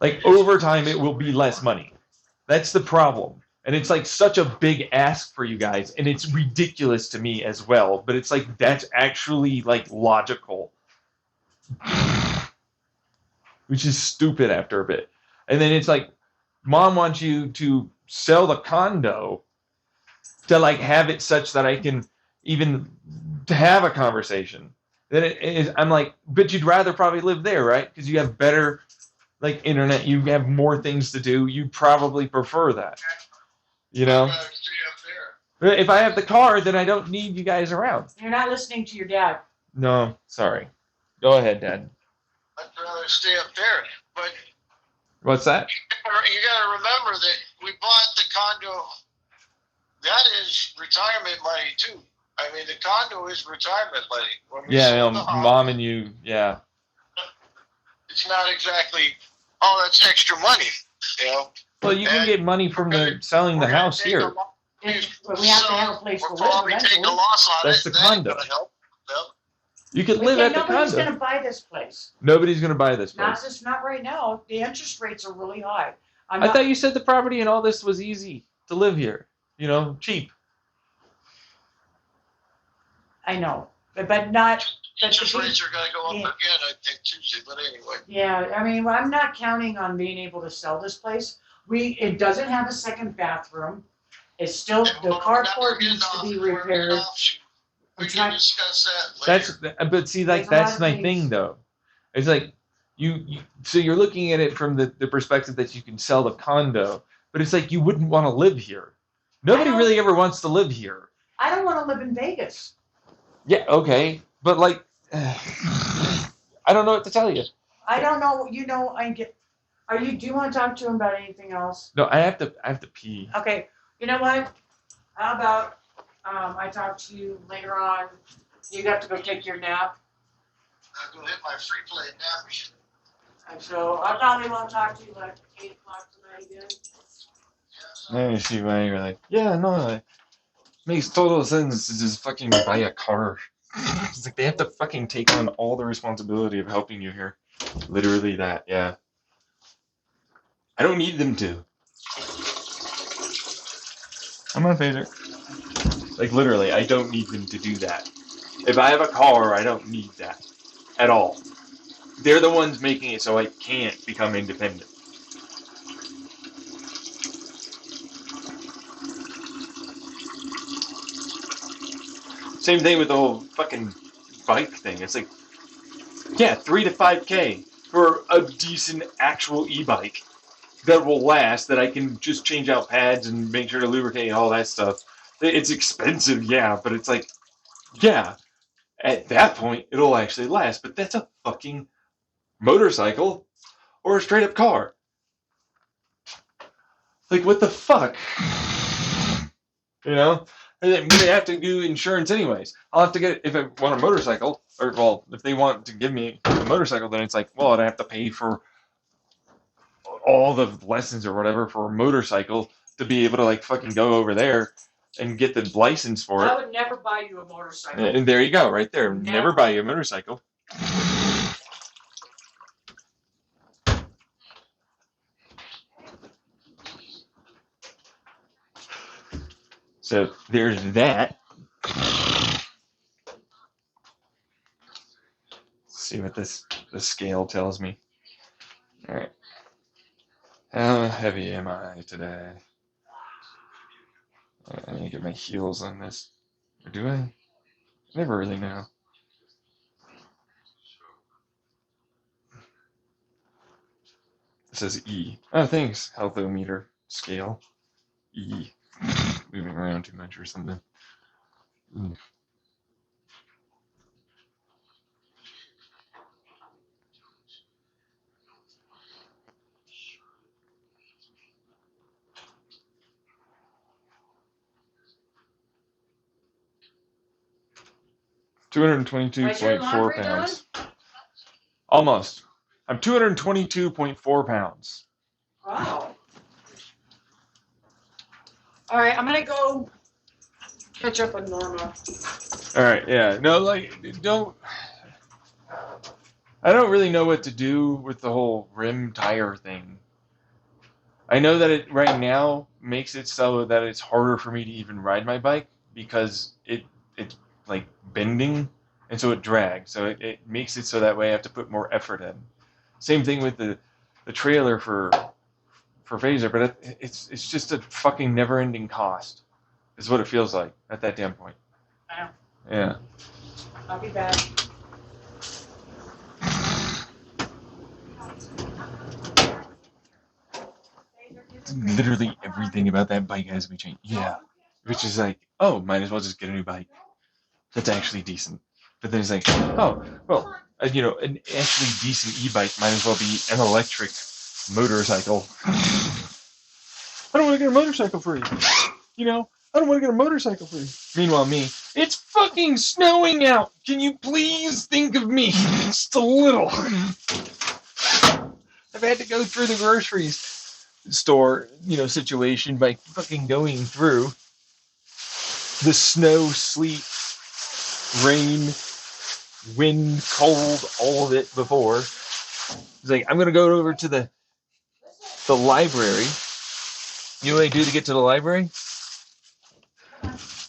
Like over time, it will be less money. That's the problem. And it's like such a big ask for you guys, and it's ridiculous to me as well. But it's like that's actually like logical, which is stupid after a bit. And then it's like, Mom wants you to sell the condo to like have it such that I can even to have a conversation. Then I'm like, but you'd rather probably live there, right? Because you have better like internet, you have more things to do. You'd probably prefer that, you know. But if I have the car, then I don't need you guys around. You're not listening to your dad. No, sorry. Go ahead, Dad. I'd rather stay up there. But What's that? you gotta remember that we bought the condo. That is retirement money too. I mean, the condo is retirement money. When we Yeah, sold no, the house, Mom and you, yeah. it's not exactly, oh, that's extra money, you know. Well, you can get money from selling the house here. But we have to have a place to We'll live probably take a eventually. loss on That's it. the That ain't condo. gonna help. Yep. You could live at the Nobody's condo. gonna buy this place. Nobody's going to buy this place. Not right now. The interest rates are really high. I thought you said the property and all this was easy to live here. You know, cheap. I know, but not. Interest rates are gonna go up Yeah. again, I think, Tuesday, but anyway. Yeah, I mean, I'm not counting on being able to sell this place. It doesn't have a second bathroom. It's still, the carport needs to be repaired. We It's can not- discuss that later. But see, like, There's a lot that's of my things. thing, though. It's like, so you're looking at it from the perspective that you can sell the condo, but it's like you wouldn't want to live here. Nobody don't- really ever wants to live here. I don't wanna live in Vegas. Yeah, okay, but like, I don't know what to tell you. I don't know, do you wanna talk to him about anything else? No, I have to pee. Okay, you know what? How about, I talk to you later on. You got to go take your nap. I'll go hit my free play nap machine. And so I probably won't talk to you like 8 o'clock tonight again. Let me see why you're like, yeah, no, it makes total sense to just fucking buy a car. It's like they have to fucking take on all the responsibility of helping you here. Literally that, yeah. I don't need them to. I'm on phaser. Like literally, I don't need them to do that. If I have a car, I don't need that at all. They're the ones making it so I can't become independent. Same thing with the whole fucking bike thing. It's like, yeah, 3 to 5K for a decent actual e-bike that will last, that I can just change out pads and make sure to lubricate and all that stuff. It's expensive, yeah, but it's like, yeah, at that point, it'll actually last. But that's a fucking motorcycle or a straight up car. Like, what the fuck? You know? And I'm gonna have to do insurance anyways. I'll have to get, if I want a motorcycle, or, well, if they want to give me a motorcycle, then it's like, well, I'd have to pay for all the lessons or whatever for a motorcycle to be able to, like, fucking go over there and get the license for I it. would never buy you a motorcycle. And there you go, right there. Never. Never buy you a motorcycle. So there's that. Let's see what the scale tells me. All right. How heavy am I today? gonna get my heels on this. Or do I? Never really know. It says E. Oh, thanks. Healthometer scale. E. Moving around too much or something. Mm. Was your 222.4 laundry pounds. Almost. I'm 222.4 pounds. Wow. All right, I'm gonna go catch up on Norma. All right, yeah. No, like, I don't really know what to do with the whole rim tire thing. I know that it right now makes it so that it's harder for me to even ride my bike because it's like bending and so it drags. So it makes it so that way I have to put more effort in. Same thing with the trailer for Phaser, but it's just a fucking never-ending cost. Is what it feels like at that damn point. Wow. Yeah. I'll be back. Literally everything about that bike has to be changed. Yeah. Which is like, oh, might as well just get a new bike. That's actually decent. But then it's like, oh, well, an actually decent e-bike might as well be an electric motorcycle. I don't want to get a motorcycle for you. I don't want to get a motorcycle for you. Meanwhile, me, it's fucking snowing out. Can you please think of me just a little? I've had to go through the groceries store, situation by fucking going through the snow, sleet, rain, wind, cold, all of it before. It's like, I'm going to go over to the library. You know what I do to get to the library?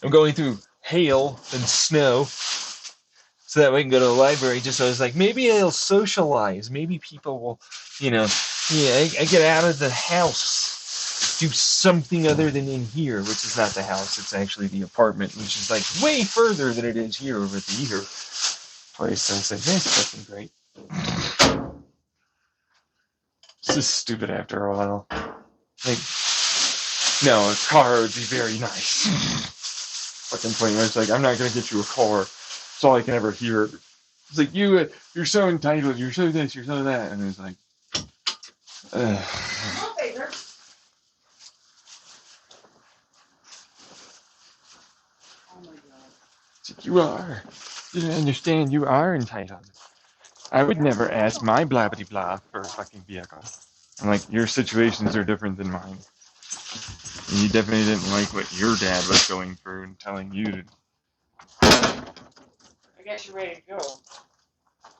I'm going through hail and snow so that way I can go to the library just so I was like, maybe I'll socialize. Maybe people will, I get out of the house, do something other than in here, which is not the house. It's actually the apartment, which is like way further than it is here over at the Eater place. So I was like, that's fucking great. This is stupid after a while. Like, no, a car would be very nice. Fucking point where it's like, I'm not gonna get you a car. It's all I can ever hear. It's like, you're so entitled, you're so this, you're so that. And it's like, Come on, Baker. Oh my god. it's like, you don't understand, you are entitled. I would never ask my blah blah blah for a fucking vehicle. I'm like, your situations are different than mine. And you definitely didn't like what your dad was going through and telling you to. I guess you're ready to go.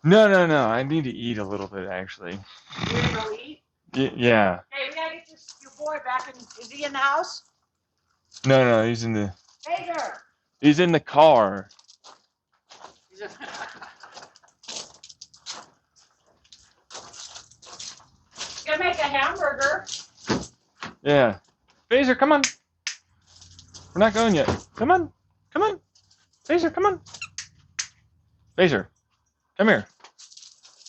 No. I need to eat a little bit, actually. You ready to go eat? Yeah. Hey, we gotta get your boy back in. Is he in the house? No, he's in the. Baker! He's in the car. He's in. Gonna make a hamburger. Yeah. Phaser, come on. We're not going yet. Come on. Phaser, come on. Phaser, come here.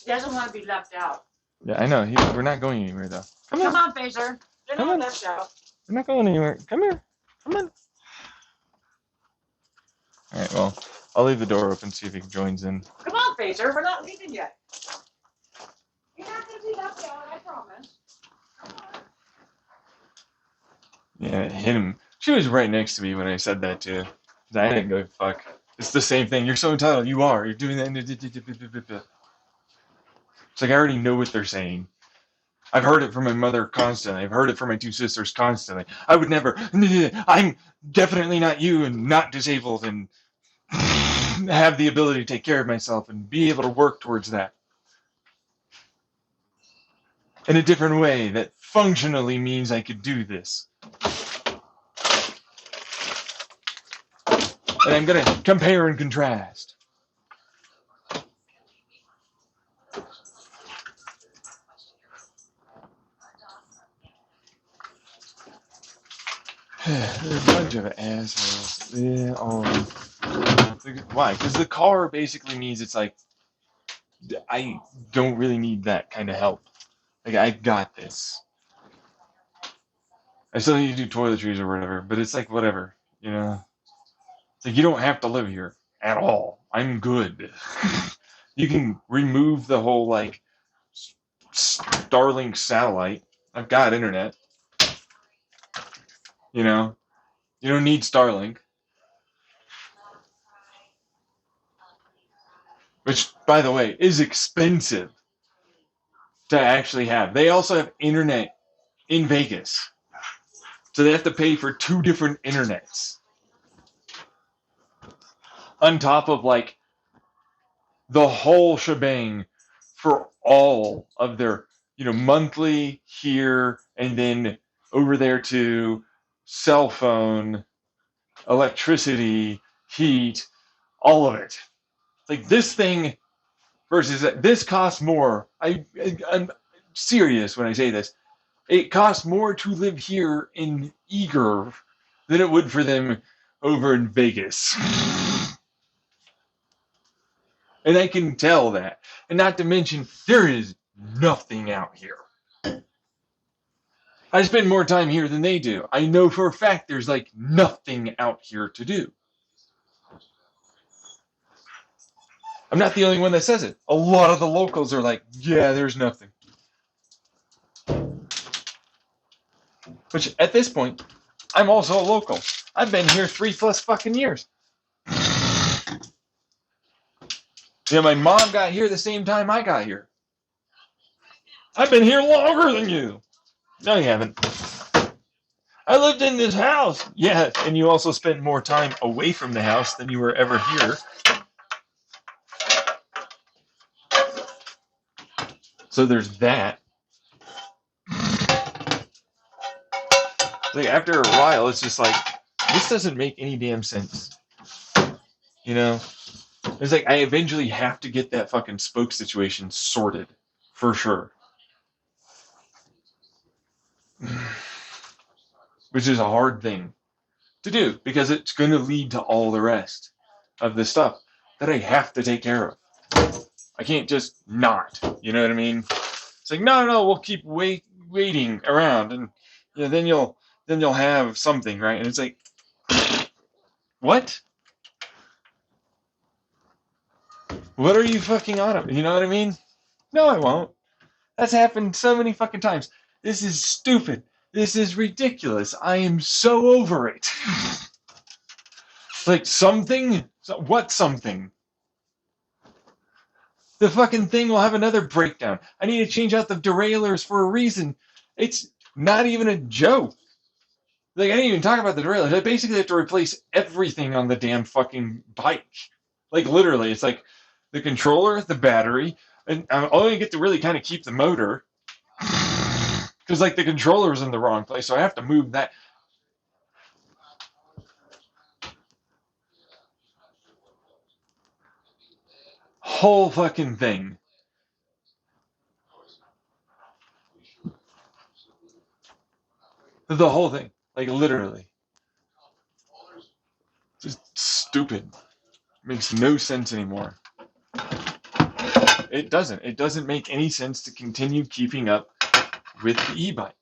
He doesn't want to be left out. Yeah, I know. We're not going anywhere, though. Come on, Phaser. You're Come not on. left out. We're not going anywhere. Come here. Come on. All right, well, I'll leave the door open, see if he joins in. Come on, Phaser. We're not leaving yet. You're not gonna be left out, I promise. Come on. Yeah, it hit him. She was right next to me when I said that, too. I didn't go, fuck. It's the same thing. You're so entitled. You are. You're doing that. It's like I already know what they're saying. I've heard it from my mother constantly. I've heard it from my two sisters constantly. I would never. I'm definitely not you and not disabled and have the ability to take care of myself and be able to work towards that. In a different way that functionally means I could do this. And I'm going to compare and contrast. They're a bunch of assholes. Yeah, why? Because the car basically means it's like, I don't really need that kind of help. Like, I got this. I still need to do toiletries or whatever, but it's like, whatever, you know? It's like, you don't have to live here at all. I'm good. You can remove the whole, like, Starlink satellite. I've got internet. You know? You don't need Starlink. Which, by the way, is expensive to actually have. They also have internet in Vegas. So they have to pay for 2 different internets. On top of, like, the whole shebang for all of their, monthly here and then over there to cell phone, electricity, heat, all of it. Like, this thing versus that, this costs more. I'm serious when I say this. It costs more to live here in Eager than it would for them over in Vegas. And I can tell that. And not to mention, there is nothing out here. I spend more time here than they do. I know for a fact there's like nothing out here to do. I'm not the only one that says it. A lot of the locals are like, yeah, there's nothing. Which, at this point, I'm also a local. I've been here 3+ fucking years. My mom got here the same time I got here. I've been here longer than you. No, you haven't. I lived in this house. Yeah, and you also spent more time away from the house than you were ever here. So there's that. Like, after a while, it's just like, this doesn't make any damn sense. You know? It's like, I eventually have to get that fucking spoke situation sorted. For sure. Which is a hard thing to do, because it's going to lead to all the rest of the stuff that I have to take care of. I can't just not, you know what I mean? It's like, no, we'll keep waiting around, and then you'll have something, right? And it's like, what? What are you fucking on? You know what I mean? No, I won't. That's happened so many fucking times. This is stupid. This is ridiculous. I am so over it. Like, something? What something? The fucking thing will have another breakdown. I need to change out the derailleurs for a reason. It's not even a joke. Like, I didn't even talk about the derailleurs. I basically have to replace everything on the damn fucking bike. Like, literally, it's like the controller, the battery, and I only get to really kind of keep the motor. Because, like, the controller is in the wrong place, so I have to move that. Whole fucking thing. The whole thing. Like, literally. Just stupid. Makes no sense anymore. It doesn't. It doesn't make any sense to continue keeping up with the e-bike.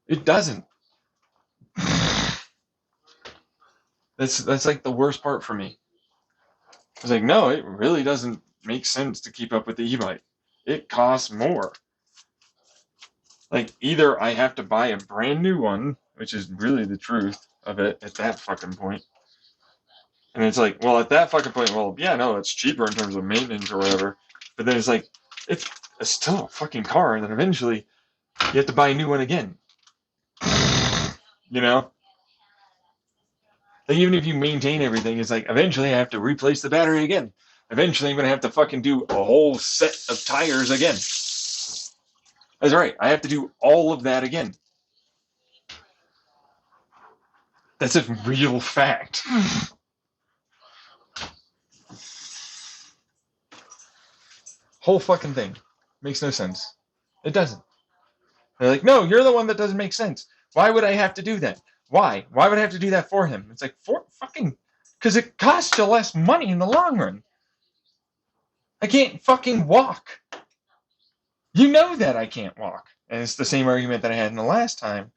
It doesn't. That's like the worst part for me. It's like, no, it really doesn't make sense to keep up with the e-bike. It costs more. Like, either I have to buy a brand new one, which is really the truth of it at that fucking point. And it's like, well, at that fucking point, well, yeah, no, it's cheaper in terms of maintenance or whatever. But then it's like, it's still a fucking car, and then eventually you have to buy a new one again. You know? Like, even if you maintain everything, it's like, eventually I have to replace the battery again. Eventually I'm going to have to fucking do a whole set of tires again. That's right, I have to do all of that again. That's a real fact. Whole fucking thing. Makes no sense. It doesn't. They're like, no, you're the one that doesn't make sense. Why would I have to do that? Why? Why would I have to do that for him? It's like, because it costs you less money in the long run. I can't fucking walk. You know that I can't walk. And it's the same argument that I had in the last time,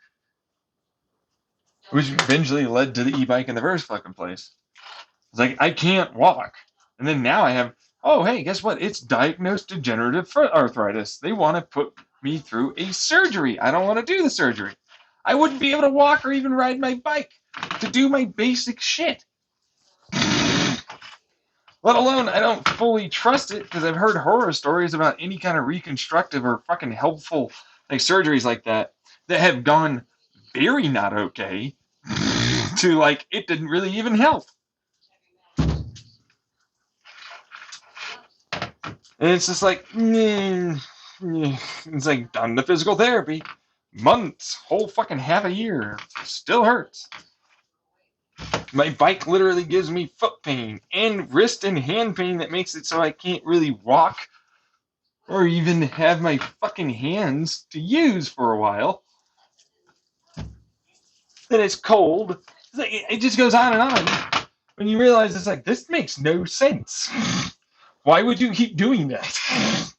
which eventually led to the e-bike in the first fucking place. It's like, I can't walk. And then now I have, oh, hey, guess what? It's diagnosed degenerative foot arthritis. They want to put me through a surgery. I don't want to do the surgery. I wouldn't be able to walk or even ride my bike to do my basic shit. Let alone, I don't fully trust it because I've heard horror stories about any kind of reconstructive or fucking helpful like surgeries like that have gone very not okay to like it didn't really even help. And it's just like, it's like done the physical therapy, months, whole fucking half a year, still hurts. My bike literally gives me foot pain and wrist and hand pain that makes it so I can't really walk or even have my fucking hands to use for a while. Then it's cold. It's like, it just goes on and on. When you realize it's like, this makes no sense. Why would you keep doing that?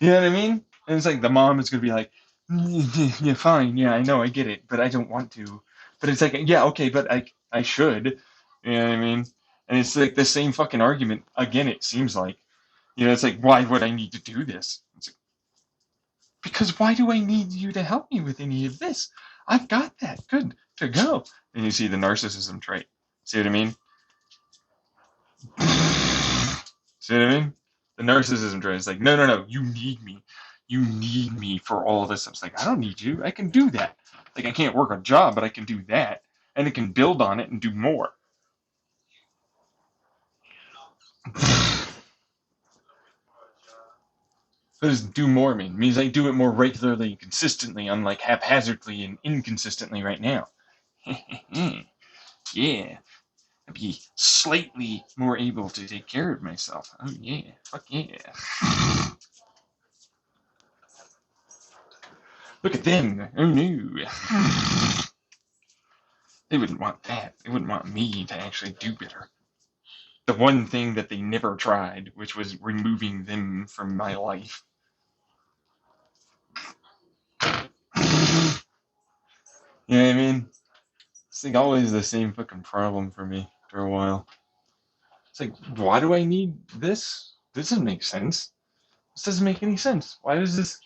You know what I mean? And it's like the mom is going to be like, yeah, fine, yeah, I know, I get it, but I don't want to. But it's like, yeah, okay, but I should. You know what I mean? And it's like the same fucking argument again, it seems like. You know, it's like, why would I need to do this? It's like, because why do I need you to help me with any of this? I've got that. Good to go. And you see the narcissism trait. See what I mean? See what I mean? The narcissism trait is like, no, you need me. You need me for all this. I was like, I don't need you. I can do that. Like, I can't work a job, but I can do that. And it can build on it and do more. What does do more mean? It means I do it more regularly and consistently, unlike haphazardly and inconsistently right now. Yeah. I'd be slightly more able to take care of myself. Oh yeah. Fuck yeah. Look at them. Oh no. They wouldn't want that. They wouldn't want me to actually do better. The one thing that they never tried, which was removing them from my life. You know what I mean? It's like always the same fucking problem for me for a while. It's like, why do I need this? This doesn't make sense. This doesn't make any sense. Why does this?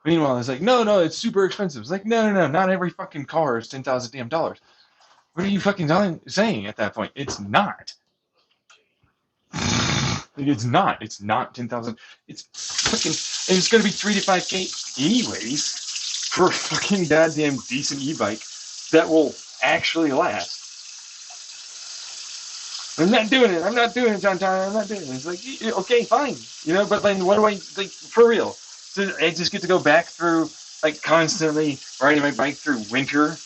Meanwhile, it's like, no, it's super expensive. It's like, no, not every fucking car is $10,000 damn dollars. What are you fucking saying at that point? It's not. Like, it's not. It's not 10,000. It's fucking. And it's gonna be 3 to 5K anyways for a fucking goddamn decent e-bike that will actually last. I'm not doing it, John Tyler. I'm not doing it. It's like, okay, fine, you know. But then, what do I like for real? So I just get to go back through like constantly riding my bike through winter.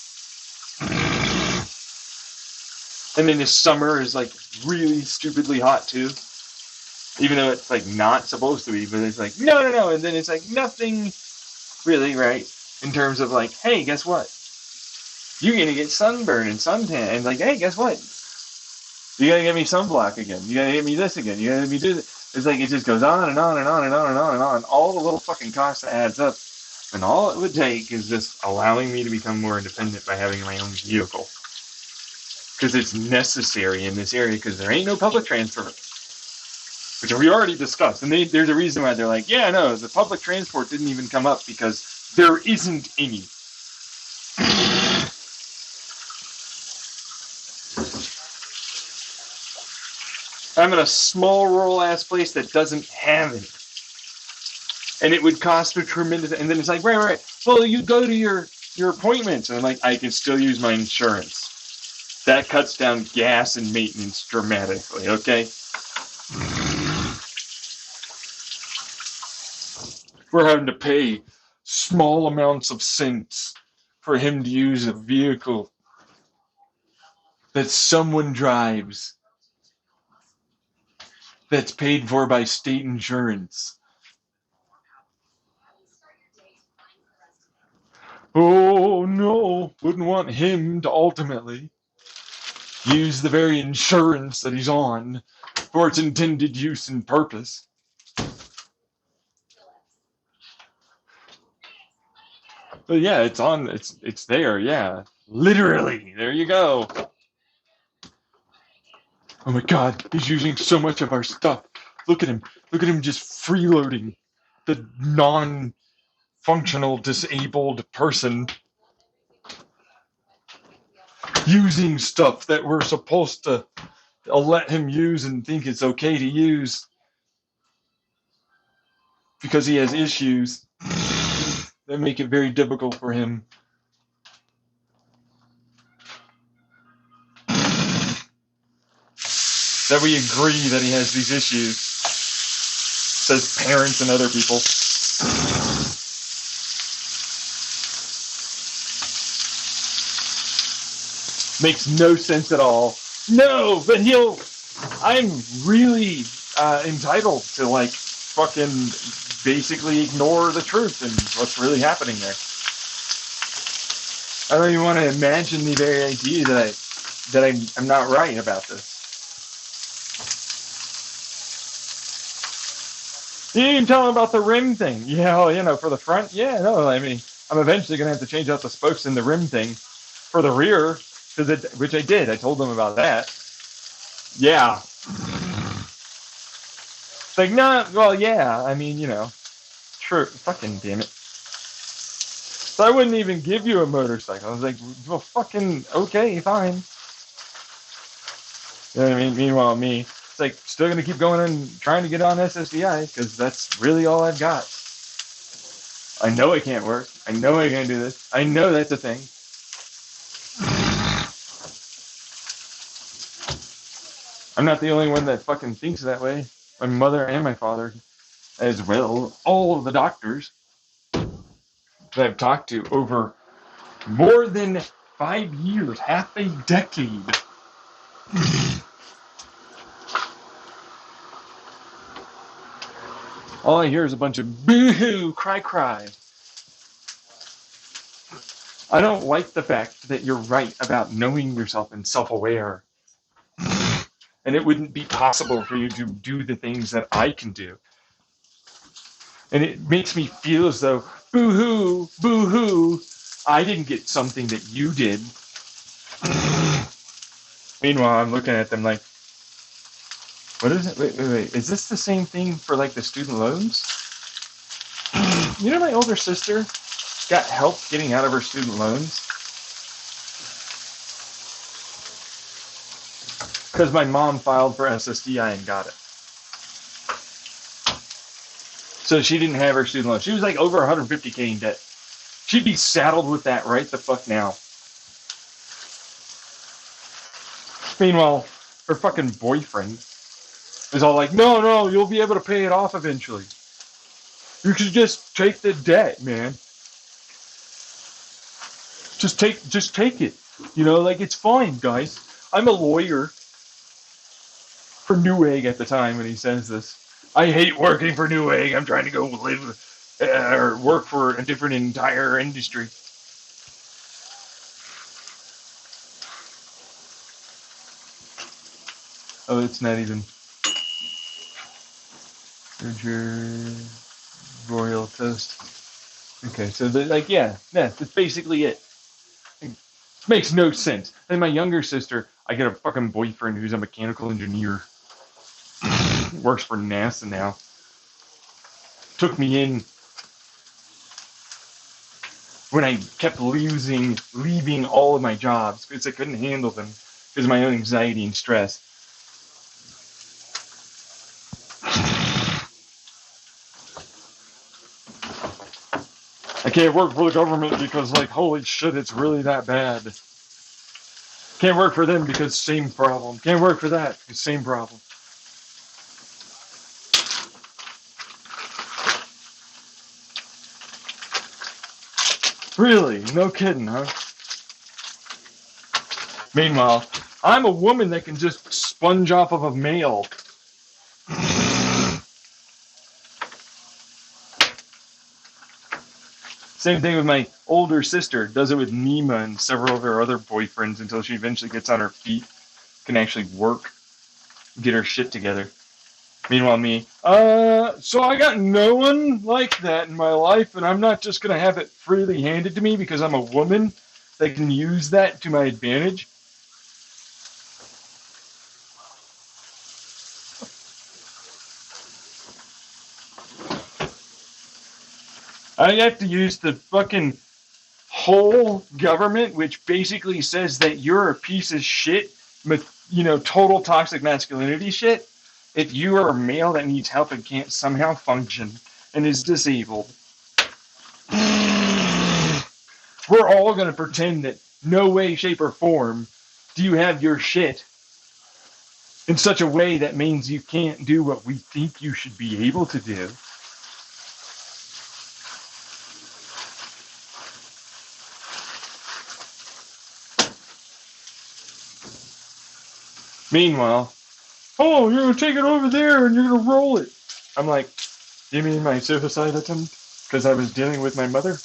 And then the summer is like really stupidly hot too, even though it's like not supposed to be. But it's like no, and then it's like nothing really right in terms of like, hey, guess what? You're gonna get sunburn and suntan, and like, hey, guess what? You gotta get me sunblock again. You gotta get me this again. You gotta get me do this. It's like it just goes on and on and on and on and on and on. All the little fucking cost adds up, and all it would take is just allowing me to become more independent by having my own vehicle. Because it's necessary in this area because there ain't no public transport, which we already discussed. And there's a reason why they're like, yeah, no, the public transport didn't even come up because there isn't any. I'm in a small rural ass place that doesn't have any. And it would cost a tremendous, and then it's like, right. Well, you go to your appointments, and I'm like, I can still use my insurance. That cuts down gas and maintenance dramatically, okay? We're having to pay small amounts of cents for him to use a vehicle that someone drives, that's paid for by state insurance. Oh no, wouldn't want him to ultimately use the very insurance that he's on for its intended use and purpose. But yeah, it's on. It's there. Yeah, literally. There you go. Oh my God, he's using so much of our stuff. Look at him. Look at him just freeloading the non-functional disabled person using stuff that we're supposed to let him use and think it's okay to use because he has issues that make it very difficult for him. That we agree that he has these issues, says parents and other people. Makes no sense at all. No, but I'm really entitled to like fucking basically ignore the truth and what's really happening there. I don't even want to imagine the very idea that I'm not right about this. You didn't even tell him about the rim thing. Yeah, well, for the front. Yeah, no, I mean, I'm eventually going to have to change out the spokes in the rim thing for the rear, which I did. I told them about that. Yeah. It's like, no, well, yeah, I mean, true. Fucking damn it. So I wouldn't even give you a motorcycle. I was like, well, fucking, okay, fine. You know what I mean? Meanwhile, me, it's like, still going to keep going and trying to get on SSDI because that's really all I've got. I know it can't work. I know I can't do this. I know that's a thing. I'm not the only one that fucking thinks that way. My mother and my father, as well, all of the doctors that I've talked to over more than 5 years, half a decade. All I hear is a bunch of boo-hoo, cry. I don't like the fact that you're right about knowing yourself and self-aware. And it wouldn't be possible for you to do the things that I can do. And it makes me feel as though, boo-hoo, I didn't get something that you did. Meanwhile, I'm looking at them like, what is it? Wait. Is this the same thing for like the student loans? My older sister got help getting out of her student loans because my mom filed for SSDI and got it. So she didn't have her student loan. She was like over 150K in debt. She'd be saddled with that right the fuck now. Meanwhile, her fucking boyfriend is all like, no, you'll be able to pay it off eventually. You should just take the debt, man. Just take it. It's fine, guys. I'm a lawyer for Newegg at the time when he says this. I hate working for Newegg. I'm trying to go live or work for a different entire industry. Oh, it's not even. Royal toast. Okay, so that's basically it. It makes no sense. Then my younger sister, I get a fucking boyfriend who's a mechanical engineer. Works for NASA now. Took me in when I kept leaving all of my jobs because I couldn't handle them because of my own anxiety and stress. I can't work for the government because, holy shit, it's really that bad. Can't work for them because same problem. Can't work for that because same problem. Really? No kidding, huh? Meanwhile, I'm a woman that can just sponge off of a male. Same thing with my older sister. Does it with Nima and several of her other boyfriends until she eventually gets on her feet, can actually work, get her shit together. Meanwhile, me, so I got no one like that in my life, and I'm not just gonna have it freely handed to me because I'm a woman that can use that to my advantage. I have to use the fucking whole government, which basically says that you're a piece of shit, total toxic masculinity shit, if you are a male that needs help and can't somehow function and is disabled. We're all going to pretend that no way, shape, or form do you have your shit in such a way that means you can't do what we think you should be able to do. Meanwhile, oh, you're going to take it over there and you're going to roll it. I'm like, you mean my suicide attempt? Because I was dealing with my mother?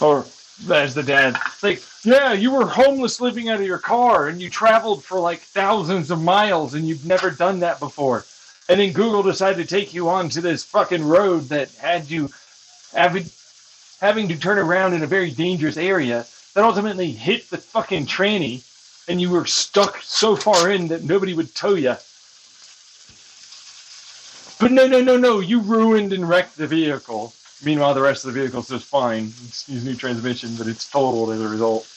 Or, as the dad, like, yeah, you were homeless living out of your car and you traveled for like thousands of miles and you've never done that before. And then Google decided to take you onto this fucking road that had you having to turn around in a very dangerous area that ultimately hit the fucking tranny and you were stuck so far in that nobody would tow you. But no, you ruined and wrecked the vehicle. Meanwhile, the rest of the vehicle's just fine. Excuse new transmission, but it's totaled as a result.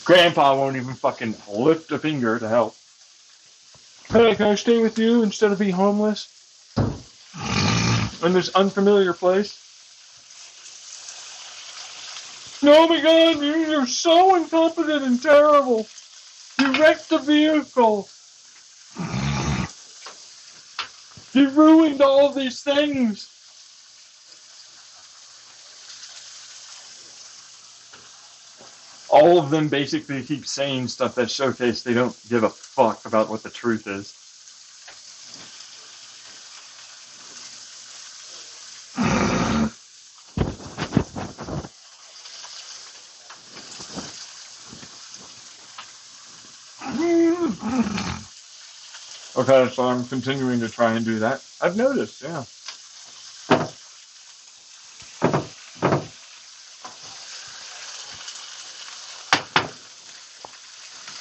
Grandpa won't even fucking lift a finger to help. Hey, can I stay with you instead of being homeless? In this unfamiliar place? Oh my god, you're so incompetent and terrible. You wrecked the vehicle. You ruined all these things. All of them basically keep saying stuff that showcase they don't give a fuck about what the truth is. Okay, so I'm continuing to try and do that. I've noticed, yeah.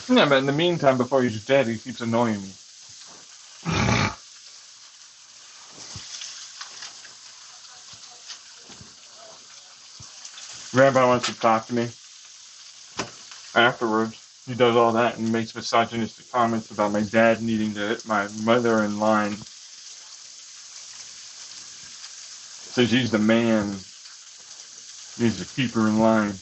Yeah, but in the meantime, before he's dead, he keeps annoying me. Grandpa wants to talk to me. Afterwards, he does all that and makes misogynistic comments about my dad needing to hit my mother in line. Says he's the man. Needs to keep her in line.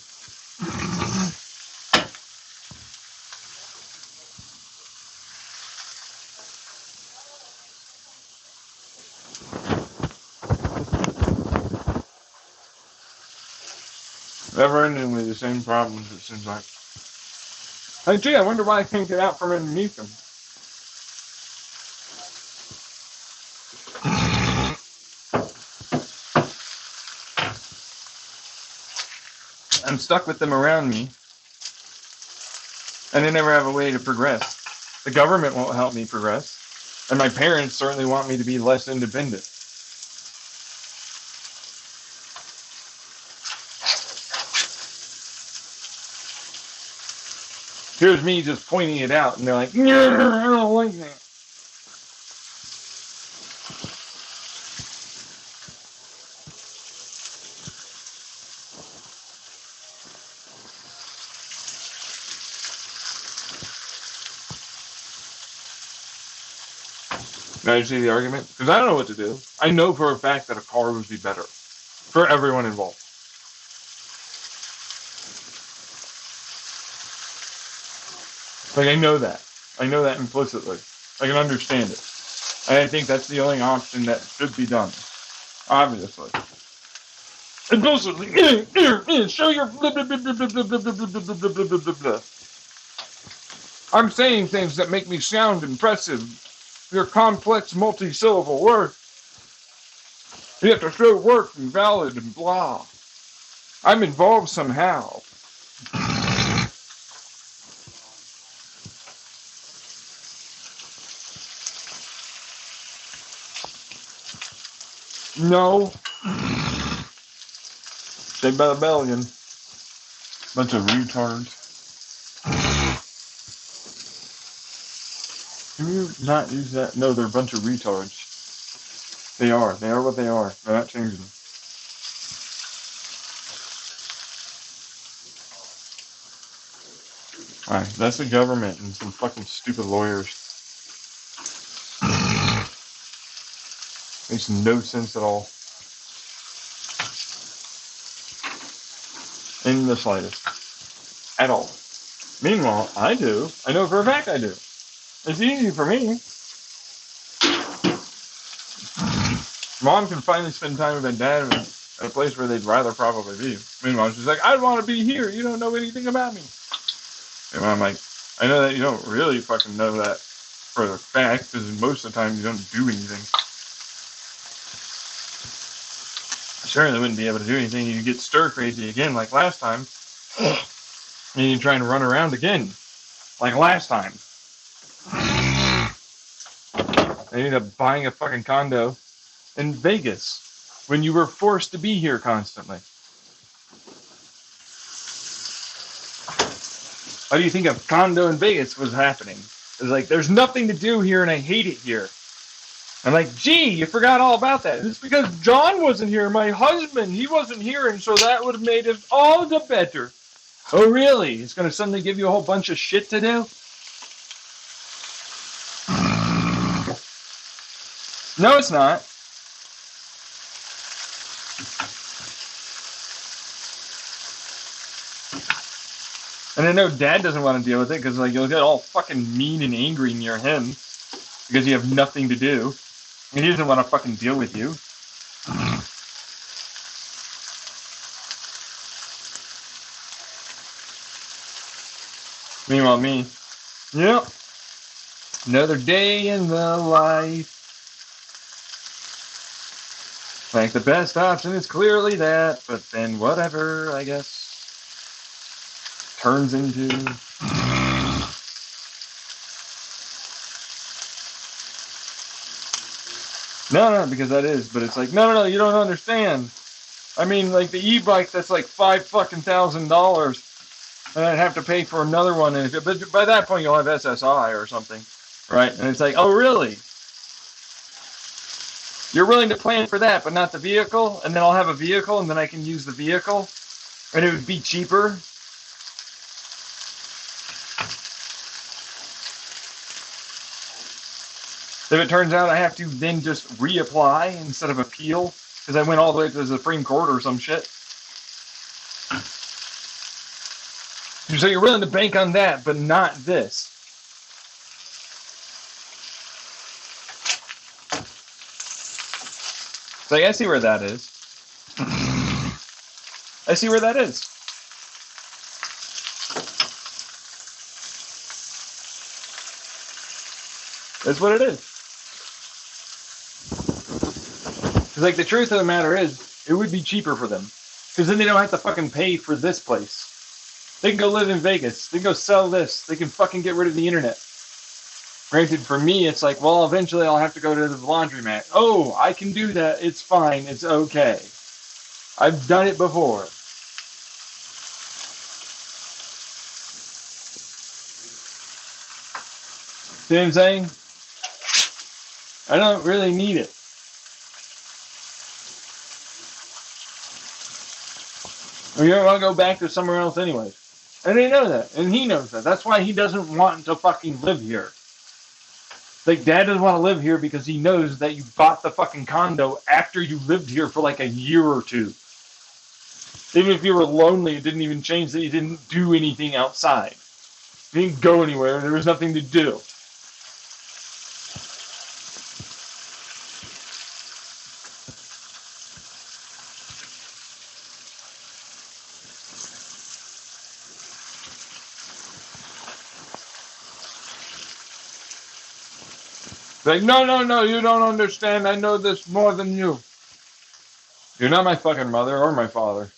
Never-endingly the same problems, it seems like. Hey, gee, I wonder why I can't get out from underneath them. I'm stuck with them around me, and I never have a way to progress. The government won't help me progress, and my parents certainly want me to be less independent. Here's me just pointing it out, and they're like, "No, I don't like that." Now you see the argument? Because I don't know what to do. I know for a fact that a car would be better for everyone involved. Like, I know that. I know that implicitly. I can understand it. And I think that's the only option that should be done. Obviously. Implicitly. Show your blah, blah, blah, blah, blah, blah, blah, blah, blah, blah, blah, blah. I'm saying things that make me sound impressive. Your complex multi-syllable words. You have to show work and valid and blah. I'm involved somehow. No. Saved by the Belgian. Bunch of retards. Can you not use that? No, they're a bunch of retards. They are. They are what they are. They're not changing them. Alright, that's the government and some fucking stupid lawyers. Makes no sense at all. In the slightest. At all. Meanwhile, I do. I know for a fact I do. It's easy for me. Mom can finally spend time with my dad at a place where they'd rather probably be. Meanwhile, she's like, I want to be here. You don't know anything about me. And I'm like, I know that you don't really fucking know that for a fact, because most of the time you don't do anything. Sure, they wouldn't be able to do anything. You get stir crazy again like last time. And you're trying to run around again like last time. They ended up buying a fucking condo in Vegas when you were forced to be here constantly. Why do you think a condo in Vegas was happening? It's like, there's nothing to do here and I hate it here. I'm like, gee, you forgot all about that. It's because John wasn't here, my husband, he wasn't here, and so that would have made it all the better. Oh, really? It's going to suddenly give you a whole bunch of shit to do? No, it's not. And I know Dad doesn't want to deal with it because like you'll get all fucking mean and angry near him because you have nothing to do. And he doesn't want to fucking deal with you. Meanwhile, me, yep, another day in the life. Like the best option is clearly that, but then whatever, I guess, turns into. No, because that is, but it's like, no, you don't understand. I mean, like the e-bike that's like $5,000, and I'd have to pay for another one, and but by that point you'll have SSI or something, right? And it's like, oh really? You're willing to plan for that, but not the vehicle, and then I'll have a vehicle, and then I can use the vehicle, and it would be cheaper. If it turns out I have to then just reapply instead of appeal, because I went all the way to the Supreme Court or some shit. So you're willing to bank on that, but not this. So I see where that is. I see where that is. That's what it is. Because like the truth of the matter is, it would be cheaper for them. Because then they don't have to fucking pay for this place. They can go live in Vegas. They can go sell this. They can fucking get rid of the internet. Granted, for me, it's like, well, eventually I'll have to go to the laundromat. Oh, I can do that. It's fine. It's okay. I've done it before. See what I'm saying? I don't really need it. We don't want to go back to somewhere else anyway. And they know that. And he knows that. That's why he doesn't want to fucking live here. Like, Dad doesn't want to live here because he knows that you bought the fucking condo after you lived here for like a year or two. Even if you were lonely, it didn't even change that you didn't do anything outside. You didn't go anywhere. There was nothing to do. Like, no, you don't understand. I know this more than you. You're not my fucking mother or my father.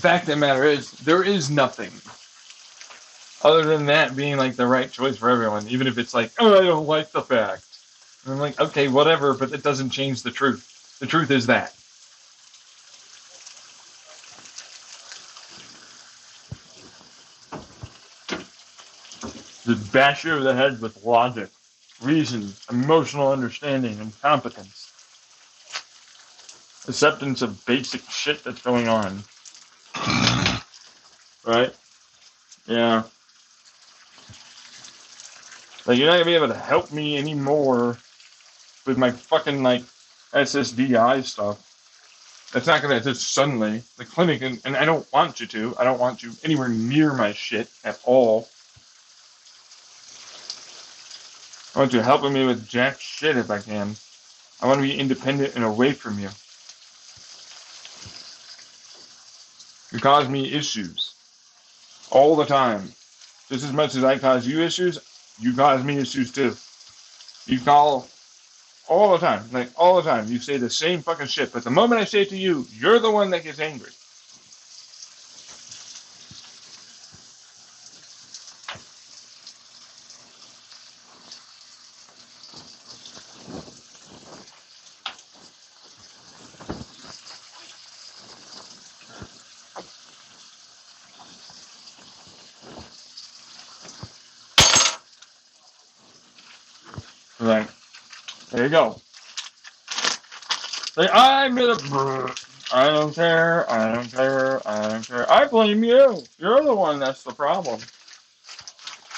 Fact of the matter is, there is nothing other than that being like the right choice for everyone, even if it's like, oh, I don't like the fact. And I'm like, okay, whatever, but it doesn't change the truth. The truth is that. Just bash you over the head with logic, reason, emotional understanding, and competence. Acceptance of basic shit that's going on. Right? Yeah. Like, you're not gonna be able to help me anymore with my fucking, like, SSDI stuff. That's not gonna just suddenly. The clinic, and I don't want you to. I don't want you anywhere near my shit at all. I want you helping me with jack shit if I can. I want to be independent and away from you. You cause me issues. All the time. Just as much as I cause you issues, you cause me issues too. You call all the time. Like, all the time. You say the same fucking shit. But the moment I say it to you, you're the one that gets angry. Like, there you go. Like, I'm gonna. I don't care. I don't care. I don't care. I blame you. You're the one that's the problem.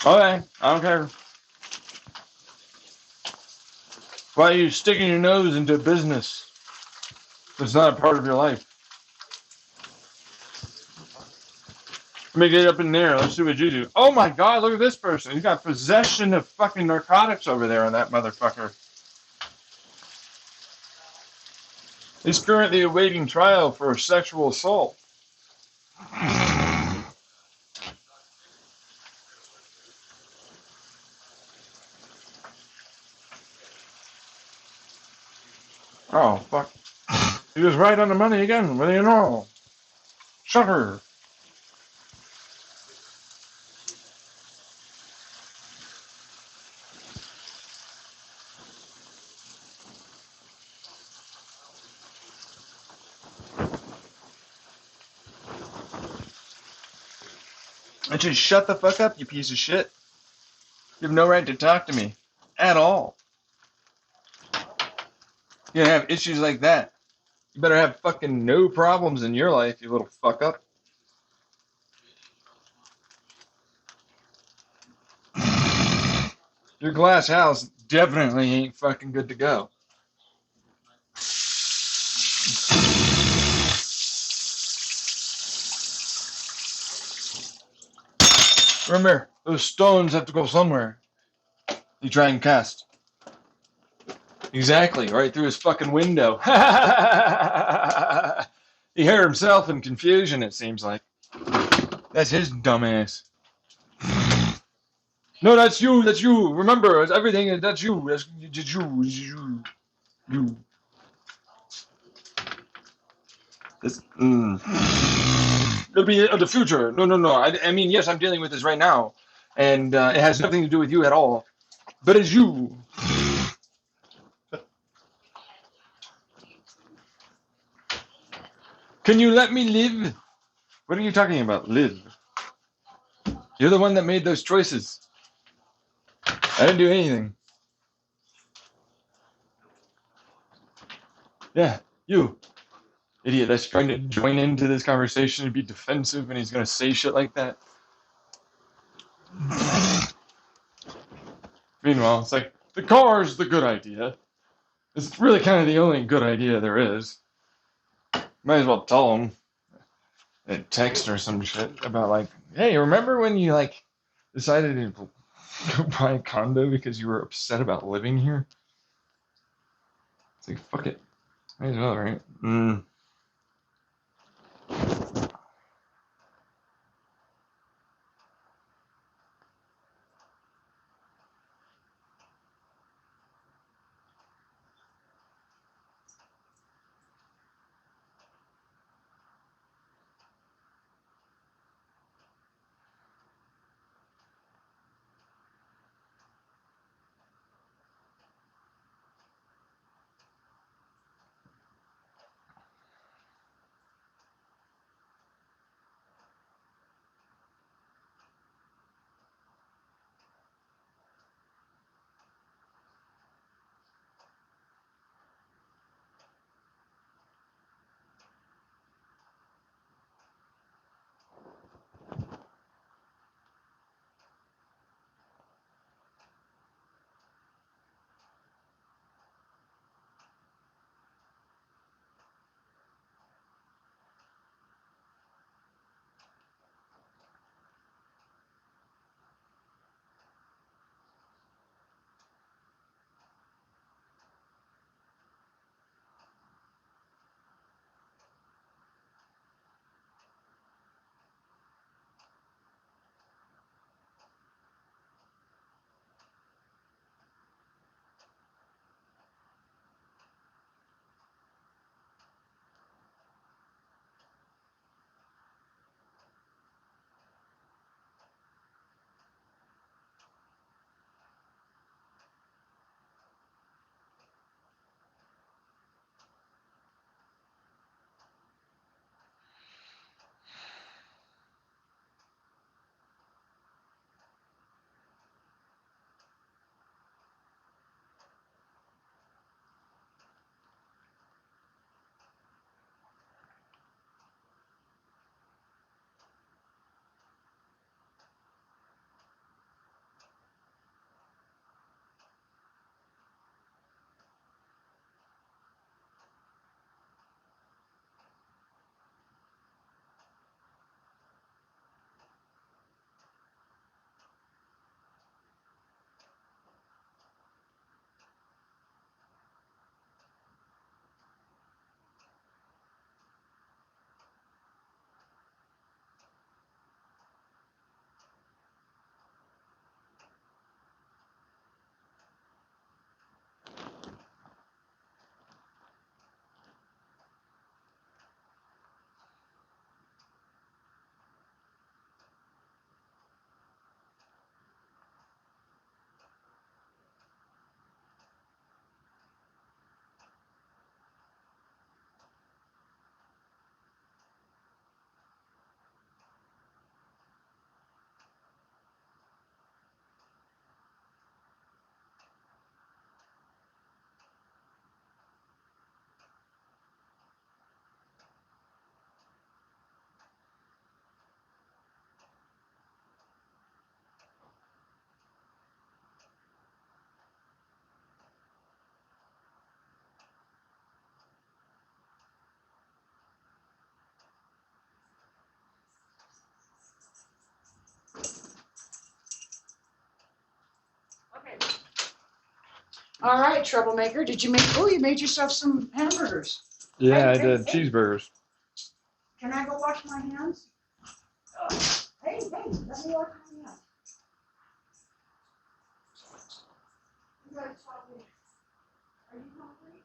Okay, I don't care. Why are you sticking your nose into business that's not a part of your life? Let me get up in there. Let's see what you do. Oh my God, look at this person. He's got possession of fucking narcotics over there on that motherfucker. He's currently awaiting trial for sexual assault. Oh, fuck. He was right on the money again. What do you know? Sucker. And just shut the fuck up, you piece of shit. You have no right to talk to me. At all. You have issues like that. You better have fucking no problems in your life, you little fuck up. Your glass house definitely ain't fucking good to go. Remember, those stones have to go somewhere. You try and cast. Exactly, right through his fucking window. He heard himself in confusion, it seems like. That's his dumbass. No, that's you, that's you. Remember, it's everything, that's you. That's you. You. This, It'll be the future. No. I mean, yes, I'm dealing with this right now. And it has nothing to do with you at all. But it's you. Can you let me live? What are you talking about, live? You're the one that made those choices. I didn't do anything. Yeah, you. Idiot that's trying to join into this conversation and be defensive and he's going to say shit like that. Meanwhile, it's like, the car's the good idea. It's really kind of the only good idea there is. Might as well tell him a text or some shit about like, hey, remember when you like decided to go buy a condo because you were upset about living here? It's like, fuck it. Might as well, right? All right, troublemaker. Did you make? Oh, you made yourself some hamburgers. Yeah, I Hey, did. hey. Cheeseburgers. Can I go wash my hands? Hey, let me wash my hands. You guys taught me. Are you hungry?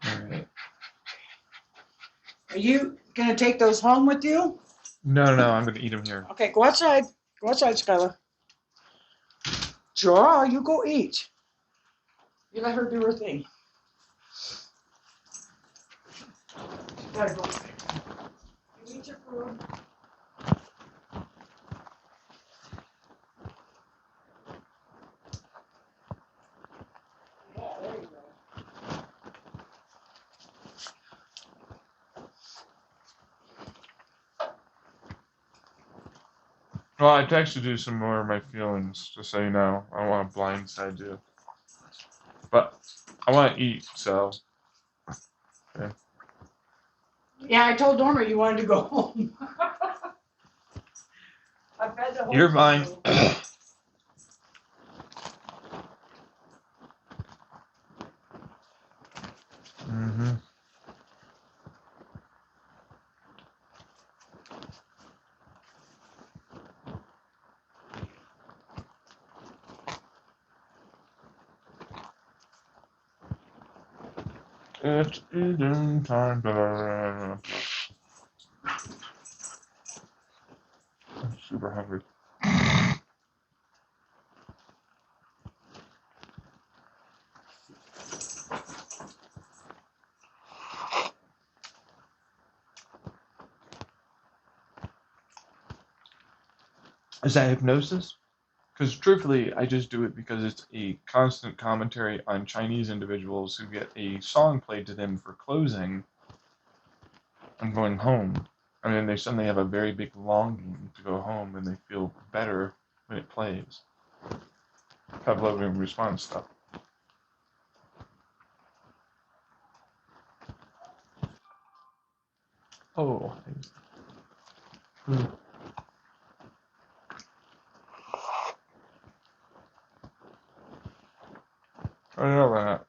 All right. Are you gonna take those home with you? No, I'm gonna eat them here. Okay, go outside. Go outside, Skylar. Draw, you go eat. You let her do her thing. You gotta go. You eat your food. Yeah, there you go. Well, I texted you some more of my feelings, just so you know. I don't want to blindside you, but I want to eat. So Yeah, I told Norma you wanted to go home. I fed the whole you're fine. family. Mm-hmm. It's eating time. I'm super hungry. Is that hypnosis? Because truthfully, I just do it because it's a constant commentary on Chinese individuals who get a song played to them for closing and going home. And then they suddenly have a very big longing to go home and they feel better when it plays. Pavlovian response stuff. Oh. I know that.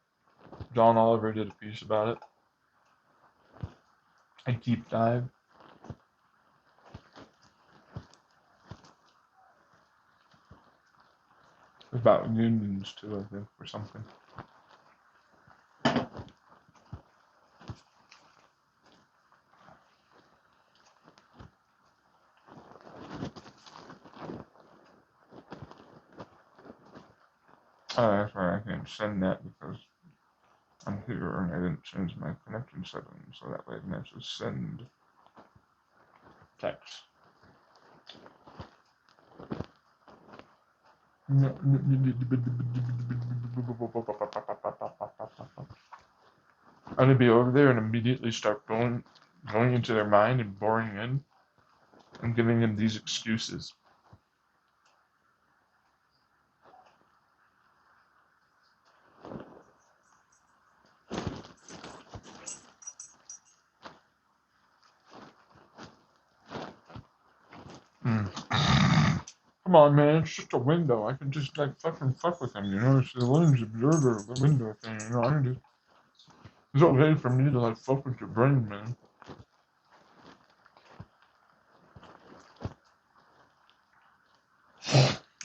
John Oliver did a piece about it. A deep dive. About unions too, I think, or something. Oh, that's right. I can't send that because I'm here and I didn't change my connection settings, so that way I can actually send text. I'm gonna be over there and immediately start going into their mind and boring in and giving them these excuses. Come on, man, it's just a window. I can just like fucking fuck with them, you know? It's the lens observer of the window thing, you know? I can just, it's okay for me to like fuck with your brain, man.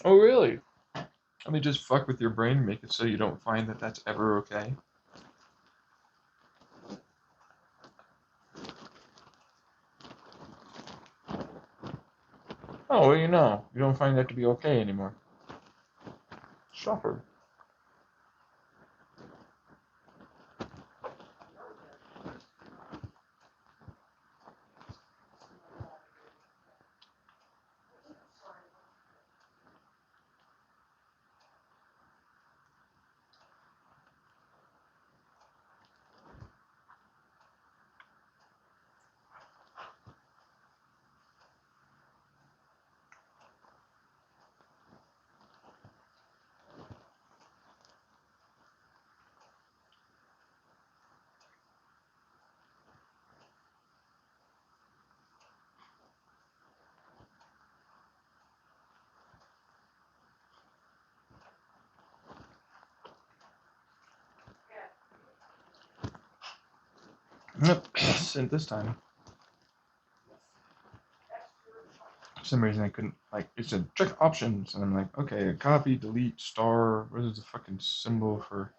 Oh, really? Let me just fuck with your brain and make it so you don't find that that's ever okay. Oh, well, you know, you don't find that to be okay anymore. Suffer. Yep, sent this time. For some reason I couldn't, like, it said check options, and I'm like, okay, copy, delete, star, what is the fucking symbol for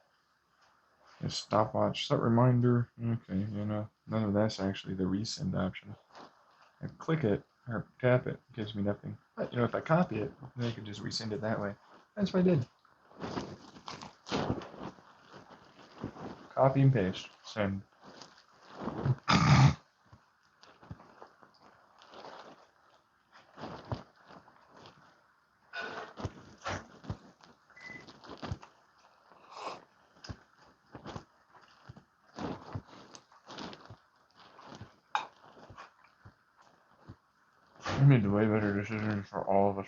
a stopwatch, set reminder, okay, you know, none of that's actually the resend option. I click it, or tap it, it gives me nothing. But, you know, if I copy it, then I can just resend it that way. That's what I did. Copy and paste, send. We made way better decisions for all of us.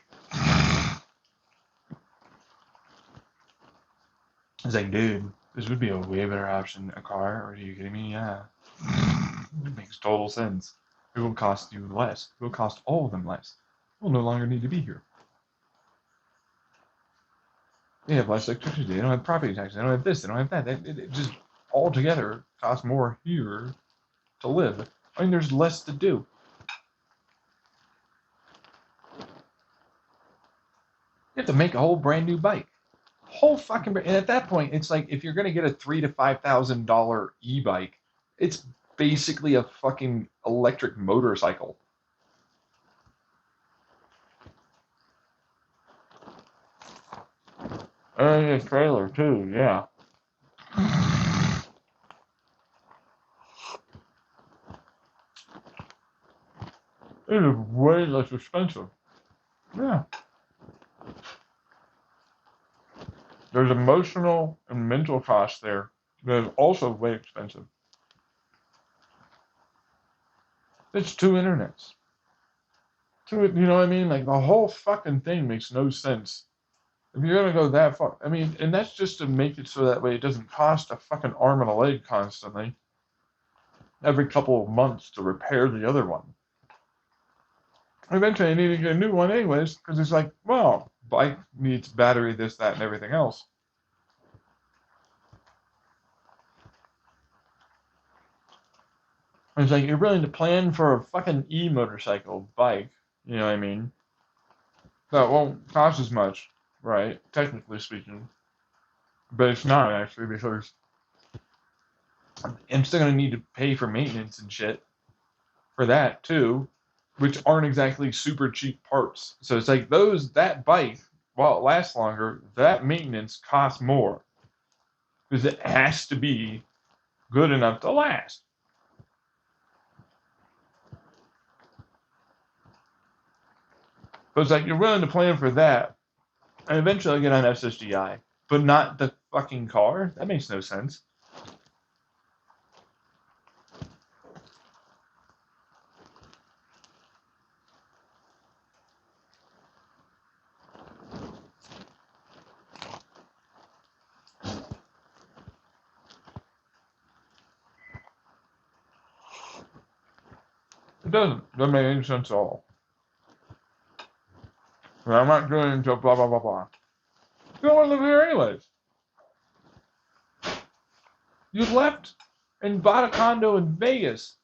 It's like, dude, this would be a way better option. A car? Are you kidding me? Yeah. It makes total sense. It will cost you less. It will cost all of them less. We'll no longer need to be here. They have less electricity. They don't have property taxes. They don't have this. They don't have that. It just all together costs more here to live. I mean, there's less to do. You have to make a whole brand new bike. Whole fucking. And at that point, it's like if you're gonna get a $3,000 to $5,000 e-bike, it's basically a fucking electric motorcycle. And a trailer too, yeah. It is way less expensive. Yeah. There's emotional and mental cost there that is also way expensive. It's two internets. You know what I mean? Like the whole fucking thing makes no sense. If you're gonna go that far, I mean, and that's just to make it so that way it doesn't cost a fucking arm and a leg constantly every couple of months to repair the other one. Eventually, I need to get a new one anyways, because it's like, well, bike needs battery, this, that, and everything else. It's like you're willing to plan for a fucking e-motorcycle bike, you know what I mean? That won't cost as much, right? Technically speaking. But it's not actually because I'm still gonna need to pay for maintenance and shit for that too, which aren't exactly super cheap parts. So it's like that bike, while it lasts longer, that maintenance costs more because it has to be good enough to last. So it's like you're willing to plan for that, and eventually I'll get on SSDI, but not the fucking car. That makes no sense. It doesn't make any sense at all. And I'm not doing it until blah blah blah blah. You don't want to live here anyways. You left and bought a condo in Vegas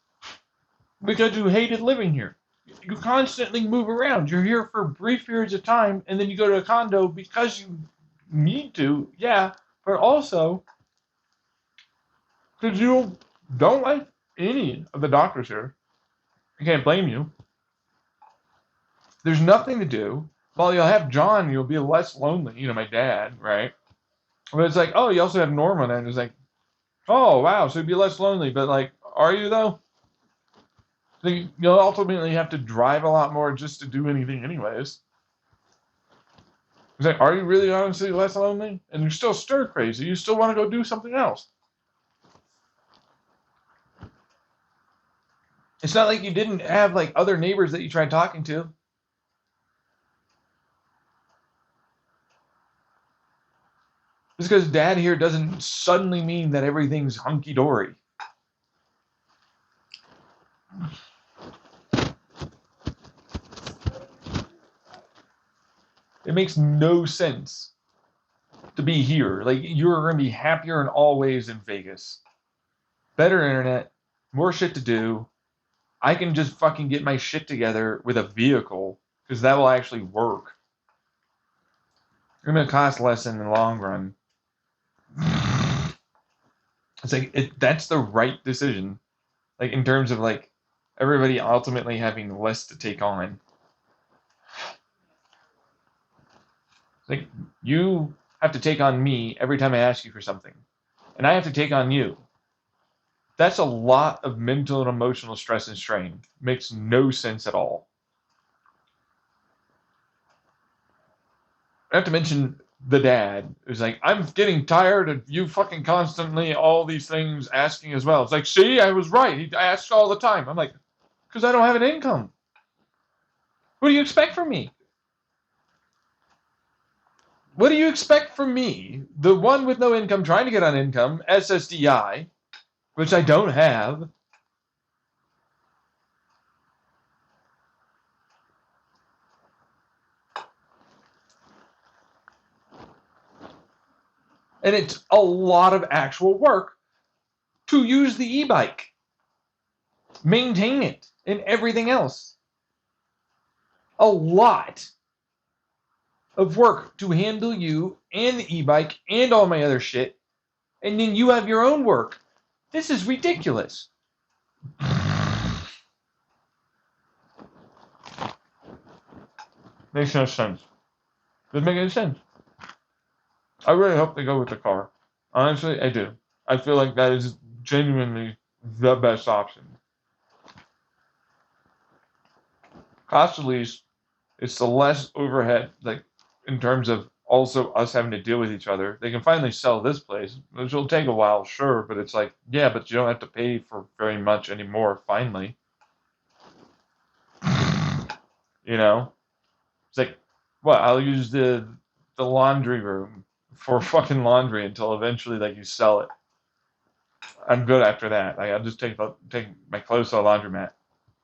because you hated living here. You constantly move around. You're here for brief periods of time, and then you go to a condo because you need to, yeah, but also because you don't like any of the doctors here. I can't blame you. There's nothing to do. While you'll have John, you'll be less lonely. You know, my dad, right? But it's like, oh, you also have Norman, and it's like, oh, wow, so you'd be less lonely. But, like, are you, though? So you'll ultimately have to drive a lot more just to do anything anyways. It's like, are you really honestly less lonely? And you're still stir crazy. You still want to go do something else. It's not like you didn't have, like, other neighbors that you tried talking to. Just because dad here doesn't suddenly mean that everything's hunky-dory. It makes no sense to be here. Like, you're going to be happier in all ways in Vegas. Better internet, more shit to do. I can just fucking get my shit together with a vehicle because that will actually work. It's going to cost less in the long run. It's like, that's the right decision. Like, in terms of, like, everybody ultimately having less to take on. Like, you have to take on me every time I ask you for something. And I have to take on you. That's a lot of mental and emotional stress and strain. Makes no sense at all. I have to mention the dad who's like, I'm getting tired of you fucking constantly all these things asking as well. It's like, see, I was right. He asks all the time. I'm like, because I don't have an income. What do you expect from me? What do you expect from me, the one with no income trying to get on income, SSDI, which I don't have? And it's a lot of actual work to use the e-bike, maintain it, and everything else. A lot of work to handle you and the e-bike and all my other shit, and then you have your own work. This is ridiculous. Makes no sense. Doesn't make any sense. I really hope they go with the car. Honestly, I do. I feel like that is genuinely the best option. Cost of lease, it's the less overhead, like, in terms of also us having to deal with each other. They can finally sell this place, which will take a while, sure, but it's like, yeah, but you don't have to pay for very much anymore, finally. You know? It's like, what, I'll use the laundry room for fucking laundry until eventually, like, you sell it. I'm good after that. Like, I'll just take my clothes to a laundromat.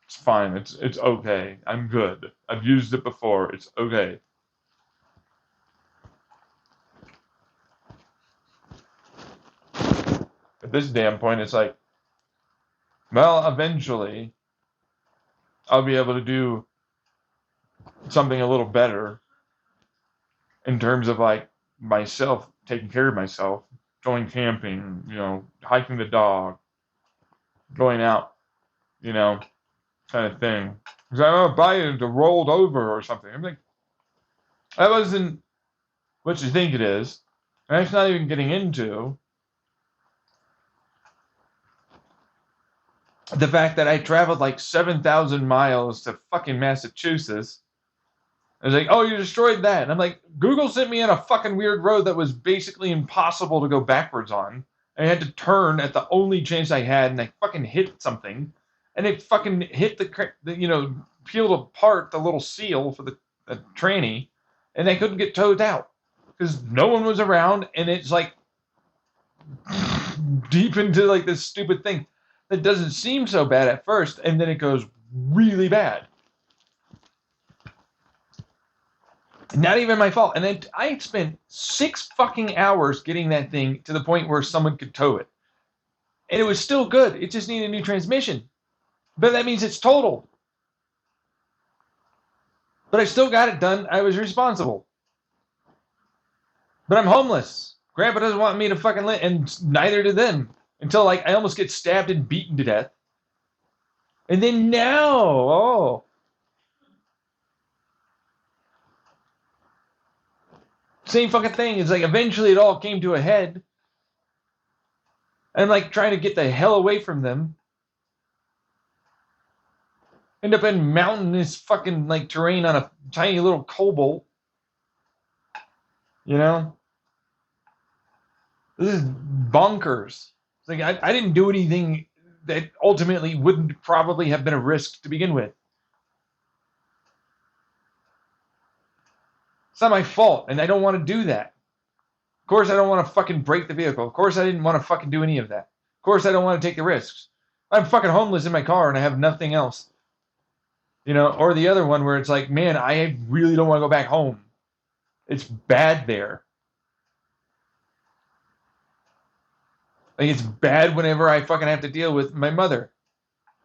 It's fine. It's okay. I'm good. I've used it before. It's okay. At this damn point, it's like, well, eventually, I'll be able to do something a little better. in terms of like myself, taking care of myself, going camping, hiking the dog, going out, you know, kind of thing. Because I don't buy it rolled over or something. I'm like, that wasn't what you think it is. And that's not even getting into the fact that I traveled like 7,000 miles to fucking Massachusetts. I was like, oh, you destroyed that. And I'm like, Google sent me on a fucking weird road that was basically impossible to go backwards on. I had to turn at the only chance I had, and I fucking hit something. And it fucking hit peeled apart the little seal for the tranny, and I couldn't get towed out because no one was around, and it's like deep into like this stupid thing that doesn't seem so bad at first, and then it goes really bad. Not even my fault. And then I spent 6 fucking hours getting that thing to the point where someone could tow it. And it was still good. It just needed a new transmission. But that means it's totaled. But I still got it done. I was responsible. But I'm homeless. Grandpa doesn't want me to fucking live, and neither do them. Until like I almost get stabbed and beaten to death. And then now, same fucking thing. It's like eventually it all came to a head. And I'm like trying to get the hell away from them. End up in mountainous fucking like terrain on a tiny little cobalt. You know? This is bonkers. It's like I didn't do anything that ultimately wouldn't probably have been a risk to begin with. It's not my fault, and I don't want to do that. Of course, I don't want to fucking break the vehicle. Of course, I didn't want to fucking do any of that. Of course, I don't want to take the risks. I'm fucking homeless in my car, and I have nothing else. Or the other one where it's like, man, I really don't want to go back home. It's bad there. Like, it's bad whenever I fucking have to deal with my mother,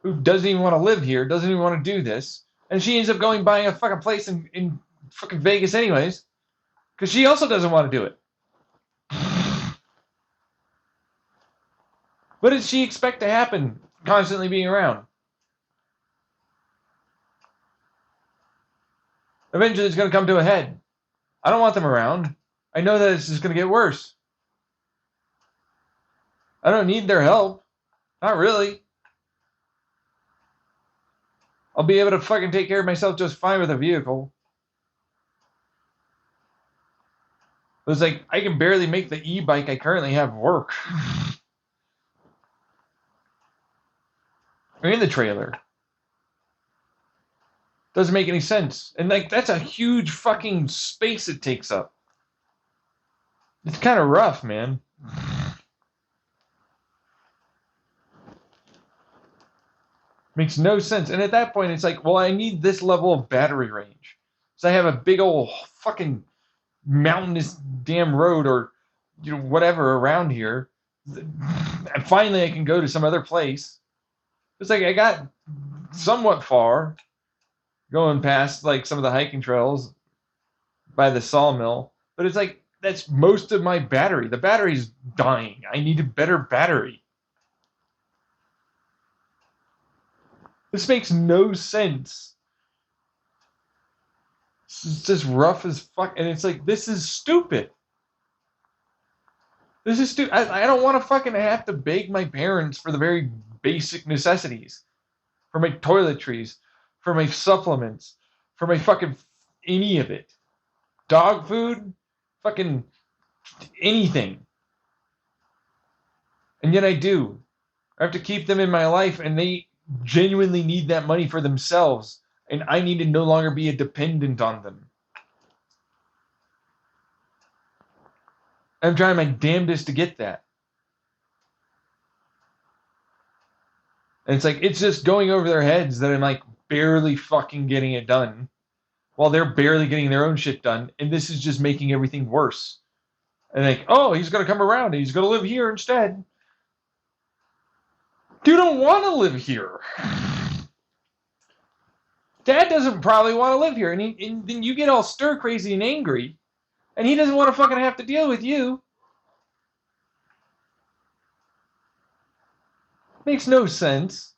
who doesn't even want to live here, doesn't even want to do this, and she ends up buying a fucking place in fucking Vegas anyways, because she also doesn't want to do it. What did she expect to happen constantly being around? Eventually it's going to come to a head. I don't want them around. I know that it's just going to get worse. I don't need their help. Not really. I'll be able to fucking take care of myself just fine with a vehicle. It was like, I can barely make the e-bike I currently have work. Or in the trailer. Doesn't make any sense. And like, that's a huge fucking space it takes up. It's kind of rough, man. Makes no sense. And at that point, it's like, well, I need this level of battery range. So I have a big old fucking mountainous damn road or whatever around here. And finally I can go to some other place. It's like I got somewhat far going past like some of the hiking trails by the sawmill. But it's like, that's most of my battery. The battery's dying. I need a better battery. This makes no sense. It's just rough as fuck. And it's like, this is stupid. This is stupid. I don't want to fucking have to beg my parents for the very basic necessities. For my toiletries. For my supplements. For my fucking any of it. Dog food. Fucking anything. And yet I do. I have to keep them in my life, and they genuinely need that money for themselves, and I need to no longer be a dependent on them. I'm trying my damnedest to get that. And it's like, it's just going over their heads that I'm like barely fucking getting it done while they're barely getting their own shit done, and this is just making everything worse. And like, oh, he's gonna come around and he's gonna live here instead. You don't want to live here. Dad doesn't probably want to live here. And then you get all stir crazy and angry And he doesn't want to fucking have to deal with you. Makes no sense.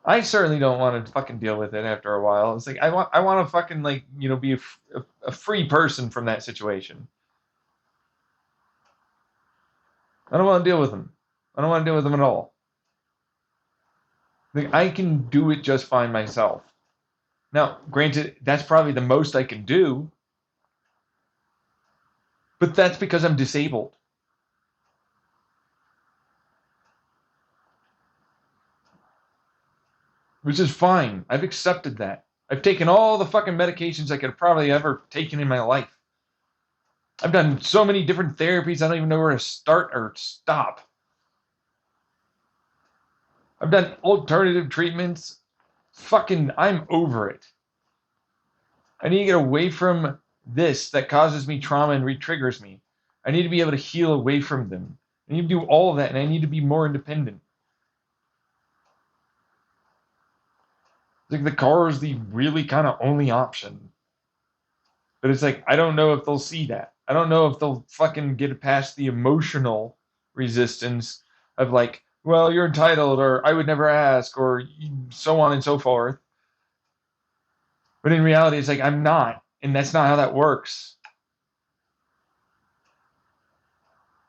I certainly don't want to fucking deal with it after a while. It's like I want to fucking like be a free person from that situation. I don't want to deal with them. I don't want to deal with them at all. Like I can do it just fine myself. Now, granted, that's probably the most I can do, but that's because I'm disabled. Which is fine. I've accepted that. I've taken all the fucking medications I could have probably ever taken in my life. I've done so many different therapies, I don't even know where to start or stop. I've done alternative treatments. Fucking, I'm over it. I need to get away from this that causes me trauma and re-triggers me. I need to be able to heal away from them. I need to do all of that, and I need to be more independent. Like the car is the really kind of only option. But it's like, I don't know if they'll see that. I don't know if they'll fucking get past the emotional resistance of like, well, you're entitled, or I would never ask, or so on and so forth. But in reality, it's like, I'm not. And that's not how that works.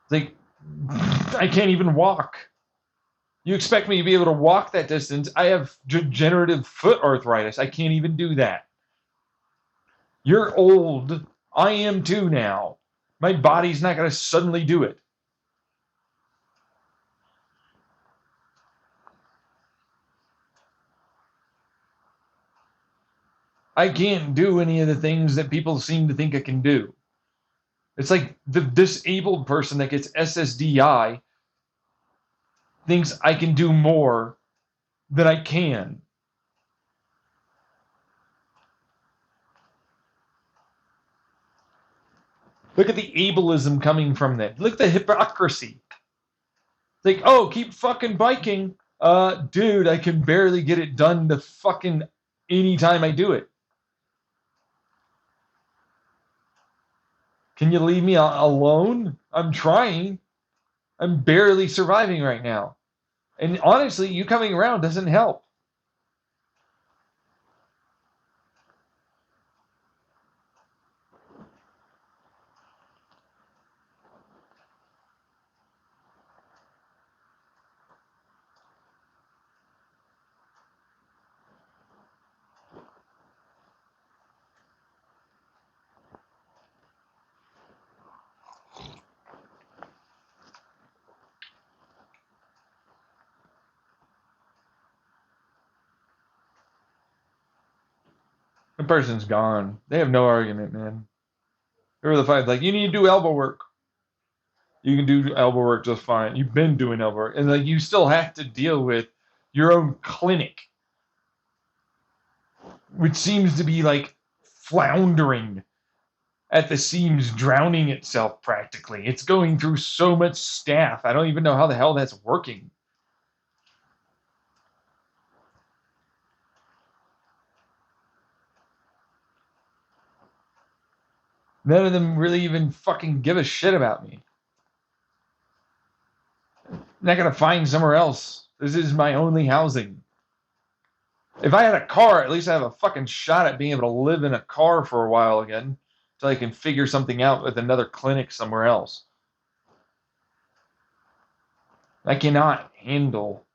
Like, I can't even walk. You expect me to be able to walk that distance? I have degenerative foot arthritis. I can't even do that. You're old. I am too now. My body's not going to suddenly do it. I can't do any of the things that people seem to think I can do. It's like the disabled person that gets SSDI thinks I can do more than I can. Look at the ableism coming from that. Look at the hypocrisy. Like, oh, keep fucking biking. Dude, I can barely get it done to fucking any time I do it. Can you leave me alone? I'm trying. I'm barely surviving right now. And honestly, you coming around doesn't help. The person's gone. They have no argument, man. They were the fight. Like, you need to do elbow work. You can do elbow work just fine. You've been doing elbow work. And like you still have to deal with your own clinic, which seems to be like floundering at the seams, drowning itself practically. It's going through so much staff. I don't even know how the hell that's working. None of them really even fucking give a shit about me. I'm not gonna find somewhere else. This is my only housing. If I had a car, at least I have a fucking shot at being able to live in a car for a while again, so I can figure something out with another clinic somewhere else. I cannot handle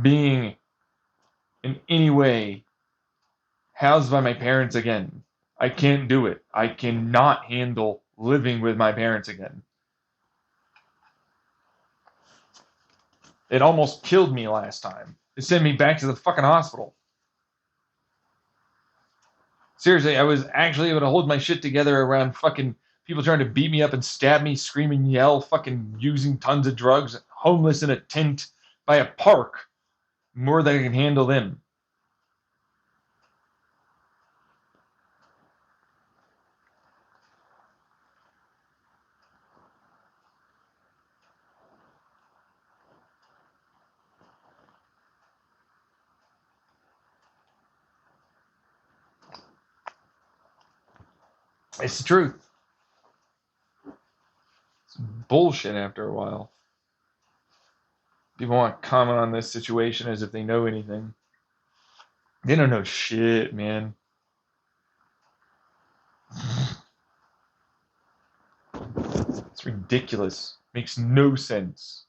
being in any way housed by my parents again. I can't do it. I cannot handle living with my parents again. It almost killed me last time. It sent me back to the fucking hospital. Seriously, I was actually able to hold my shit together around fucking people trying to beat me up and stab me, scream and yell, fucking using tons of drugs, homeless in a tent by a park, more than I can handle them. It's the truth. It's bullshit after a while. People want to comment on this situation as if they know anything. They don't know shit, man. It's ridiculous. Makes no sense.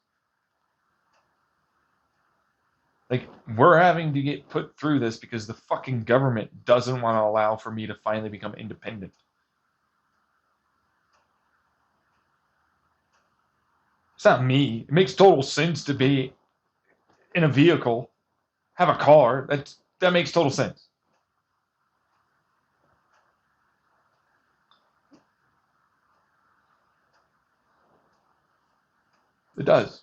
Like, we're having to get put through this because the fucking government doesn't want to allow for me to finally become independent. It's not me. It makes total sense to be in a vehicle, have a car. That makes total sense. It does.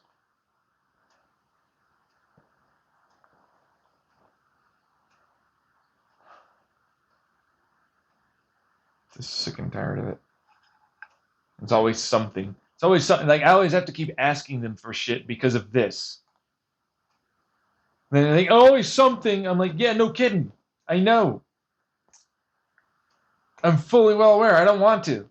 Just sick and tired of it. It's always something. It's always something. Like, I always have to keep asking them for shit because of this. And then they think, oh, always something. I'm like, yeah, no kidding. I know. I'm fully well aware. I don't want to.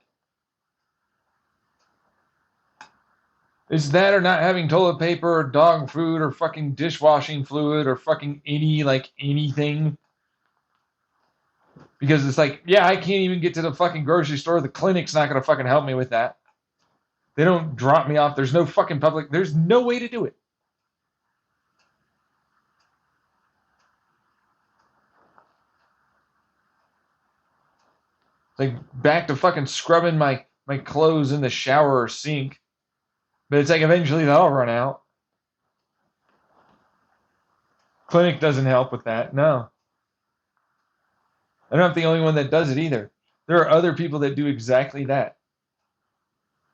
It's that or not having toilet paper or dog food or fucking dishwashing fluid or fucking anything. Because it's like, yeah, I can't even get to the fucking grocery store. The clinic's not going to fucking help me with that. They don't drop me off. There's no fucking public. There's no way to do it. Like, back to fucking scrubbing my clothes in the shower or sink. But it's like eventually that'll run out. Clinic doesn't help with that. No. I'm not the only one that does it either. There are other people that do exactly that.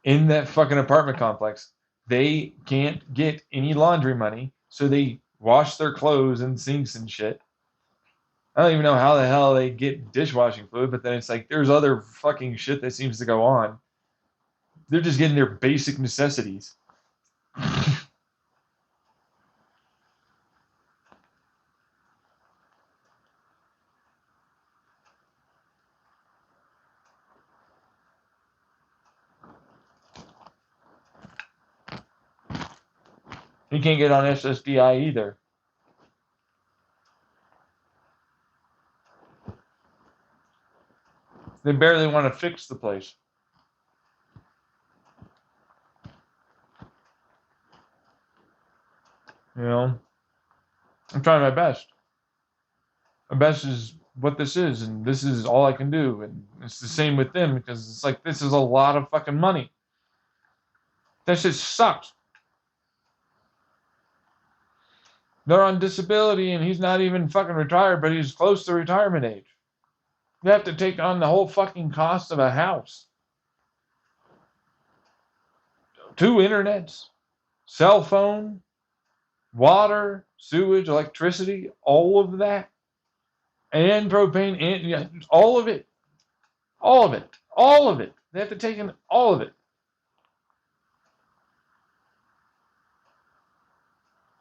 In that fucking apartment complex. They can't get any laundry money, so they wash their clothes in sinks and shit. I don't even know how the hell they get dishwashing fluid, but then it's like there's other fucking shit that seems to go on. They're just getting their basic necessities. You can't get on SSDI either. They barely want to fix the place. You know, I'm trying my best. My best is what this is, and this is all I can do. And it's the same with them because it's like, this is a lot of fucking money. That shit sucks. They're on disability, and he's not even fucking retired, but he's close to retirement age. You have to take on the whole fucking cost of a house. 2 internets, cell phone, water, sewage, electricity, all of that, and propane, and all of it. They have to take in all of it.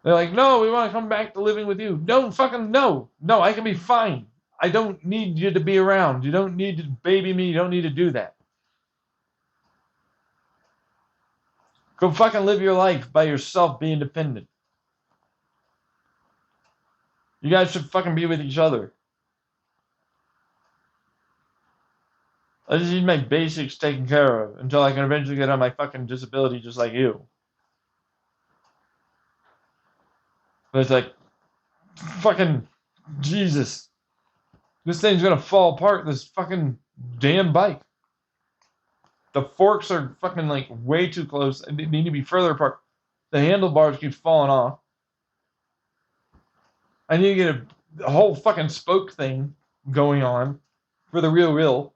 They're like, no, we want to come back to living with you. Don't fucking, no, I can be fine. I don't need you to be around. You don't need to baby me. You don't need to do that. Go fucking live your life by yourself, be independent. You guys should fucking be with each other. I just need my basics taken care of until I can eventually get on my fucking disability just like you. But it's like, fucking Jesus. This thing's gonna fall apart, this fucking damn bike. The forks are fucking like way too close and they need to be further apart. The handlebars keep falling off. I need to get a whole fucking spoke thing going on for the real wheel.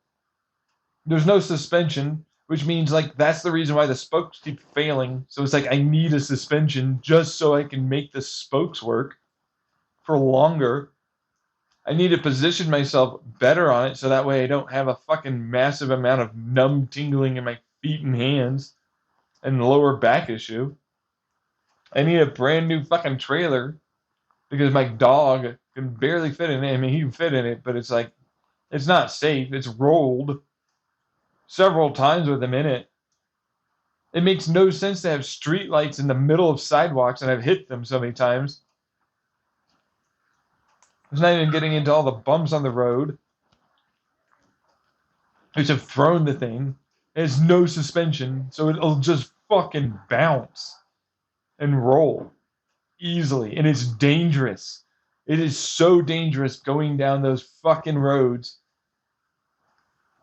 There's no suspension, which means like that's the reason why the spokes keep failing. So it's like I need a suspension just so I can make the spokes work for longer. I need to position myself better on it so that way I don't have a fucking massive amount of numb tingling in my feet and hands and lower back issue. I need a brand new fucking trailer because my dog can barely fit in it. I mean, he can fit in it, but it's like, it's not safe. It's rolled. several times with them in it. It makes no sense to have street lights in the middle of sidewalks, and I've hit them so many times. It's not even getting into all the bumps on the road, which have thrown the thing. It has no suspension, so it'll just fucking bounce and roll easily, and it's dangerous. It is so dangerous going down those fucking roads.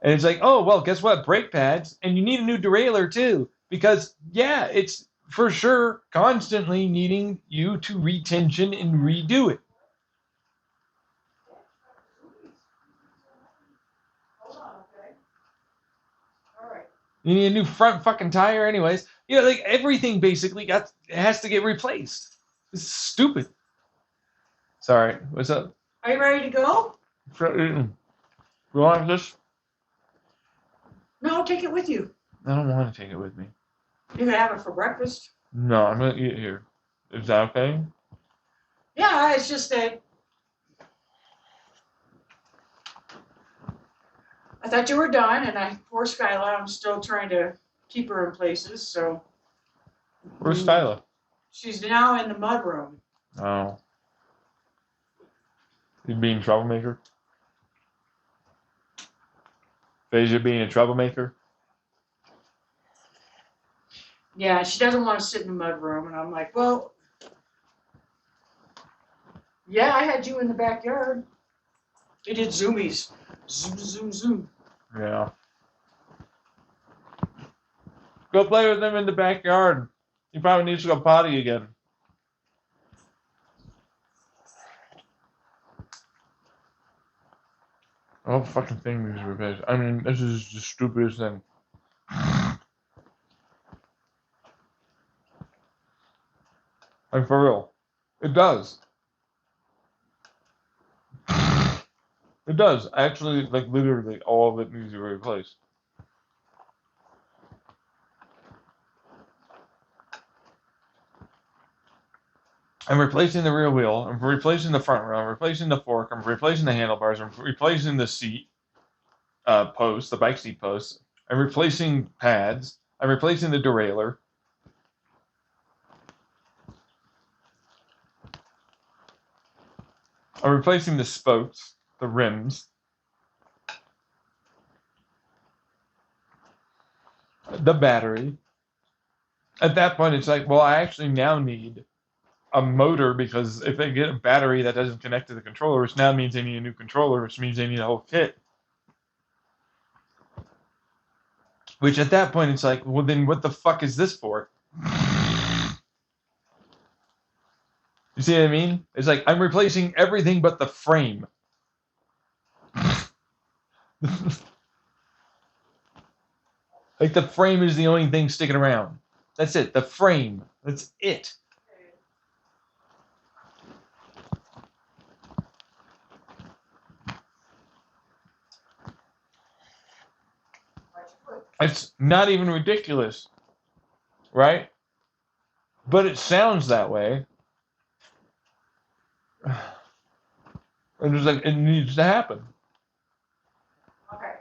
And it's like, oh, well, guess what? Brake pads, and you need a new derailleur too, because, yeah, it's for sure constantly needing you to retension and redo it. Hold on, okay? All right. You need a new front fucking tire, anyways. You know, like everything basically has to get replaced. This is stupid. Sorry, what's up? Are you ready to go? You want this? No, take it with you. I don't want to take it with me. You can have it for breakfast. No, I'm gonna eat it here. Is that okay? Yeah, it's just that I thought you were done, and poor Skylar, I'm still trying to keep her in places, so. Where's Skyla? She's now in the mudroom. Oh. You being a troublemaker? Phasia being a troublemaker? Yeah, she doesn't want to sit in the mudroom, and I'm like, well, yeah, I had you in the backyard. They did zoomies. Zoom, zoom, zoom. Yeah. Go play with them in the backyard. He probably needs to go potty again. The whole fucking thing needs to be replaced. I mean, this is the stupidest thing. Like, for real. It does. It does. Actually, like, literally, all of it needs to be replaced. I'm replacing the rear wheel. I'm replacing the front wheel. I'm replacing the fork. I'm replacing the handlebars. I'm replacing the seat post, the bike seat post. I'm replacing pads. I'm replacing the derailleur. I'm replacing the spokes, the rims, the battery. At that point, it's like, well, I actually now need a motor, because if they get a battery that doesn't connect to the controller, which now means they need a new controller, which means they need a whole kit. Which at that point, it's like, well, then what the fuck is this for? You see what I mean? It's like, I'm replacing everything but the frame. Like, the frame is the only thing sticking around. That's it. The frame. That's it. It's not even ridiculous, right? But it sounds that way. And it's like, it needs to happen. Okay.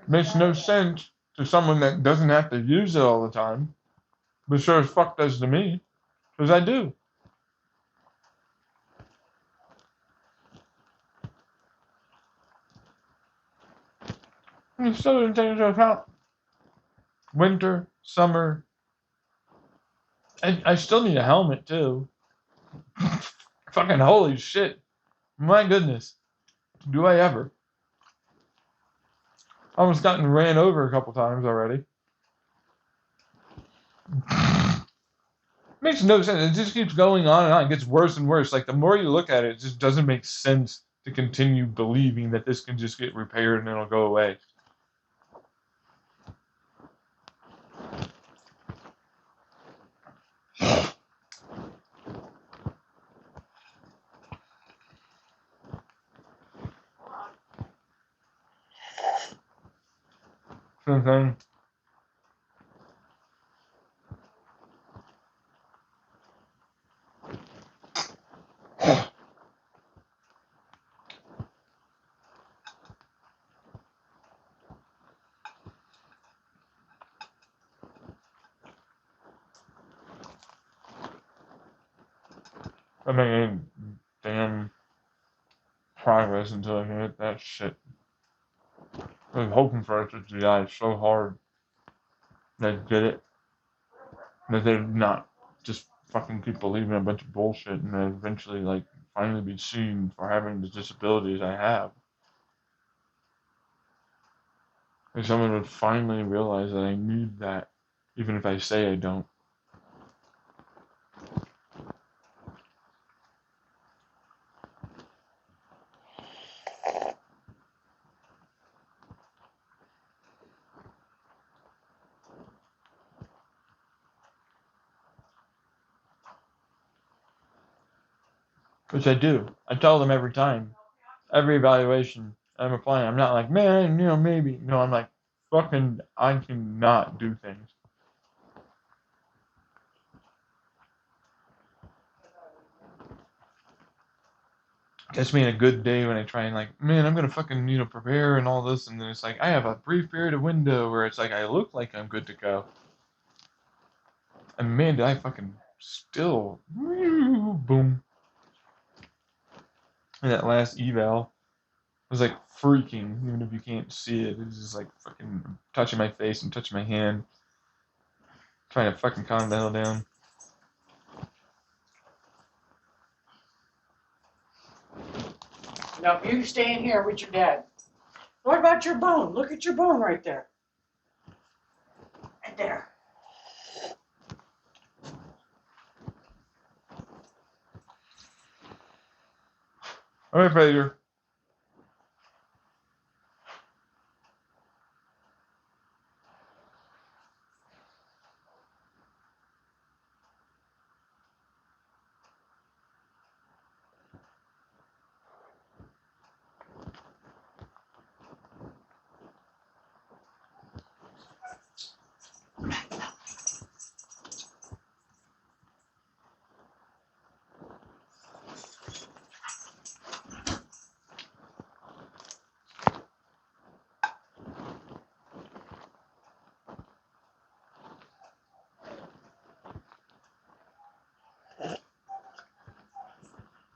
Makes no sense to someone that doesn't have to use it all the time, but sure as fuck does to me, because I do. And it still didn't take into account winter, summer. I still need a helmet too. Fucking holy shit. My goodness. Do I ever? I almost gotten ran over a couple times already. Makes no sense. It just keeps going on and on. It gets worse and worse. Like, the more you look at it, it just doesn't make sense to continue believing that this can just get repaired and it'll go away. Same thing. I make any damn progress until I can hit that shit. I was hoping for it to die so hard that did it. That they'd not just fucking keep believing a bunch of bullshit and then eventually, like, finally be seen for having the disabilities I have. And someone would finally realize that I need that, even if I say I don't. Which I do. I tell them every time. Every evaluation I'm applying. I'm not like, man, maybe. No, I'm like, fucking, I cannot do things. Catch me in a good day when I try and like, man, I'm gonna fucking, prepare and all this, and then it's like, I have a brief period of window where it's like, I look like I'm good to go. And man, did I fucking still, boom. And that last eval was like freaking, even if you can't see it. It's just like fucking touching my face and touching my hand. Trying to fucking calm the hell down. Now, if you stay in here with your dad, what about your bone? Look at your bone right there. Right there. Alright, Fraser.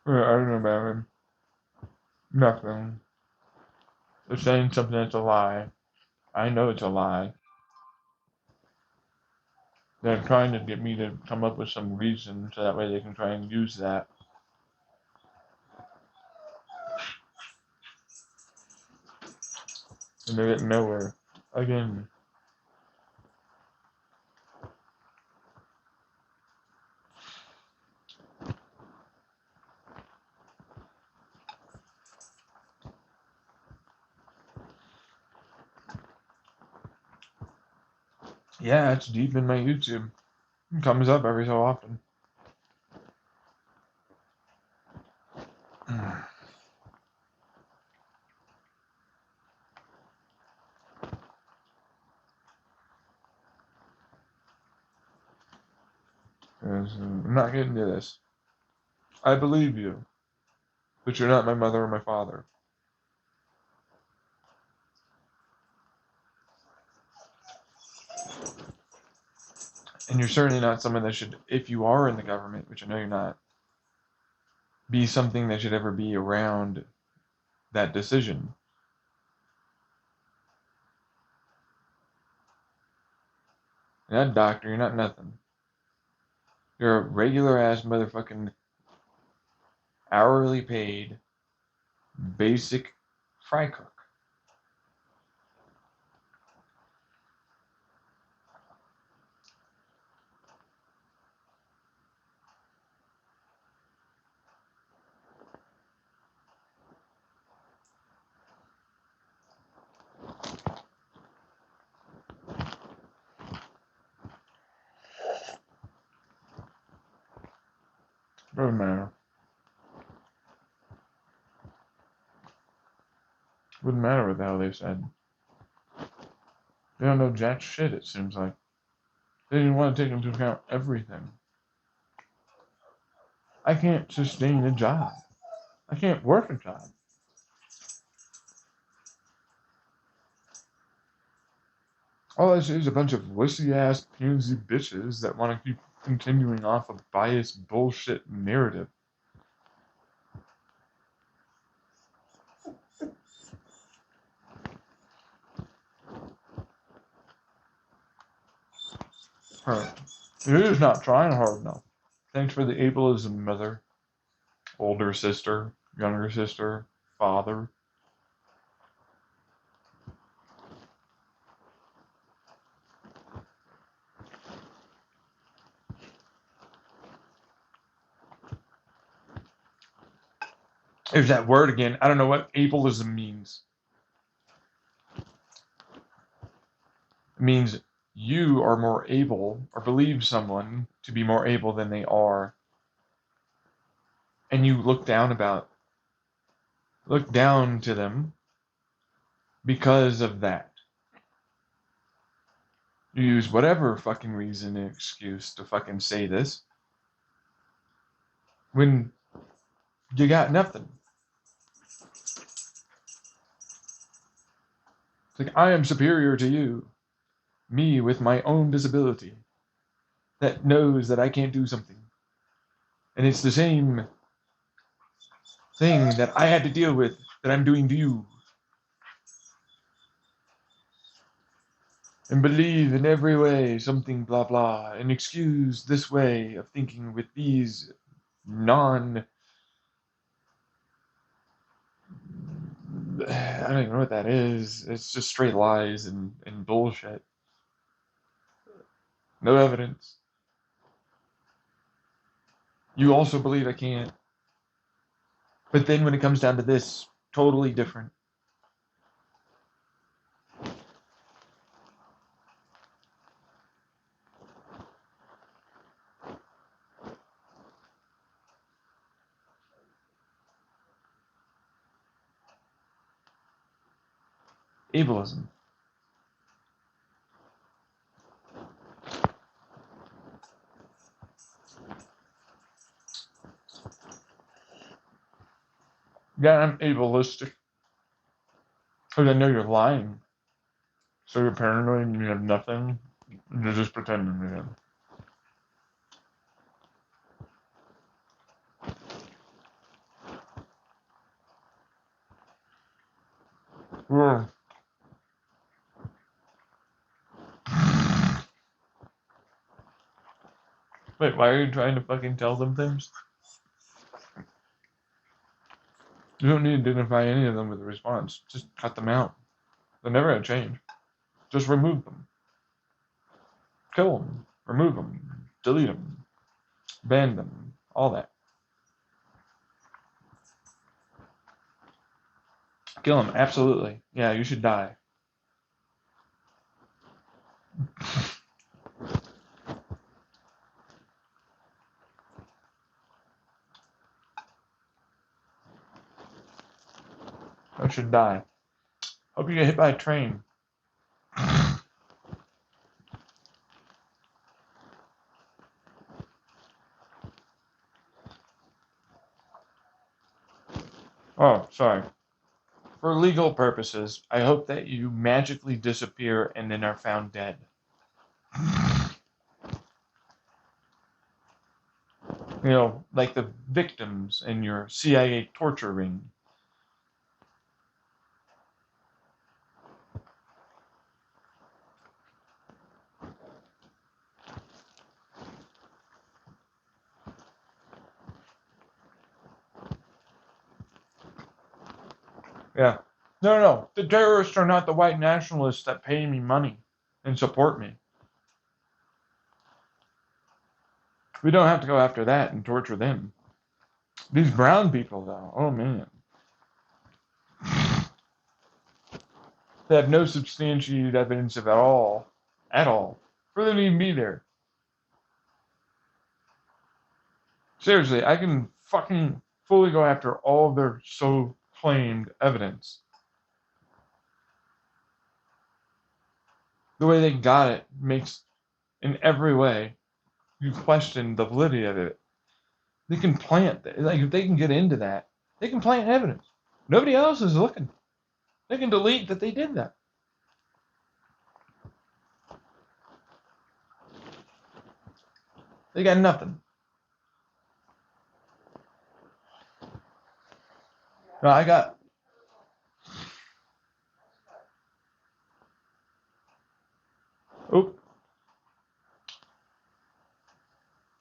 We're arguing about him. Nothing. They're saying something that's a lie. I know it's a lie. They're trying to get me to come up with some reason so that way they can try and use that. And they're getting nowhere. Again. Yeah, it's deep in my YouTube. It comes up every so often. I'm not getting to this. I believe you, but you're not my mother or my father. And you're certainly not someone that should, if you are in the government, which I know you're not, be something that should ever be around that decision. You're not a doctor, you're not nothing. You're a regular ass motherfucking hourly paid basic fry cook. Doesn't matter. Wouldn't matter what the hell they said. They don't know jack shit, it seems like. They didn't want to take into account everything. I can't sustain a job. I can't work a job. All I see is a bunch of wussy-ass, punsy bitches that want to keep continuing off a biased bullshit narrative. Her. You're just not trying hard enough. Thanks for the ableism, mother. Older sister, younger sister, father. There's that word again. I don't know what ableism means. It means you are more able, or believe someone to be more able than they are, and you look down to them because of that. You use whatever fucking reason and excuse to fucking say this when you got nothing. It's like, I am superior to you. Me with my own disability that knows that I can't do something. And it's the same thing that I had to deal with that I'm doing to you. And believe in every way something blah blah, and excuse this way of thinking with these I don't even know what that is. It's just straight lies and bullshit. No evidence. You also believe I can't. But then when it comes down to this, totally different. Ableism. Yeah, I'm ableistic. Because I know you're lying. So you're paranoid and you have nothing. You're just pretending to have. Ugh. Wait, why are you trying to fucking tell them things? You don't need to identify any of them with a response. Just cut them out. They're never gonna change. Just remove them. Kill them. Remove them. Delete them. Ban them. All that. Kill them. Absolutely. Yeah, you should die. I should die. Hope you get hit by a train. Oh, sorry. For legal purposes, I hope that you magically disappear and then are found dead. You know, like the victims in your CIA torture ring. Yeah. No. The terrorists are not the white nationalists that pay me money and support me. We don't have to go after that and torture them. These brown people, though, oh man. They have no substantiated evidence of at all, for them to even be there. Seriously, I can fucking fully go after all of their so-claimed evidence. The way they got it makes, in every way, you question the validity of it. They can plant, like if they can get into that, they can plant evidence. Nobody else is looking. They can delete that they did that. They got nothing. No, I got. Oh,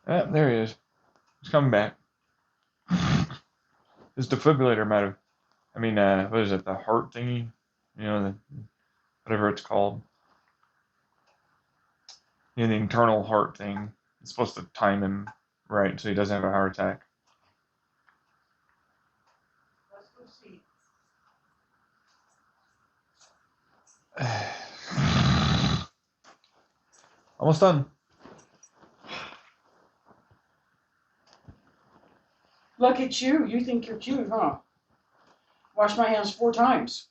Ah, there he is. He's coming back. His defibrillator might have. I mean, what is it? The heart thingy? You know, whatever it's called. You know, the internal heart thing. It's supposed to time him right so he doesn't have a heart attack. Let's go see. Almost done. Look at you. You think you're cute, huh? Wash my hands 4 times.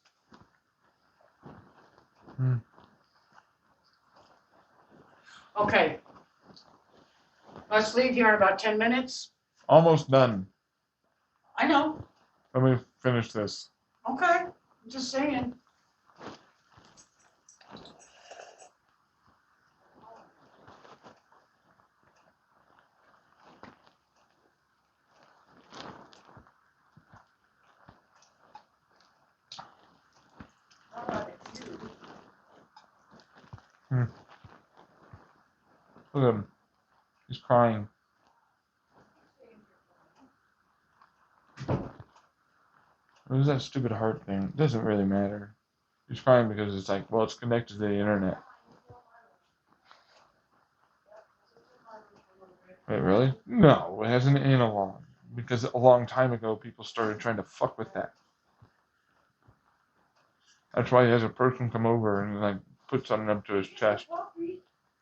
Okay. Let's leave here in about 10 minutes. Almost done. I know. Let me finish this. Okay. I'm just saying. Look at him. He's crying. What is that stupid heart thing? It doesn't really matter. He's crying because it's like, well, it's connected to the internet. Wait, really? No, it has an analog. Because a long time ago, people started trying to fuck with that. That's why he has a person come over and like put something up to his chest,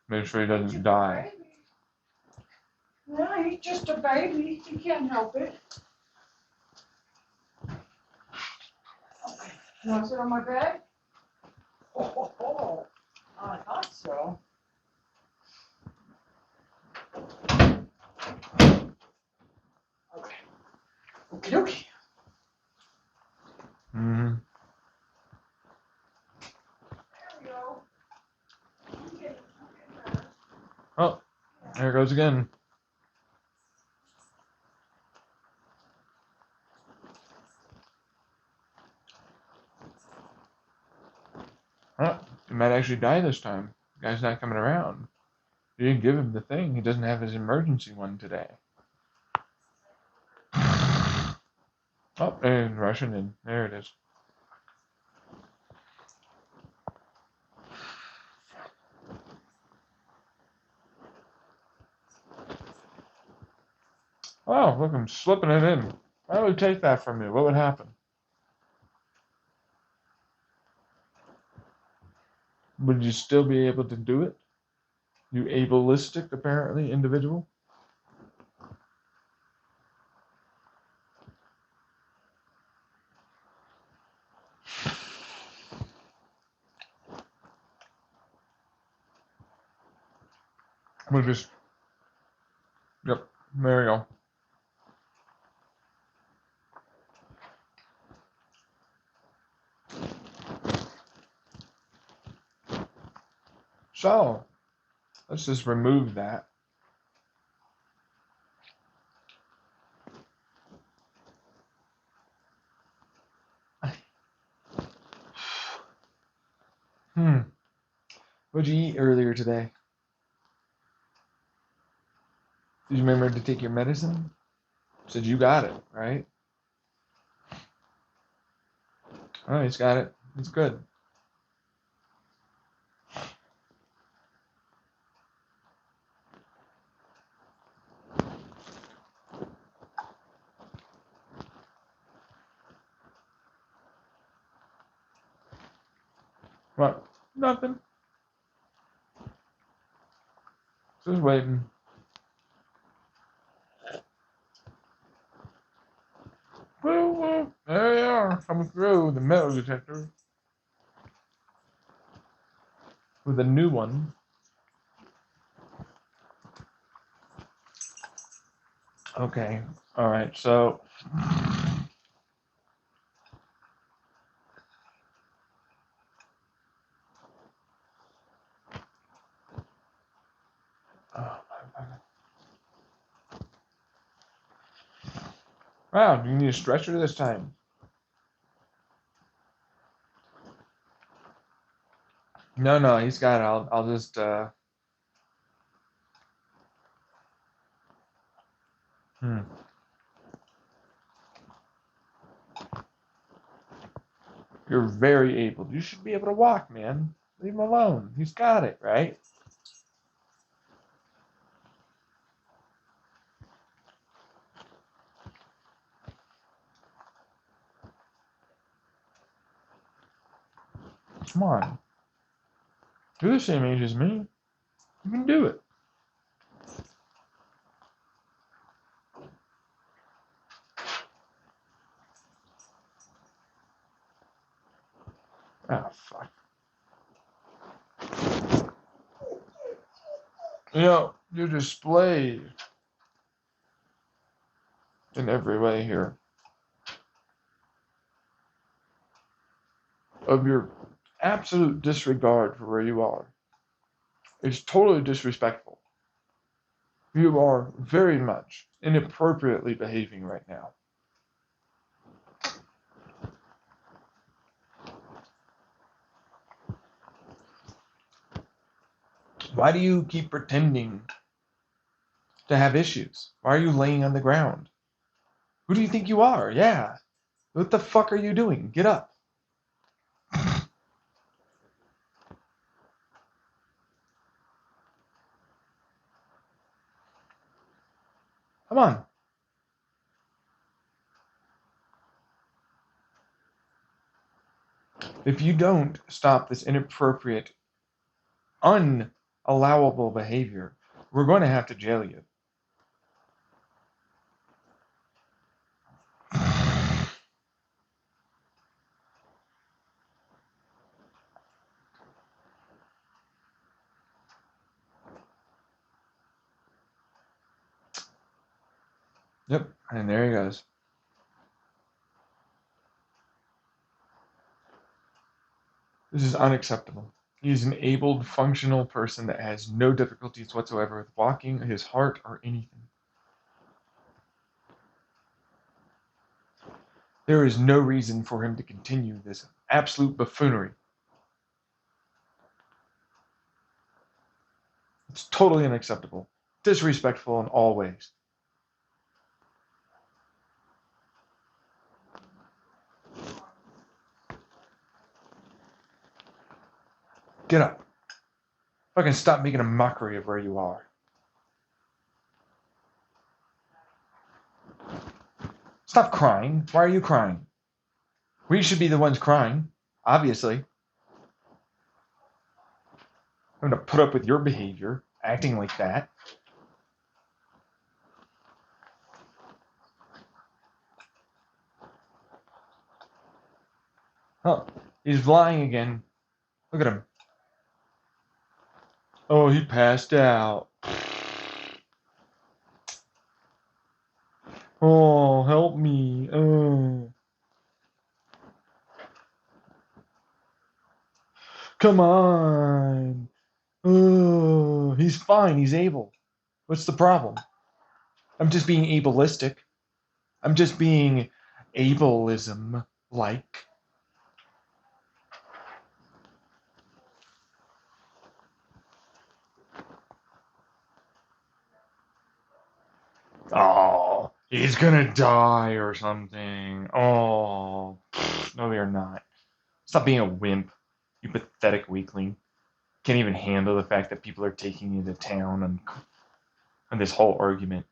make sure he doesn't die. Yeah, he's just a baby. He can't help it. Okay. You want to sit on my bed? Oh, I thought so. Okay. Okie dokie. Mm-hmm. There we go. Oh, there it goes again. Oh, he might actually die this time. The guy's not coming around. You didn't give him the thing. He doesn't have his emergency one today. Oh, and rushing in. There it is. Oh, look, I'm slipping it in. I would take that from you. What would happen? Would you still be able to do it? You ableistic, apparently, individual? We'll just. Yep, there we go. So, let's just remove that. What'd you eat earlier today? Did you remember to take your medicine? Said you got it, right? Oh, he's got it. It's good. What? Nothing. Just waiting. Woo, woo. There they are, coming through the metal detector. With a new one. Okay. All right. So. Oh, wow, do you need a stretcher this time? No, he's got it. I'll just Hmm. You're very able. You should be able to walk, man. Leave him alone. He's got it, right? Come on. You're the same age as me. You can do it. Ah, fuck. You know, you're displayed in every way here of your absolute disregard for where you are. It's totally disrespectful. You are very much inappropriately behaving right now. Why do you keep pretending to have issues? Why are you laying on the ground? Who do you think you are? Yeah. What the fuck are you doing? Get up. Come on. If you don't stop this inappropriate, unallowable behavior, we're going to have to jail you. Yep, and there he goes. This is unacceptable. He's an abled, functional person that has no difficulties whatsoever with walking, his heart, or anything. There is no reason for him to continue this absolute buffoonery. It's totally unacceptable. Disrespectful in all ways. Get up. Fucking stop making a mockery of where you are. Stop crying. Why are you crying? We should be the ones crying, obviously. I'm going to put up with your behavior, acting like that. Oh, he's lying again. Look at him. Oh, he passed out. Oh, help me. Oh. Come on. Oh, he's fine. He's able. What's the problem? I'm just being ableistic. I'm just being ableism-like. Oh, he's gonna die or something. Oh, no, they're not. Stop being a wimp, you pathetic weakling. Can't even handle the fact that people are taking you to town on this whole argument.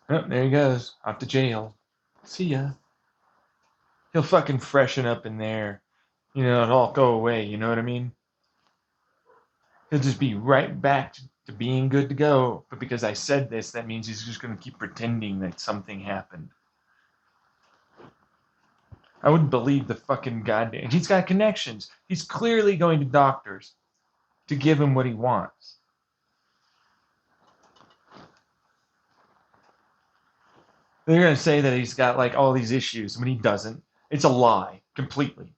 Oh, there he goes, off to jail. See ya. He'll fucking freshen up in there. You know, it'll all go away, you know what I mean? He'll just be right back to being good to go. But because I said this, that means he's just going to keep pretending that something happened. I wouldn't believe the fucking goddamn. He's got connections. He's clearly going to doctors to give him what he wants. They're going to say that he's got like all these issues when he doesn't. It's a lie, completely.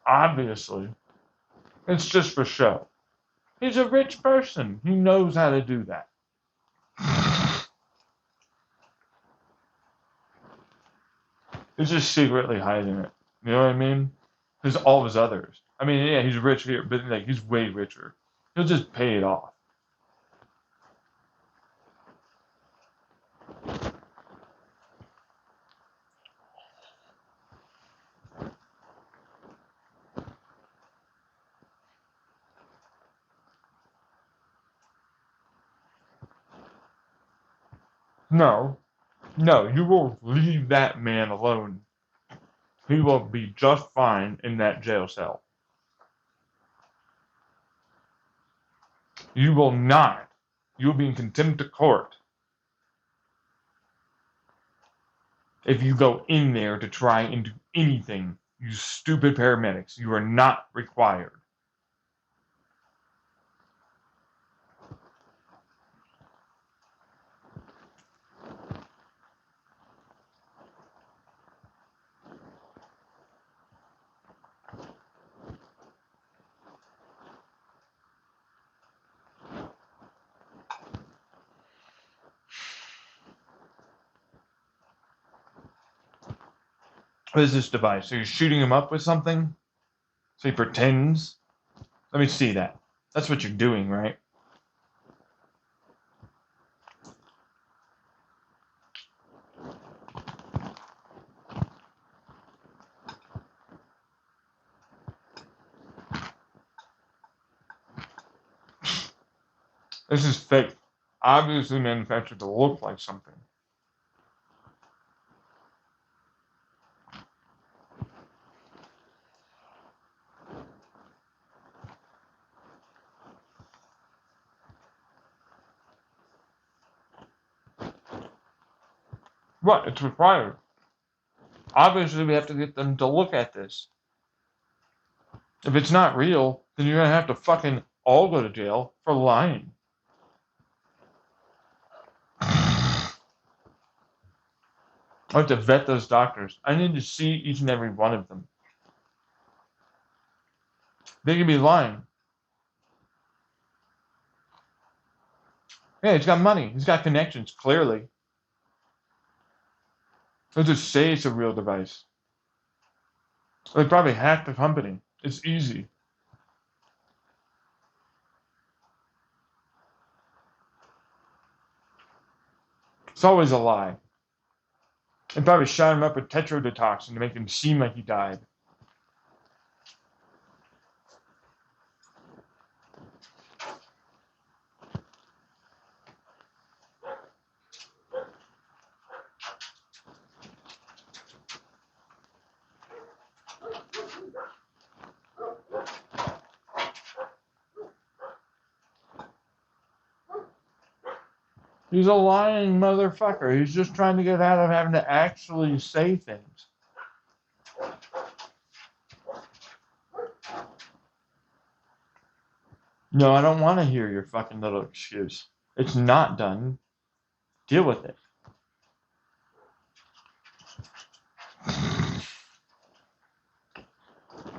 Obviously. It's just for show. He's a rich person. He knows how to do that. He's just secretly hiding it. You know what I mean? There's all of his others. I mean, yeah, he's rich here, but like he's way richer. He'll just pay it off. No, no, you will leave that man alone. He will be just fine in that jail cell. You will not. You will be in contempt of court if you go in there to try and do anything. You stupid paramedics. You are not required. What is this device? So you're shooting him up with something? So he pretends? Let me see that. That's what you're doing, right? This is fake. Obviously manufactured to look like something. What? It's required. Obviously, we have to get them to look at this. If it's not real, then you're going to have to fucking all go to jail for lying. I have to vet those doctors. I need to see each and every one of them. They could be lying. Yeah, he's got money. He's got connections, clearly. They'll just say it's a real device. They probably hacked the company. It's easy. It's always a lie. They probably shot him up with tetrodotoxin to make him seem like he died. He's a lying motherfucker. He's just trying to get out of having to actually say things. No, I don't want to hear your fucking little excuse. It's not done. Deal with it.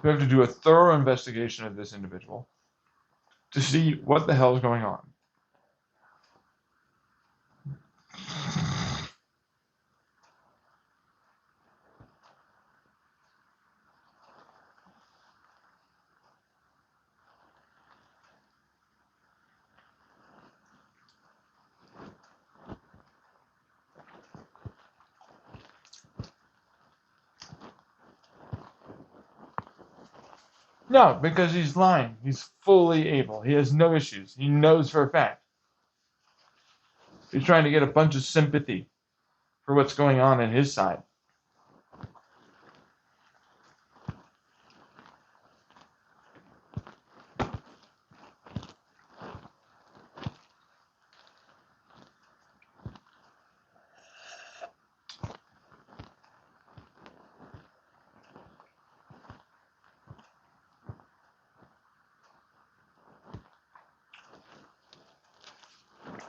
We have to do a thorough investigation of this individual to see what the hell is going on. No, because he's lying. He's fully able. He has no issues. He knows for a fact. He's trying to get a bunch of sympathy for what's going on his side.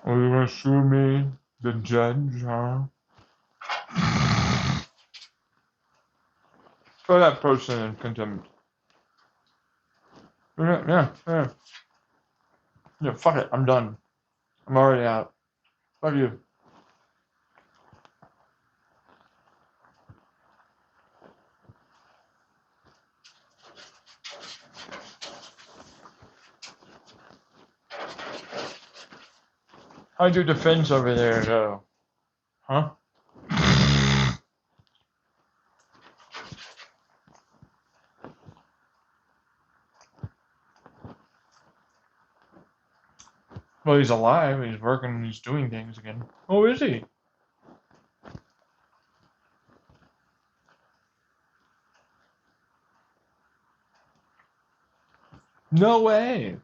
Are you gonna sue me, the judge, huh? Throw that person in contempt. Yeah. Yeah, fuck it. I'm done. I'm already out. Fuck you. How'd your defense over there go? Huh? Well, he's alive. He's working. He's doing things again. Oh, is he? No way.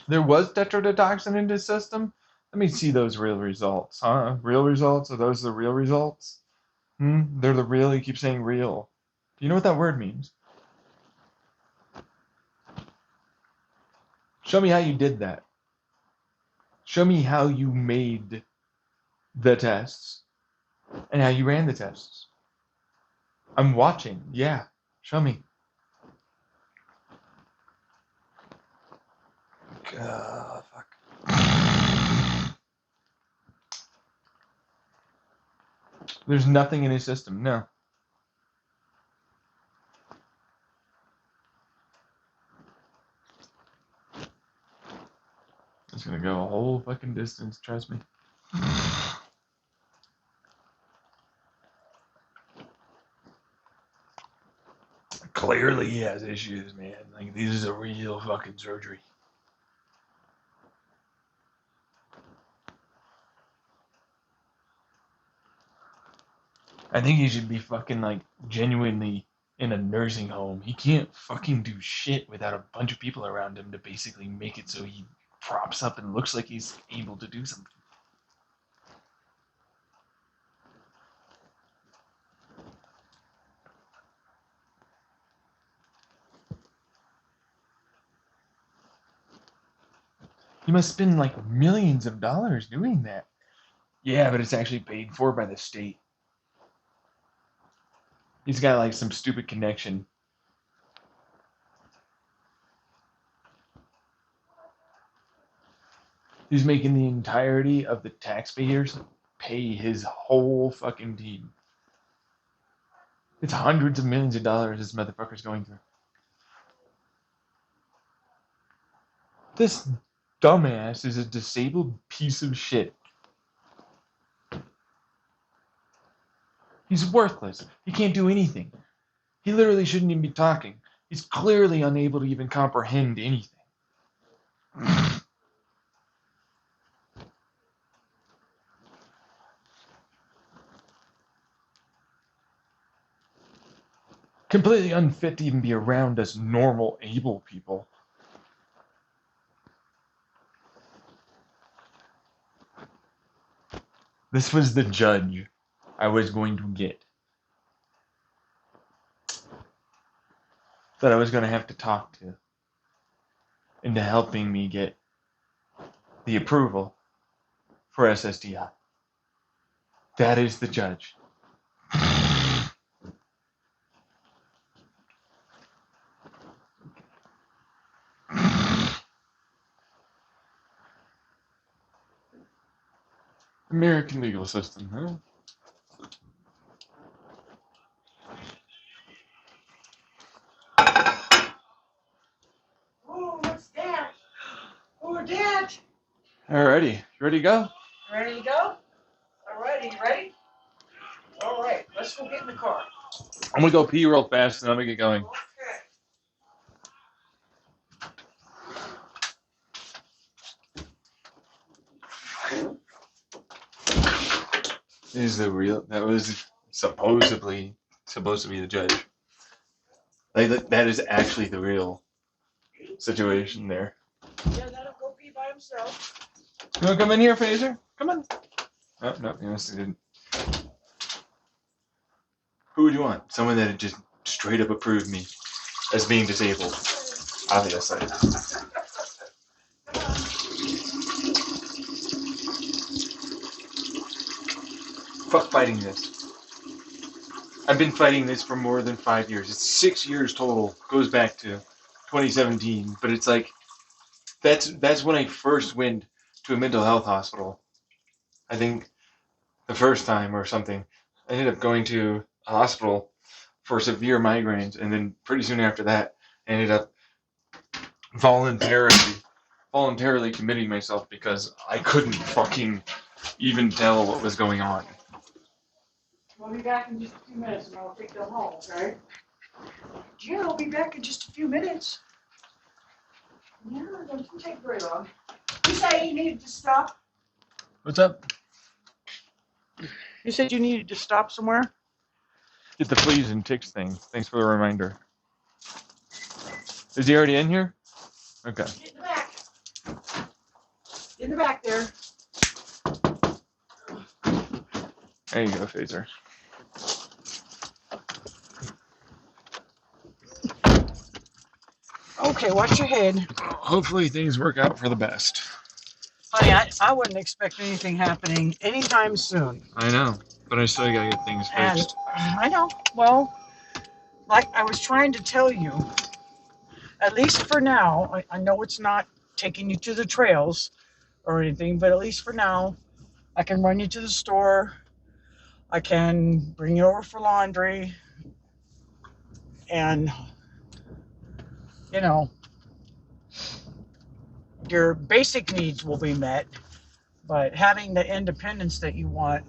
There was tetrodotoxin in his system? Let me see those real results, huh? Real results? Are those the real results? They're the real. You keep saying real. Do you know what that word means? Show me how you did that. Show me how you made the tests and how you ran the tests. I'm watching. Yeah. Show me. Fuck. There's nothing in his system. No. It's gonna go a whole fucking distance, trust me. Clearly he has issues, man. Like, this is a real fucking surgery. I think he should be fucking, like, genuinely in a nursing home. He can't fucking do shit without a bunch of people around him to basically make it so he props up and looks like he's able to do something. He must spend like millions of dollars doing that. Yeah, but it's actually paid for by the state. He's got like some stupid connection. He's making the entirety of the taxpayers pay his whole fucking team. It's hundreds of millions of dollars this motherfucker's going through. This dumbass is a disabled piece of shit. He's worthless. He can't do anything. He literally shouldn't even be talking. He's clearly unable to even comprehend anything. Completely unfit to even be around us normal, able people. This was the judge I was going to get. That I was going to have to talk to into helping me get the approval for SSDI. That is the judge. American legal system, huh? Oh, what's that? Oh, Dad. Alrighty, you ready to go? Ready to go? Alrighty, you ready? Alright, let's go get in the car. I'm gonna go pee real fast and I'm gonna get going. Okay. Is the real? That was supposedly supposed to be the judge. Like that is actually the real situation there. Yeah, let him go pee by himself. You wanna come in here, Phaser? Come on. Oh, no, you honestly didn't. Who would you want? Someone that had just straight up approved me as being disabled. Obviously. Fuck fighting this. I've been fighting this for more than 5 years. It's 6 years total. Goes back to 2017. But it's like that's when I first went to a mental health hospital. I think the first time or something. I ended up going to a hospital for severe migraines, and then pretty soon after that, I ended up voluntarily committing myself because I couldn't fucking even tell what was going on. We'll be back in just a few minutes and I'll take them home, okay? Yeah, I'll be back in just a few minutes. Yeah, it doesn't take very long. You say you needed to stop? What's up? You said you needed to stop somewhere? Get the fleas and ticks thing. Thanks for the reminder. Is he already in here? Okay. Get in the back. In the back there. There you go, Phaser. Okay, watch your head. Hopefully things work out for the best. Honey, I wouldn't expect anything happening anytime soon. I know, but I still gotta get things And fixed. I know. Well, like I was trying to tell you, at least for now, I know it's not taking you to the trails or anything, but at least for now, I can run you to the store. I can bring you over for laundry. And, you know, your basic needs will be met, but having the independence that you want.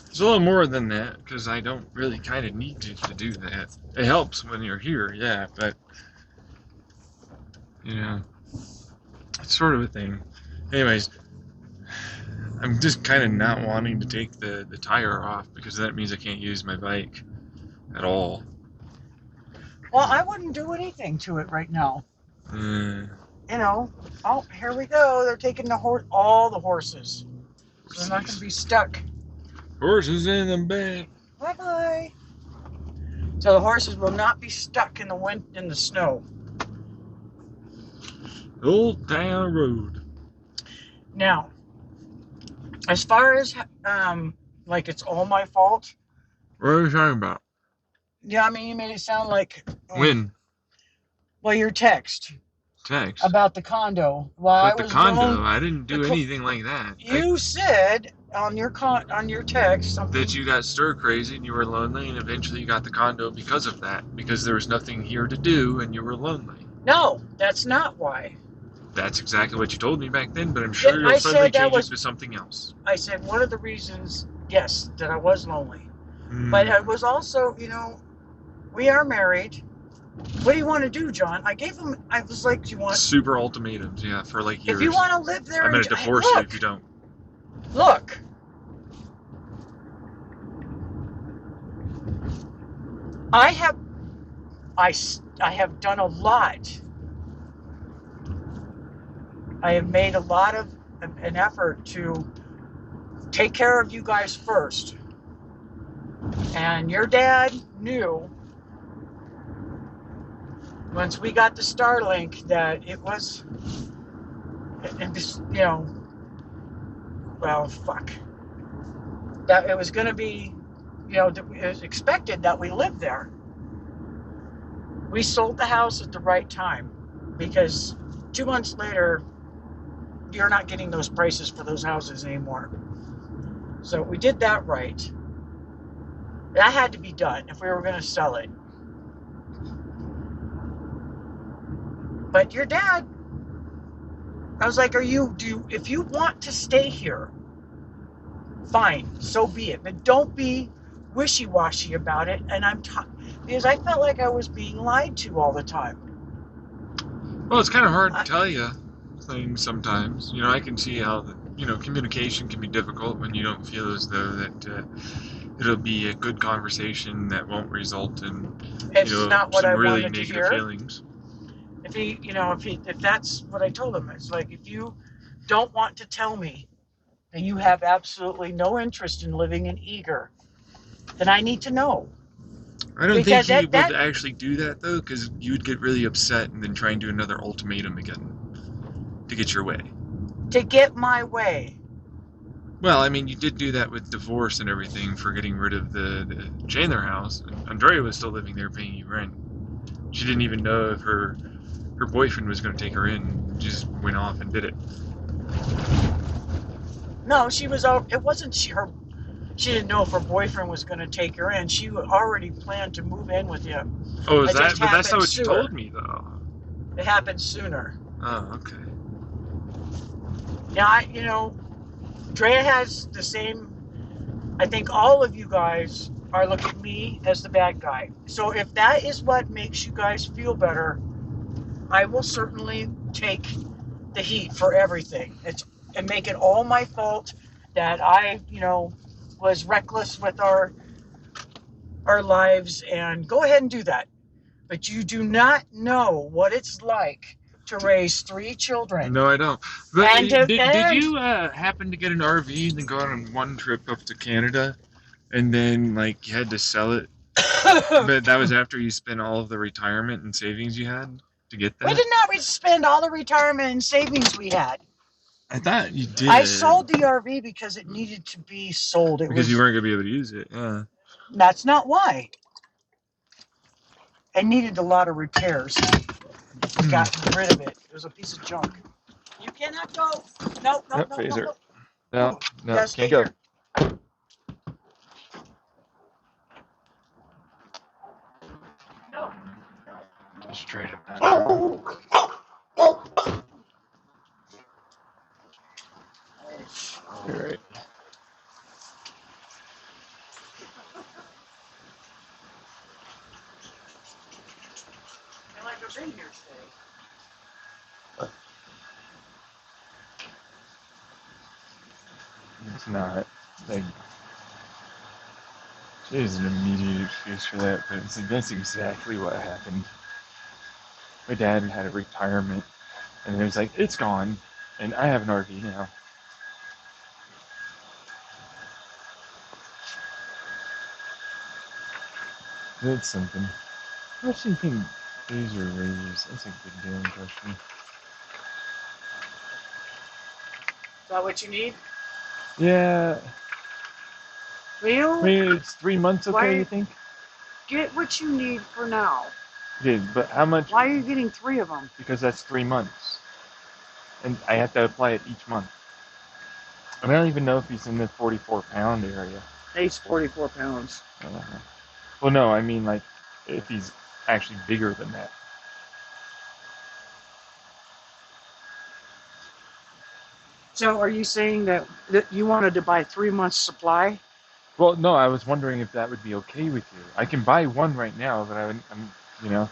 It's a little more than that, because I don't really kind of need to do that. It helps when you're here, yeah, but, you know, it's sort of a thing. Anyways, I'm just kind of not wanting to take the tire off, because that means I can't use my bike at all. Well, I wouldn't do anything to it right now. You know, oh, here we go. They're taking all the horses. So they're not going to be stuck. Horses in the back. Bye-bye. So the horses will not be stuck in the snow. Old Town Road. Now, as far as, like it's all my fault. What are you talking about? Yeah, I mean, you made it sound like. When? Well, your text Text. about the condo. While But I the was condo, gone, I didn't do anything like that. you said on your text something. That you got stir crazy and you were lonely, and eventually you got the condo because of that. Because there was nothing here to do and you were lonely. No, that's not why. That's exactly what you told me back then, but I'm sure I you'll suddenly said that change was- it to something else. I said one of the reasons, yes, that I was lonely. But it was also, you know, we are married. What do you want to do, John? I was like, do you want... Super ultimatums, yeah, for like years. If you want to live there... I'm going to divorce you if you don't. Look. I have done a lot. I have made a lot of an effort to take care of you guys first. And your dad knew once we got the Starlink that it was, and just, you know, well, fuck. That it was going to be, you know, it was expected that we lived there. We sold the house at the right time because 2 months later, you're not getting those prices for those houses anymore. So we did that right. That had to be done if we were going to sell it. But your dad, I was like, if you want to stay here, fine, so be it. But don't be wishy-washy about it. And because I felt like I was being lied to all the time. Well, it's kind of hard to tell you things sometimes. You know, I can see how communication can be difficult when you don't feel as though that it'll be a good conversation that won't result in not what some I really wanted to negative hear. feelings. If that's what I told him, it's like, if you don't want to tell me that you have absolutely no interest in living in Eager, then I need to know. I don't Because think you that- would actually do that, though, because you would get really upset and then try and do another ultimatum again to get your way. To get my way. Well, I mean, you did do that with divorce and everything for getting rid of the Chandler house. And Andrea was still living there paying you rent. She didn't even know if her boyfriend was going to take her in. She just went off and did it. No, she was out. It wasn't her. She didn't know if her boyfriend was going to take her in. She already planned to move in with him. Oh, is It that? just But that's not happened what you sooner. told me, though. It happened sooner. Oh, okay. Yeah, Drea has the same. I think all of you guys are looking at me as the bad guy. So if that is what makes you guys feel better, I will certainly take the heat for everything. And make it all my fault that I, was reckless with our lives, and go ahead and do that. But you do not know what it's like to raise 3 children. No, I don't. But And did you happen to get an RV and then go on one trip up to Canada, and then like you had to sell it? But that was after you spent all of the retirement and savings you had to get that? We did not spend all the retirement and savings we had. I thought you did. I sold the RV because it needed to be sold. Because you weren't going to be able to use it, yeah. That's not why. It needed a lot of repairs. Got rid of it. It was a piece of junk. You cannot go. No, Yep, phaser. No, Yes, can't go. No. Straight up. You're right. I like I've been here today. It's not. Like, there's an immediate excuse for that, but it's like, that's exactly what happened. My dad had a retirement, and it was like, it's gone, and I have an RV now. That's something. How much do you think Phaser weighs? That's a good damn question. Is that what you need? Yeah, Well, maybe it's 3 months, okay, Why- you think? get what you need for now. Okay, but how much? Why are you getting 3 of them? Because that's 3 months. And I have to apply it each month. And I don't even know if he's in the 44-pound area. He's 44 pounds. Well, no, I mean, like, if he's actually bigger than that. So are you saying that you wanted to buy 3 months supply? Well, no, I was wondering if that would be okay with you. I can buy one right now, but I'm you know,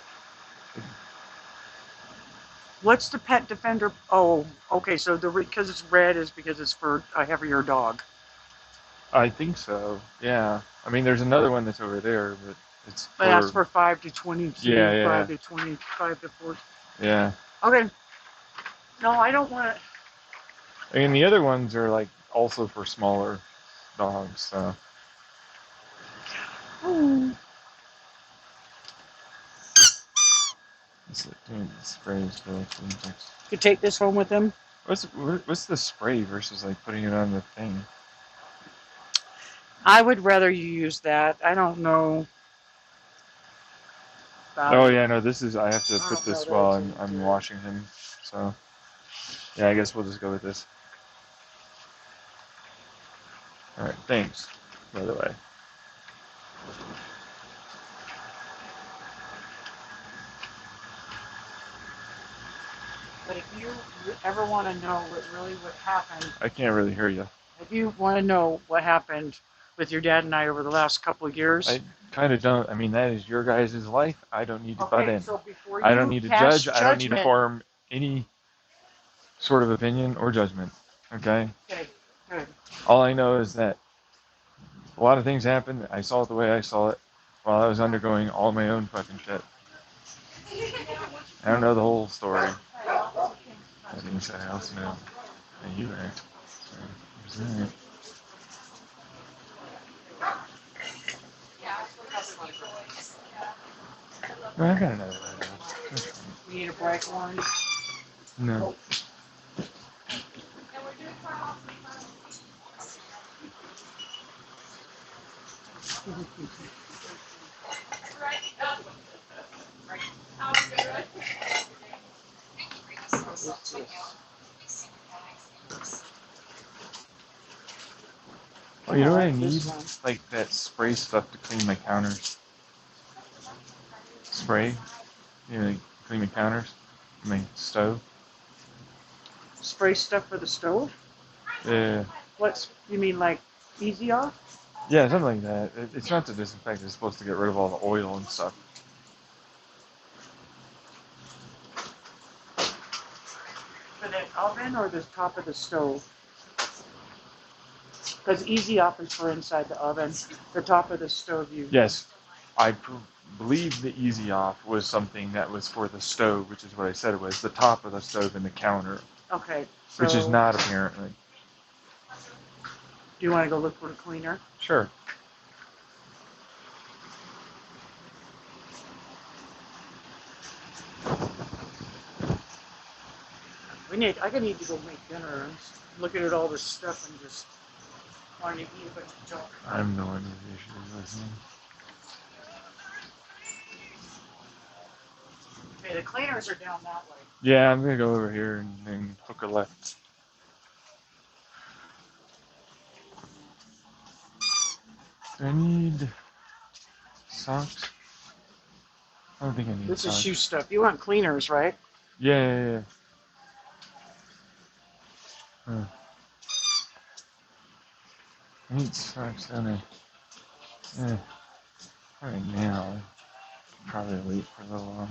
What's the Pet Defender? Oh, okay. So because it's red is because it's for a heavier dog. I think so. Yeah. I mean, there's another one that's over there, but it's But that's for 5 to 22, Yeah. 5 to 25 to 40. Yeah. Okay. No, I don't want it. I mean, the other ones are like also for smaller dogs. So it's like doing the spray still. You take this home with him? What's the spray versus like putting it on the thing? I would rather you use that. I don't know. Oh yeah, no. This is I have to I put don't this know while that it's I'm good. washing him. So yeah, I guess we'll just go with this. All right. Thanks. By the way. But if you ever want to know what happened, I can't really hear you. if you want to know what happened with your dad and I over the last couple of years, I kind of don't. I mean, that is your guys' life. I don't need to butt okay, in. so before you I don't need to pass judge. I don't need to judgment- form any sort of opinion or judgment. Okay? Okay, good. All I know is that a lot of things happened. I saw it the way I saw it while I was undergoing all my own fucking shit. I don't know the whole story. I didn't say I also know that you act. So, there's that. No, I got another one. You need a bright one. No. Oh, you know what I like need? this one. Like that spray stuff to clean my counters. Spray? You know, like clean my counters, my stove. Spray stuff for the stove? Yeah, What's, you mean like Easy Off? yeah, something like that. It's not to disinfect. It's supposed to get rid of all the oil and stuff. For the oven or the top of the stove? Because Easy Off is for inside the oven. The top of the stove you. Yes, I believe the Easy Off was something that was for the stove, which is what I said it was. The top of the stove and the counter, Okay. So which is not apparently. do you want to go look for a cleaner? Sure. I need to go make dinner and looking at all this stuff and just wanting to eat a bunch of junk. I have no idea if she was listening. Okay, the cleaners are down that way. Yeah, I'm gonna go over here and hook a left. Do I need socks? I don't think I need This is socks. shoe stuff. You want cleaners, right? Yeah. Huh. I need socks, don't I? Yeah. Right now. Probably wait for a little while.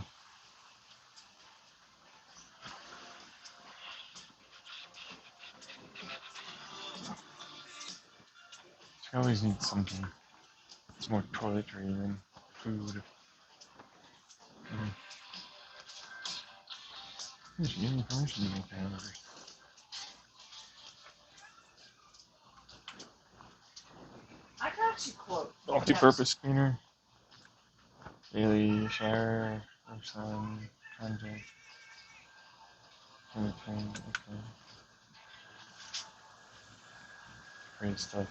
She always needs something. It's more toiletry than food. Did she give me permission to make hamburgers? I got you close. Multi-purpose cleaner. Daily shower. Sun. Contact. Okay. Great stuff.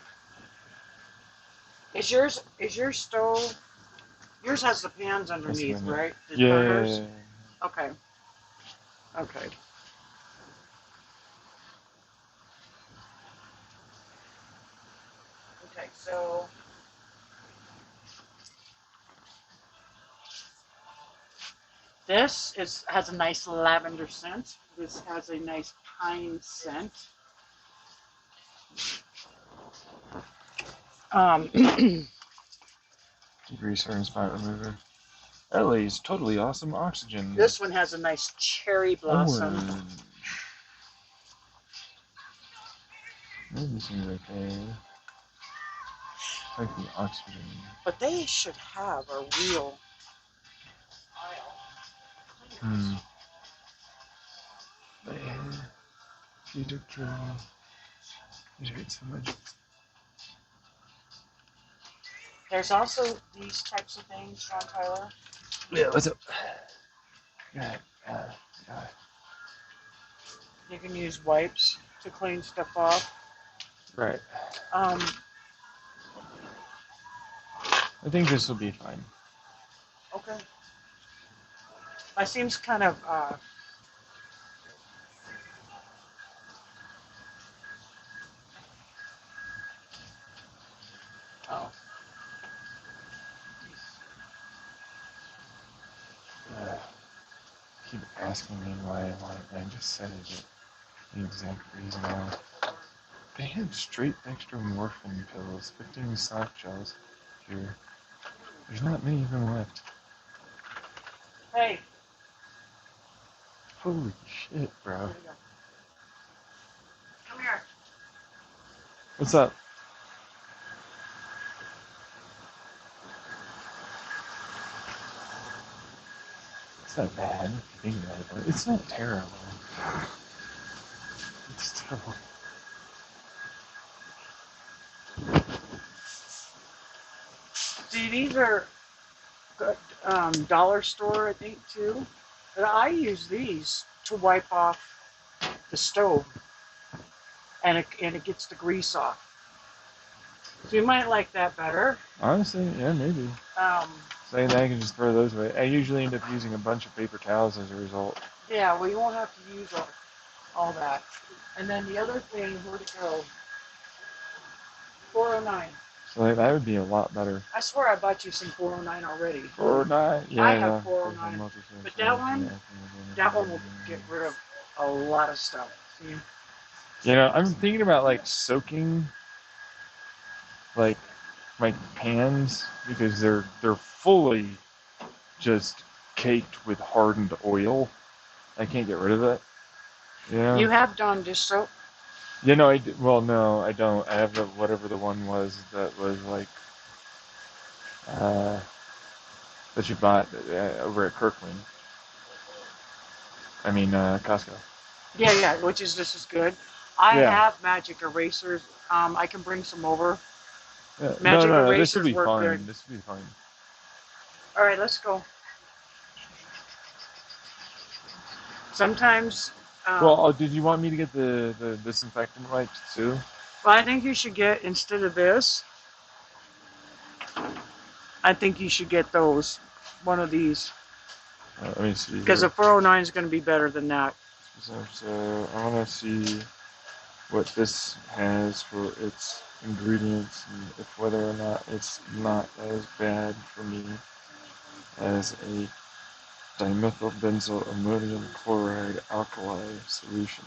Is your stove? Yours has the pans underneath, minute. right? The Yeah. burners? Okay. Okay. Okay, so has a nice lavender scent. This has a nice pine scent. Degreaser and spot remover. LA's totally awesome oxygen. This one has a nice cherry blossom. Orange. Maybe seems okay. Like the oxygen. But they should have a real Hmm. But yeah. You did kill me. You hate so much. There's also these types of things, Sean Tyler. Yeah, what's up? God. You can use wipes to clean stuff off. Right. Um, I think this will be fine. okay. That seems kind of oh. Keep asking me why I want it, and I just said it. The exact reason why. They have straight dextromorphin pills, 15 soft gels here. There's not many of them left. Hey. Holy shit, bro. There you go. Come here. What's up? It's not bad if you think about it, but it's not terrible. It's terrible. See, these are good, dollar store, I think, too. But I use these to wipe off the stove, and it gets the grease off. So you might like that better. Honestly, yeah, maybe. Saying that I can just throw those away. I usually end up using a bunch of paper towels as a result. Yeah, well, you won't have to use all that. And then the other thing, where'd it go? 409. So like, that would be a lot better. I swear I bought you some 409 already. 409? Yeah, I have yeah. 409. But that one will get rid of a lot of stuff. See? You know, I'm thinking about like soaking like my pans because they're fully just caked with hardened oil. I can't get rid of it. Yeah. You have Dawn dish soap? You know, well, no, I don't. I have whatever the one was that was like that you bought over at Kirkland. I mean, Costco. Yeah, which is just as good. I Yeah. have magic erasers. I can bring some over. Yeah. Magic No, this erasers will be work fine. good. This will be fine. All right, let's go. Sometimes. Well, did you want me to get the disinfectant wipes too? Well, I think you should get, instead of this, I think you should get those. One of these. Let me see. Because the 409 is going to be better than that. So I want to see what this has for its ingredients and if whether or not it's not as bad for me as a dimethylbenzoammonium chloride alkali solution.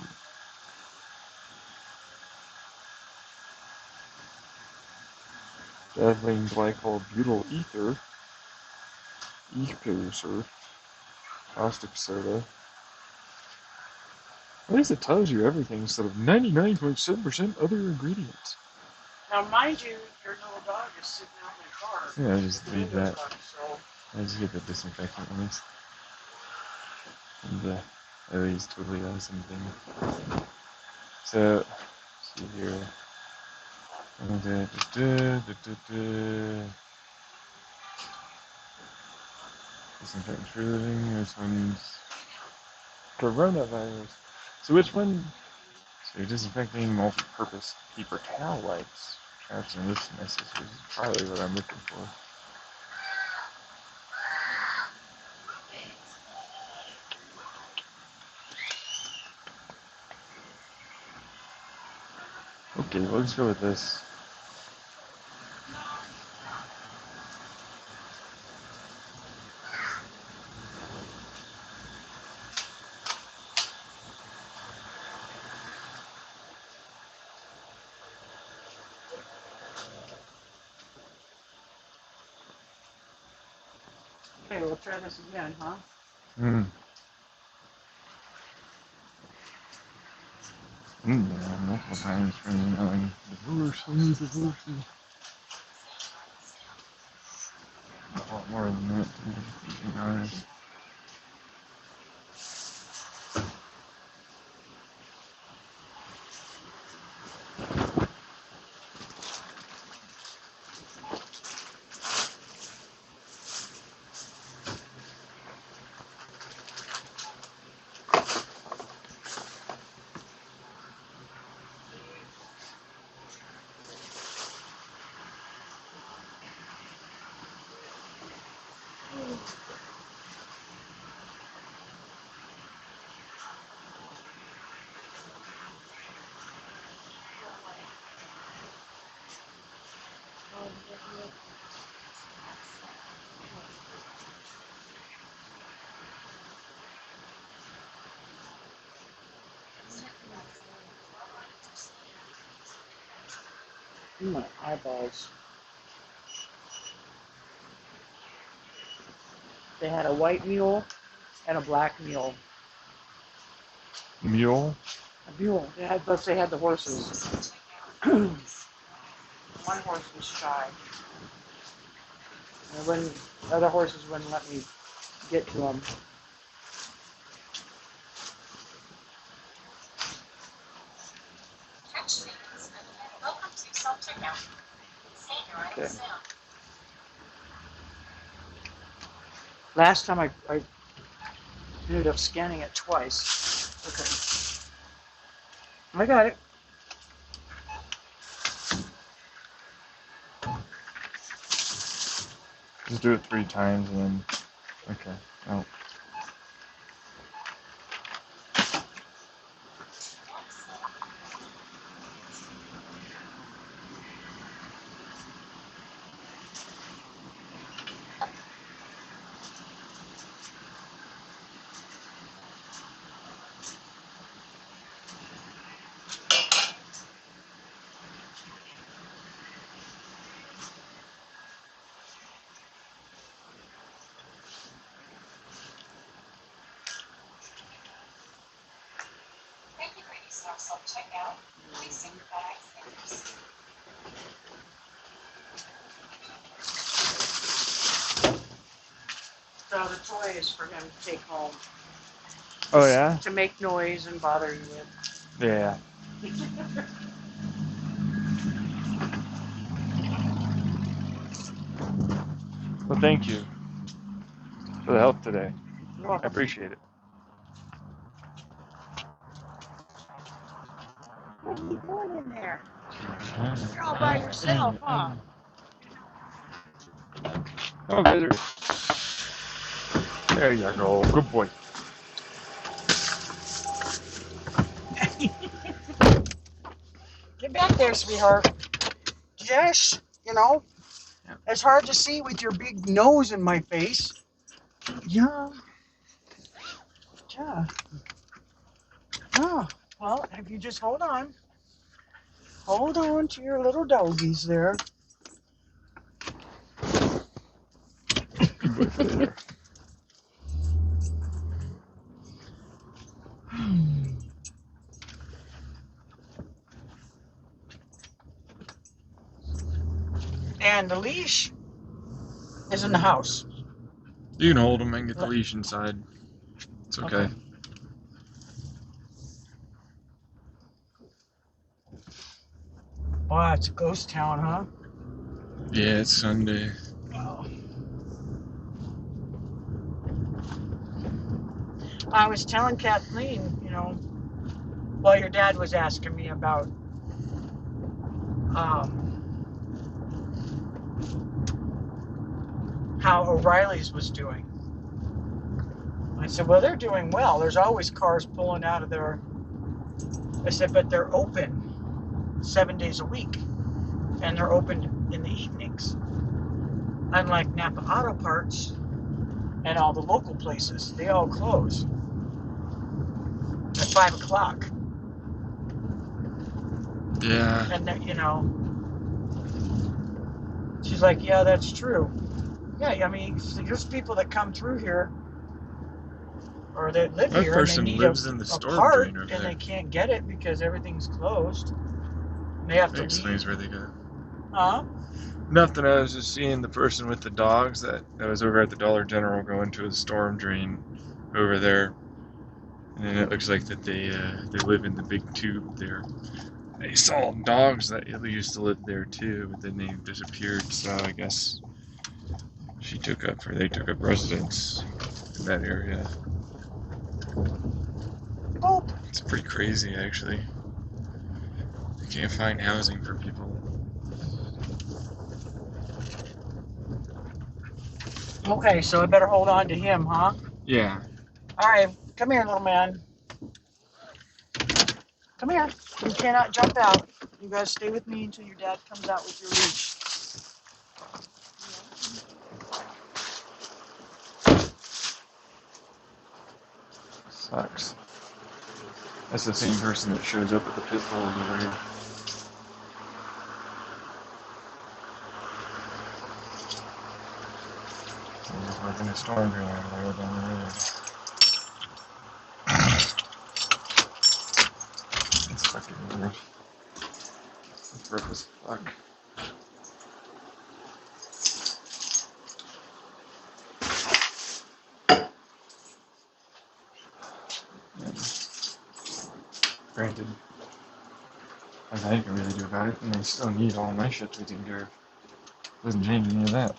Ethylene glycol butyl ether, ether, caustic soda. At least it tells you everything instead of 99.7% other ingredients. Now, mind you, your little dog is sitting out in the car. Yeah, I just leave that. So. I just get the disinfectant at least. And at least totally awesome thing. So, let's see here. Disinfectant for living. This one's coronavirus. So which one? So disinfecting multi-purpose paper towel wipes. Traps and this message is probably what I'm looking for. Okay, let's go with this. Okay, we'll try this again, huh? Multiple times for knowing divorce. A lot more than that, to be honest. My eyeballs. They had a white mule and a black mule. Mule? A mule. Plus they had the horses. One horse was shy. And when the other horses wouldn't let me get to him. Okay. Last time I ended up scanning it twice. Okay. I got it. Just do it 3 times and then. Okay. Oh. Thank you for using our self-checkout. Please send your bags and receipt. So the toy is for him to take home, Oh yeah. to make noise and bother you with. Yeah. Well, thank you for the help today. You're I welcome. appreciate it. What are you doing in there? You're all by yourself, huh? Oh, there. There you go. Good boy. Get back there, sweetheart. Yes, you know, it's hard to see with your big nose in my face. Yeah. Yeah. Oh, well, if you just hold on. Hold on to your little doggies there. Good boy, Fraser. And the leash is in the house. You can hold him and get the leash inside. It's okay. Okay. Wow, it's a ghost town, huh? Yeah, it's Sunday. Wow. I was telling Kathleen, you know, while your dad was asking me about how O'Reilly's was doing. I said, well, they're doing well. There's always cars pulling out of there. I said, but they're open 7 days a week, and they're open in the evenings. Unlike Napa Auto Parts and all the local places, they all close at 5 o'clock. Yeah. And that, you know, she's like, yeah, that's true. Yeah, I mean, there's people that come through here or that live That here person and they need lives a, in the a storm part drain over and there. they can't get it because everything's closed. They have That to explains leave. where they go. Huh? Nothing. I was just seeing the person with the dogs that was over at the Dollar General going to a storm drain over there, and then it looks like that they live in the big tube there. I saw dogs that used to live there too, but then they disappeared. So I guess they took up residence in that area. Oh, It's pretty crazy, actually. They can't find housing for people. okay, so I better hold on to him, huh? Yeah. All right, come here, little man. Come here. You cannot jump out. You guys stay with me until your dad comes out with your leash. Sucks. That's the same person that shows up at the pit bulls over here. There's like in a storm drain over there down the road. It's fucking weird. It's rough as fuck. Granted, there's nothing I can really do about it, and I still need all my shit to be taken care of. Doesn't change any of that.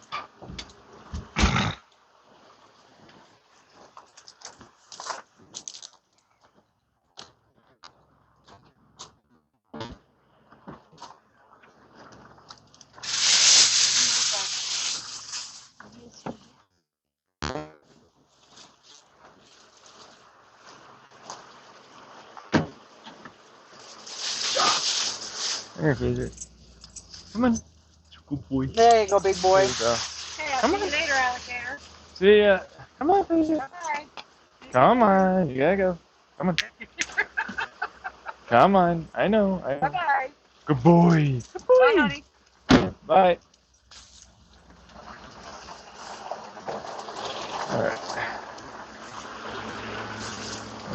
There, Phaser. Come on. Good boy. There you go, big boy. There you go. Hey, I'll Come see on. you later, alligator. See ya. Come on, Phaser. Bye-bye. Come on. You gotta go. Come on. Come on. I know. Bye-bye. Good boy. Good boy. Bye, honey. Bye. Alright.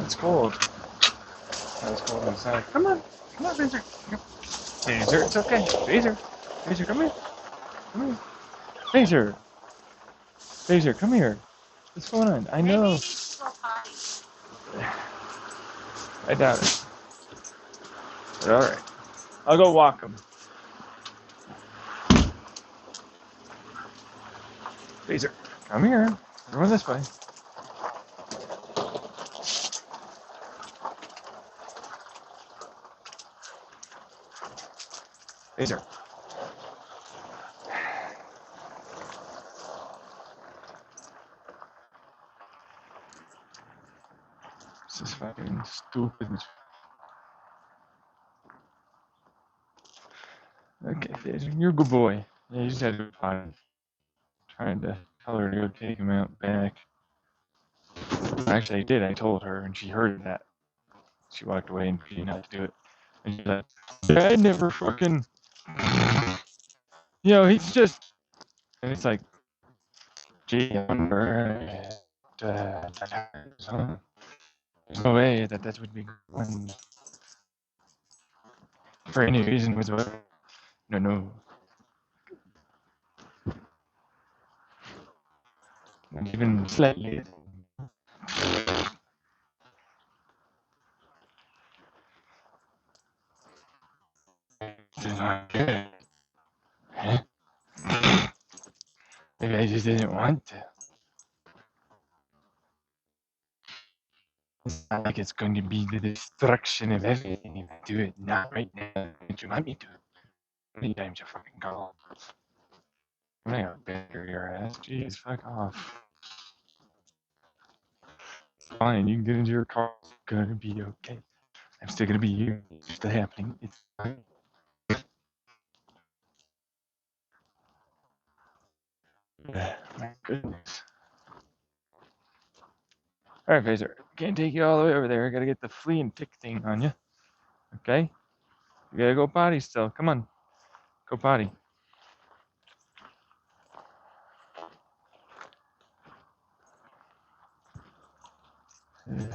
It's cold. It's cold inside. Come on. Come on, Phaser. Phaser, it's okay. Phaser. Phaser, come here. Come here. Phaser. Phaser, come here. What's going on? I Maybe know. you need to go potty. I doubt it. But alright. I'll go walk him. Phaser, come here. We're going this way. Phaser. This is fucking stupid. Okay, Phaser, you're a good boy. Yeah, you just had to be fine. Trying to tell her to go take him out back. Actually, I did. I told her, and she heard that. She walked away and she didn't have to do it. And she's like, Dad never fucking. He's just. And it's like, gee, I wonder. There's no way that would be going for any reason whatsoever. No. Not even slightly. This is not good. Huh? Maybe I just didn't want to. It's not like it's going to be the destruction of everything if I do it not right now. What you want me to? How many times you fucking call? I'm not gonna better your ass. Jeez, fuck off. Fine, you can get into your car. It's gonna be okay. I'm still gonna be here. It's still happening. It's fine. My goodness. Alright, Phaser. Can't take you all the way over there. I gotta get the flea and tick thing on you. Okay? You gotta go potty still. Come on. Go potty. Ugh.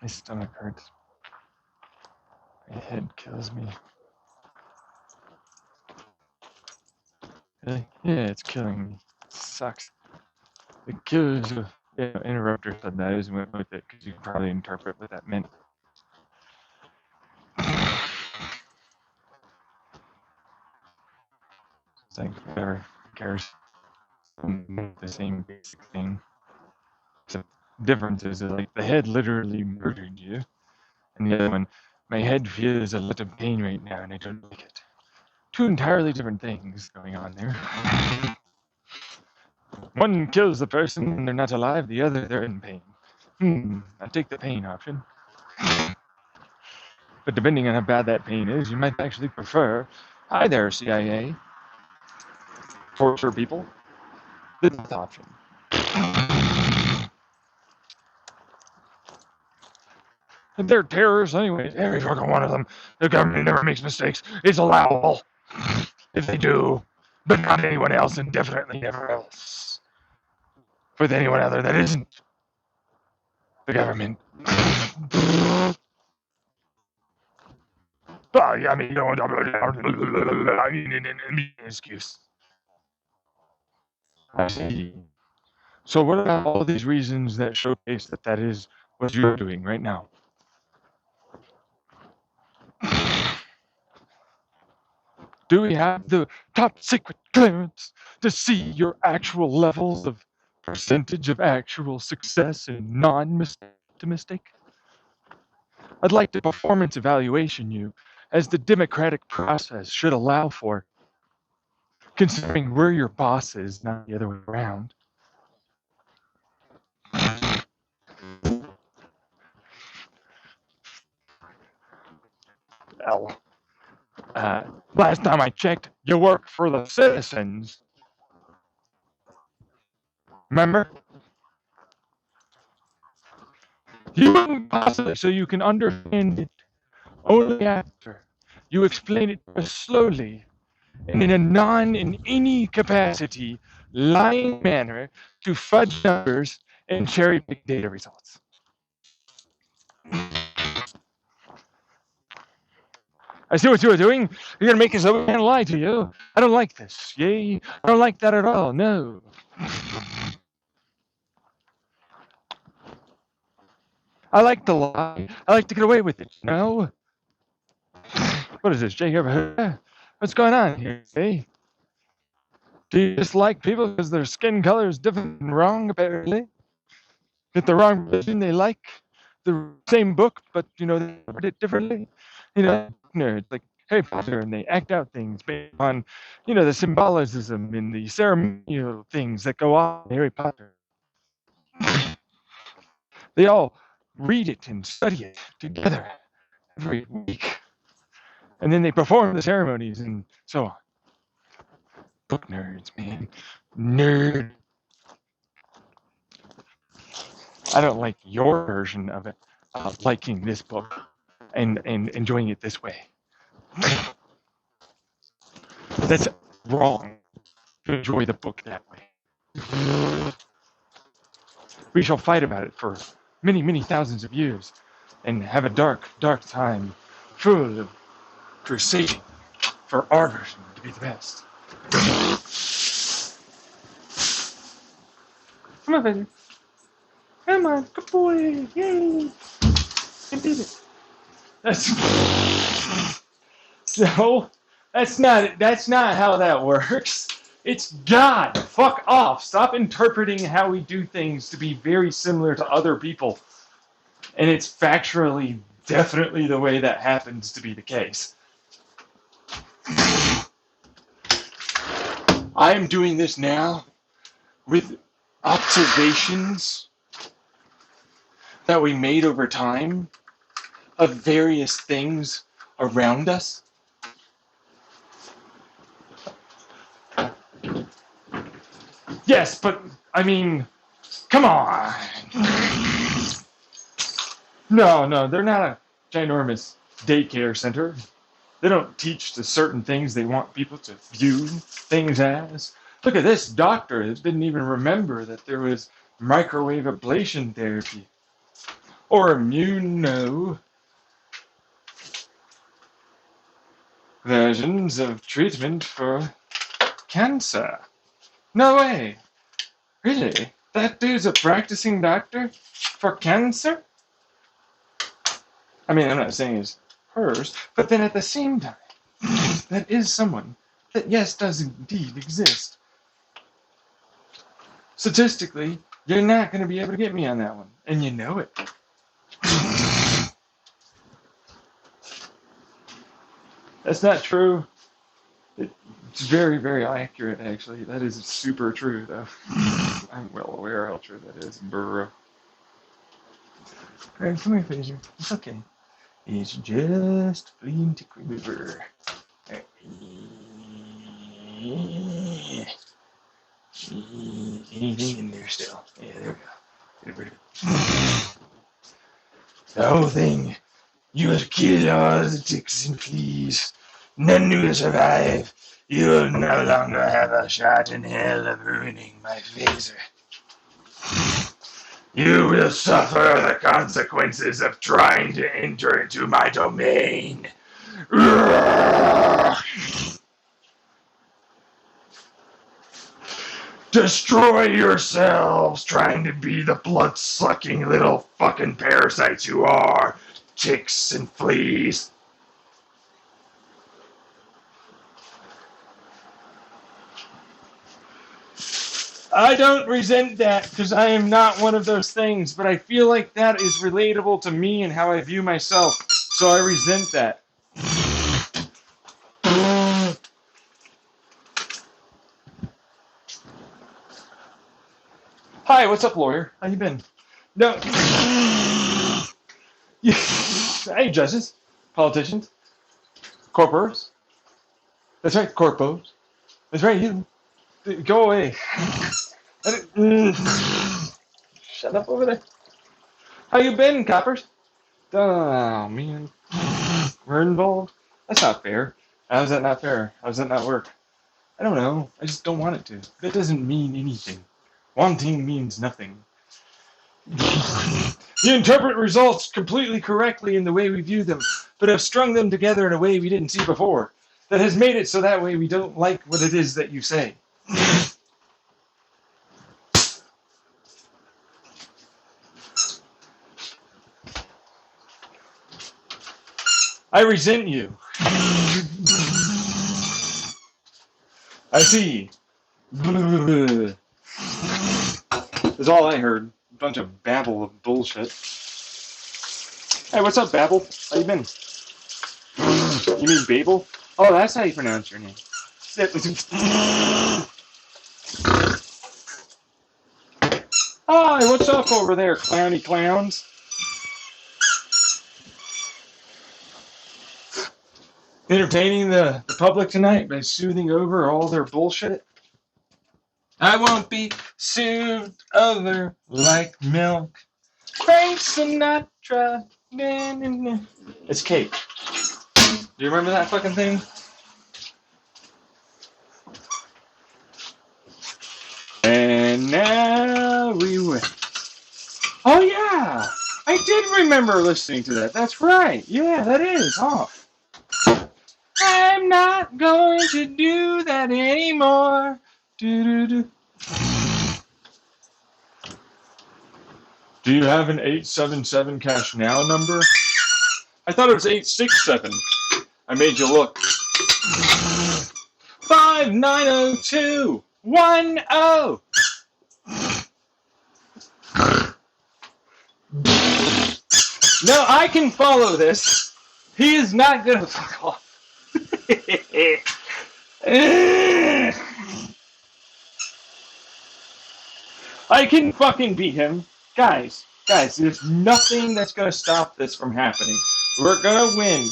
My stomach hurts. My head kills me. Really? Yeah, it's killing me. It sucks. It kills you. Yeah, interrupter said that. I just went with it because you can probably interpret what that meant. It's like, whatever. Who cares? The same basic thing. Except the difference is that, like, the head literally murdered you. And the other one, my head feels a lot of pain right now and I don't like it. Two entirely different things going on there. One kills the person and they're not alive, the other they're in pain. I take the pain option. But depending on how bad that pain is, you might actually prefer, hi there, CIA, torture people, the death option. And they're terrorists anyways, every fucking one of them. The government never makes mistakes. It's allowable. If they do, but not anyone else, and definitely never else. With anyone other that isn't the government. Oh, yeah, I mean, I mean, an excuse. I see. So what about all these reasons that showcase that is what you're doing right now? Do we have the top secret clearance to see your actual levels of percentage of actual success and non-mistake to mistake? I'd like to performance evaluation you as the democratic process should allow for, considering we're your bosses, not the other way around. L. Last time I checked, you work for the citizens. Remember? You wouldn't possibly, so you can understand it only after you explain it slowly and in a in any capacity lying manner to fudge numbers and cherry pick data results. I see what you're doing. You're gonna make us so we can't lie to you. I don't like this. Yay. I don't like that at all. No. I like to lie. I like to get away with it. No. What is this, Jake? What's going on here, eh? Do you dislike people because their skin color is different and wrong, apparently? Get the wrong religion, they like the same book, but, they read it differently? Nerds like Harry Potter, and they act out things based on, the symbolism and the ceremonial things that go on in Harry Potter. They all read it and study it together every week. And then they perform the ceremonies and so on. Book nerds, man. Nerd. I don't like your version of it, liking this book and enjoying it this way. That's wrong to enjoy the book that way. We shall fight about it for many, many thousands of years and have a dark, dark time full of crusading for our version to be the best. Come on, baby. Come on, good boy. Yay. You did it. No, that's not how that works. It's God. Fuck off. Stop interpreting how we do things to be very similar to other people. And it's factually definitely the way that happens to be the case. I am doing this now with observations that we made over time of various things around us. Yes, but I mean, come on. No, they're not a ginormous daycare center. They don't teach the certain things they want people to view things as. Look at this doctor that didn't even remember that there was microwave ablation therapy or immuno versions of treatment for cancer. No way. Really? That dude's a practicing doctor for cancer? I mean, I'm not saying it's hers, but then at the same time, that is someone that, yes, does indeed exist. Statistically, you're not going to be able to get me on that one, and you know it. That's not true. It's very, very accurate, actually. That is super true, though. I'm well aware how true that is, bro. Greg, come here, Fraser. It's okay. It's just flea tick remover. Anything in there still? Yeah, there we go. The whole thing. You have killed all the ticks and fleas. None will survive. You'll no longer have a shot in hell of ruining my phaser. You will suffer the consequences of trying to enter into my domain. Destroy yourselves trying to be the blood-sucking little fucking parasites you are, ticks and fleas. I don't resent that because I am not one of those things, but I feel like that is relatable to me and how I view myself, so I resent that. Hi, what's up, lawyer? How you been? No. Hey, judges, politicians, corporals, That's right, Corpo. That's right, you. Go away. Shut up over there. How you been, coppers? Oh, man. We're involved? That's not fair. How's that not fair? How's that not work? I don't know. I just don't want it to. That doesn't mean anything. Wanting means nothing. You interpret results completely correctly in the way we view them, but have strung them together in a way we didn't see before. That has made it so that way we don't like what it is that you say. I resent you. I see. That's all I heard. A bunch of babble of bullshit. Hey, what's up, Babel? How you been? You mean Babel? Oh, that's how you pronounce your name. Hi, what's up over there, clowny clowns? Entertaining the public tonight by soothing over all their bullshit? I won't be soothed over like milk. Frank Sinatra. It's Kate. Do you remember that fucking thing? And now we win. Oh yeah, I did remember listening to that. That's right. Yeah, that is off. I'm not going to do that anymore. Do-do-do. Do you have an 877 cash now number? I thought it was 867. I made you look. 590210. No, I can follow this. He is not gonna fuck off. I can fucking beat him. Guys, there's nothing that's gonna stop this from happening. We're gonna win.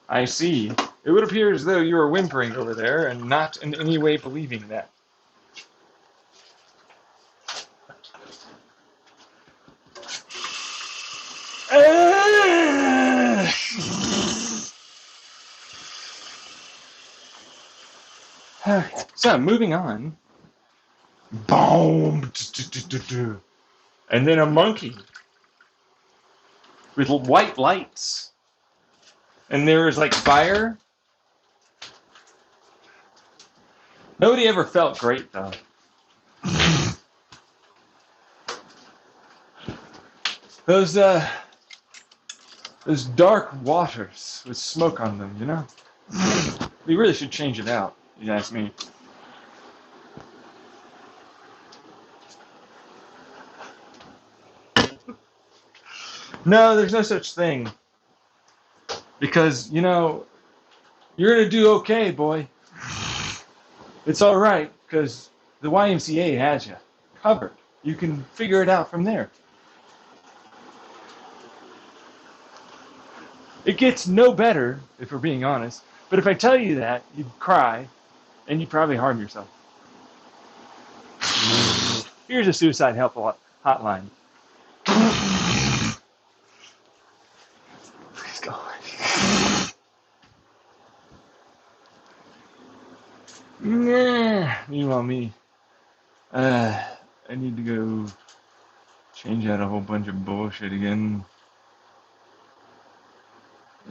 I see. It would appear as though you are whimpering over there and not in any way believing that. So, moving on. Boom! And then a monkey with white lights. And there was like fire. Nobody ever felt great though. Those dark waters with smoke on them, you know? We really should change it out, if you ask me. No, there's no such thing. Because, you know, you're going to do okay, boy. It's all right, because the YMCA has you covered. You can figure it out from there. It gets no better, if we're being honest. But if I tell you that, you'd cry, and you'd probably harm yourself. Here's a suicide help hotline. Please go away. Nah, meanwhile, me. I need to go change out a whole bunch of bullshit again.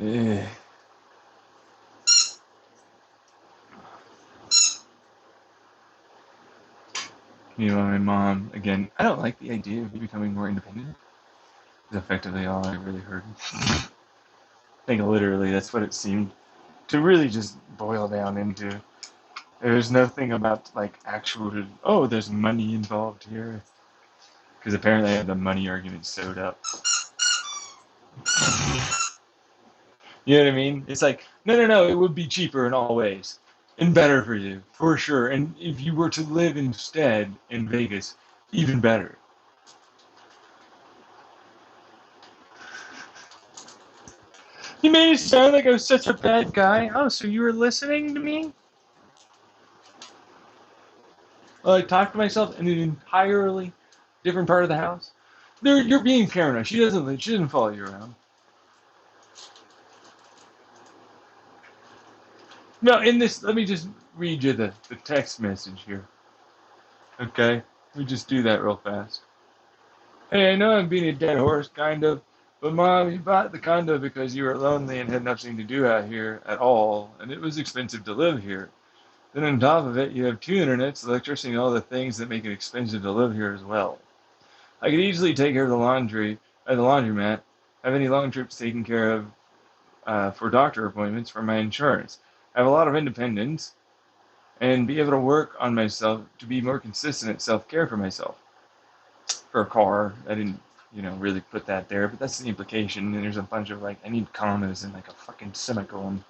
Eh. Meanwhile, my mom, again, I don't like the idea of me becoming more independent. It's effectively all I really heard. I think literally that's what it seemed to really just boil down into. There's nothing about, like, actual, oh, there's money involved here. Because apparently I have the money argument sewed up. You know what I mean? It's like, no, it would be cheaper in all ways. And better for you, for sure. And if you were to live instead in Vegas, even better. He made it sound like I was such a bad guy. Oh, so you were listening to me? Well, I talked to myself in an entirely different part of the house. You're being paranoid. She doesn't follow you around. No, in this, let me just read you the text message here. Okay? Let me just do that real fast. Hey, I know I'm being a dead horse, kind of, but Mom, you bought the condo because you were lonely and had nothing to do out here at all, and it was expensive to live here. Then on top of it, you have 2 internets, electricity, and all the things that make it expensive to live here as well. I could easily take care of the laundry at the laundromat, have any long trips taken care of for doctor appointments for my insurance. I have a lot of independence and be able to work on myself to be more consistent at self-care for myself. For a car, I didn't, really put that there, but that's the implication. And there's a bunch of I need commas and a fucking semicolon.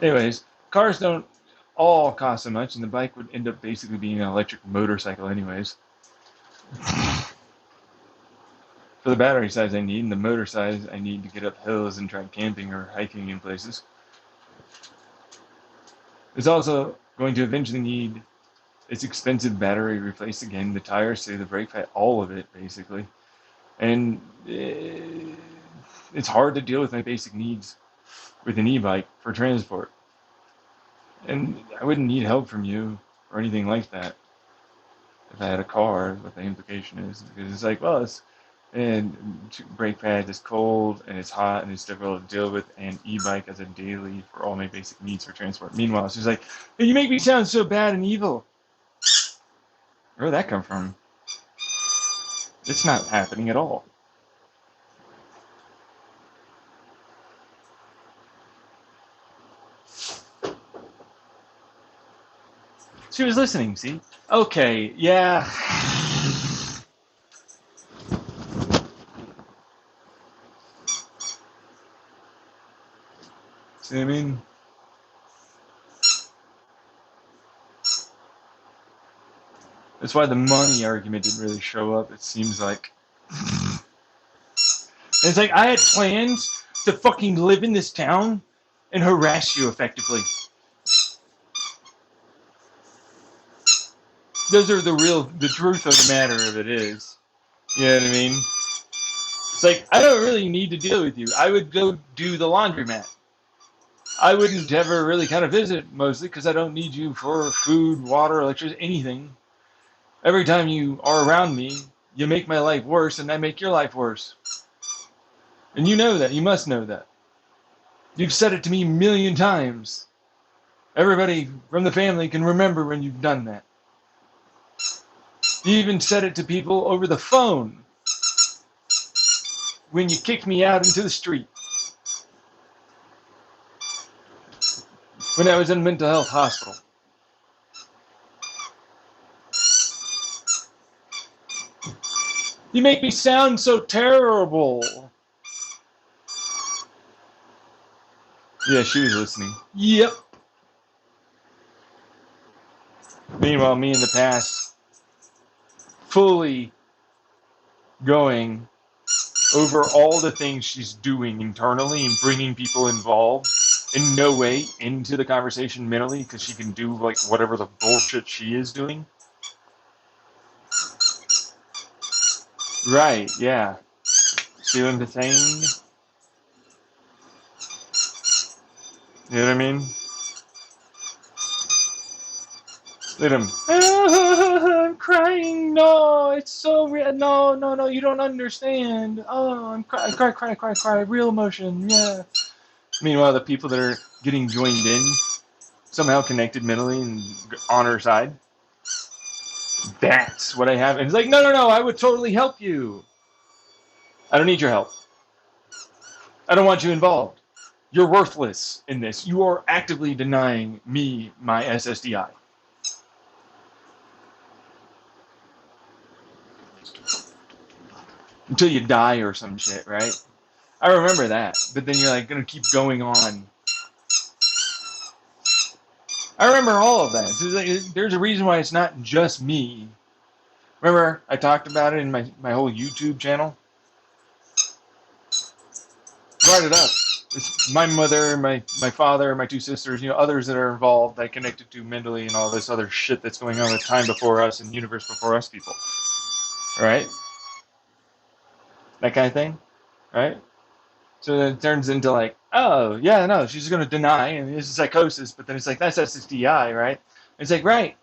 Anyways, cars don't all cost so much, and the bike would end up basically being an electric motorcycle anyways. For the battery size I need, and the motor size I need to get up hills and try camping or hiking in places. It's also going to eventually need its expensive battery replaced again, the tires, say the brake pad, all of it basically. And it's hard to deal with my basic needs with an e-bike for transport. And I wouldn't need help from you or anything like that if I had a car, what the implication is. Because it's and brake pad is cold and it's hot and it's difficult to deal with, and e-bike as a daily for all my basic needs for transport. Meanwhile, she's like, hey, you make me sound so bad and evil. Where'd that come from? It's not happening at all. She was listening, see? Okay, yeah. See what I mean? That's why the money argument didn't really show up, it seems like. And it's like, I had plans to fucking live in this town and harass you effectively. Those are the truth of the matter of it is. You know what I mean? It's like, I don't really need to deal with you. I would go do the laundromat. I wouldn't ever really kind of visit, mostly, because I don't need you for food, water, electricity, anything. Every time you are around me, you make my life worse, and I make your life worse. And you know that. You must know that. You've said it to me a million times. Everybody from the family can remember when you've done that. You even said it to people over the phone when you kicked me out into the street. When I was in a mental health hospital. You make me sound so terrible. Yeah, she was listening. Yep. Meanwhile, me in the past, fully going over all the things she's doing internally and bringing people involved in no way into the conversation mentally, because she can do whatever the bullshit she is doing. Right, yeah. See what I'm saying? You know what I mean? Look at him. I'm crying. No, it's so real. No, you don't understand. Oh, I'm cry. Real emotion, yeah. Meanwhile, the people that are getting joined in, somehow connected mentally and on her side, that's what I have. And it's like, no, I would totally help you. I don't need your help. I don't want you involved. You're worthless in this. You are actively denying me my SSDI. Until you die or some shit, right? I remember that. But then you're gonna keep going on. I remember all of that. So there's a reason why it's not just me. Remember, I talked about it in my whole YouTube channel? brought it up. It's my mother, my father, my two sisters, others that are involved, I connected to mentally and all this other shit that's going on with time before us and universe before us people. Right? That kind of thing. Right? So then it turns into like, oh, yeah, no, she's going to deny, and it's psychosis, but then it's like, that's SSDI, right? It's like, right.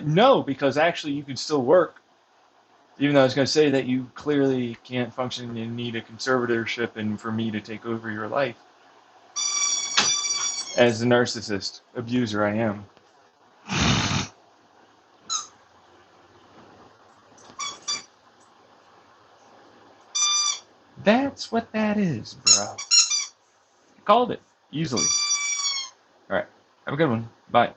No, because actually you can still work, even though I was going to say that you clearly can't function and need a conservatorship and for me to take over your life as the narcissist abuser I am. That's what that is, bro. I called it easily. All right. Have a good one. Bye.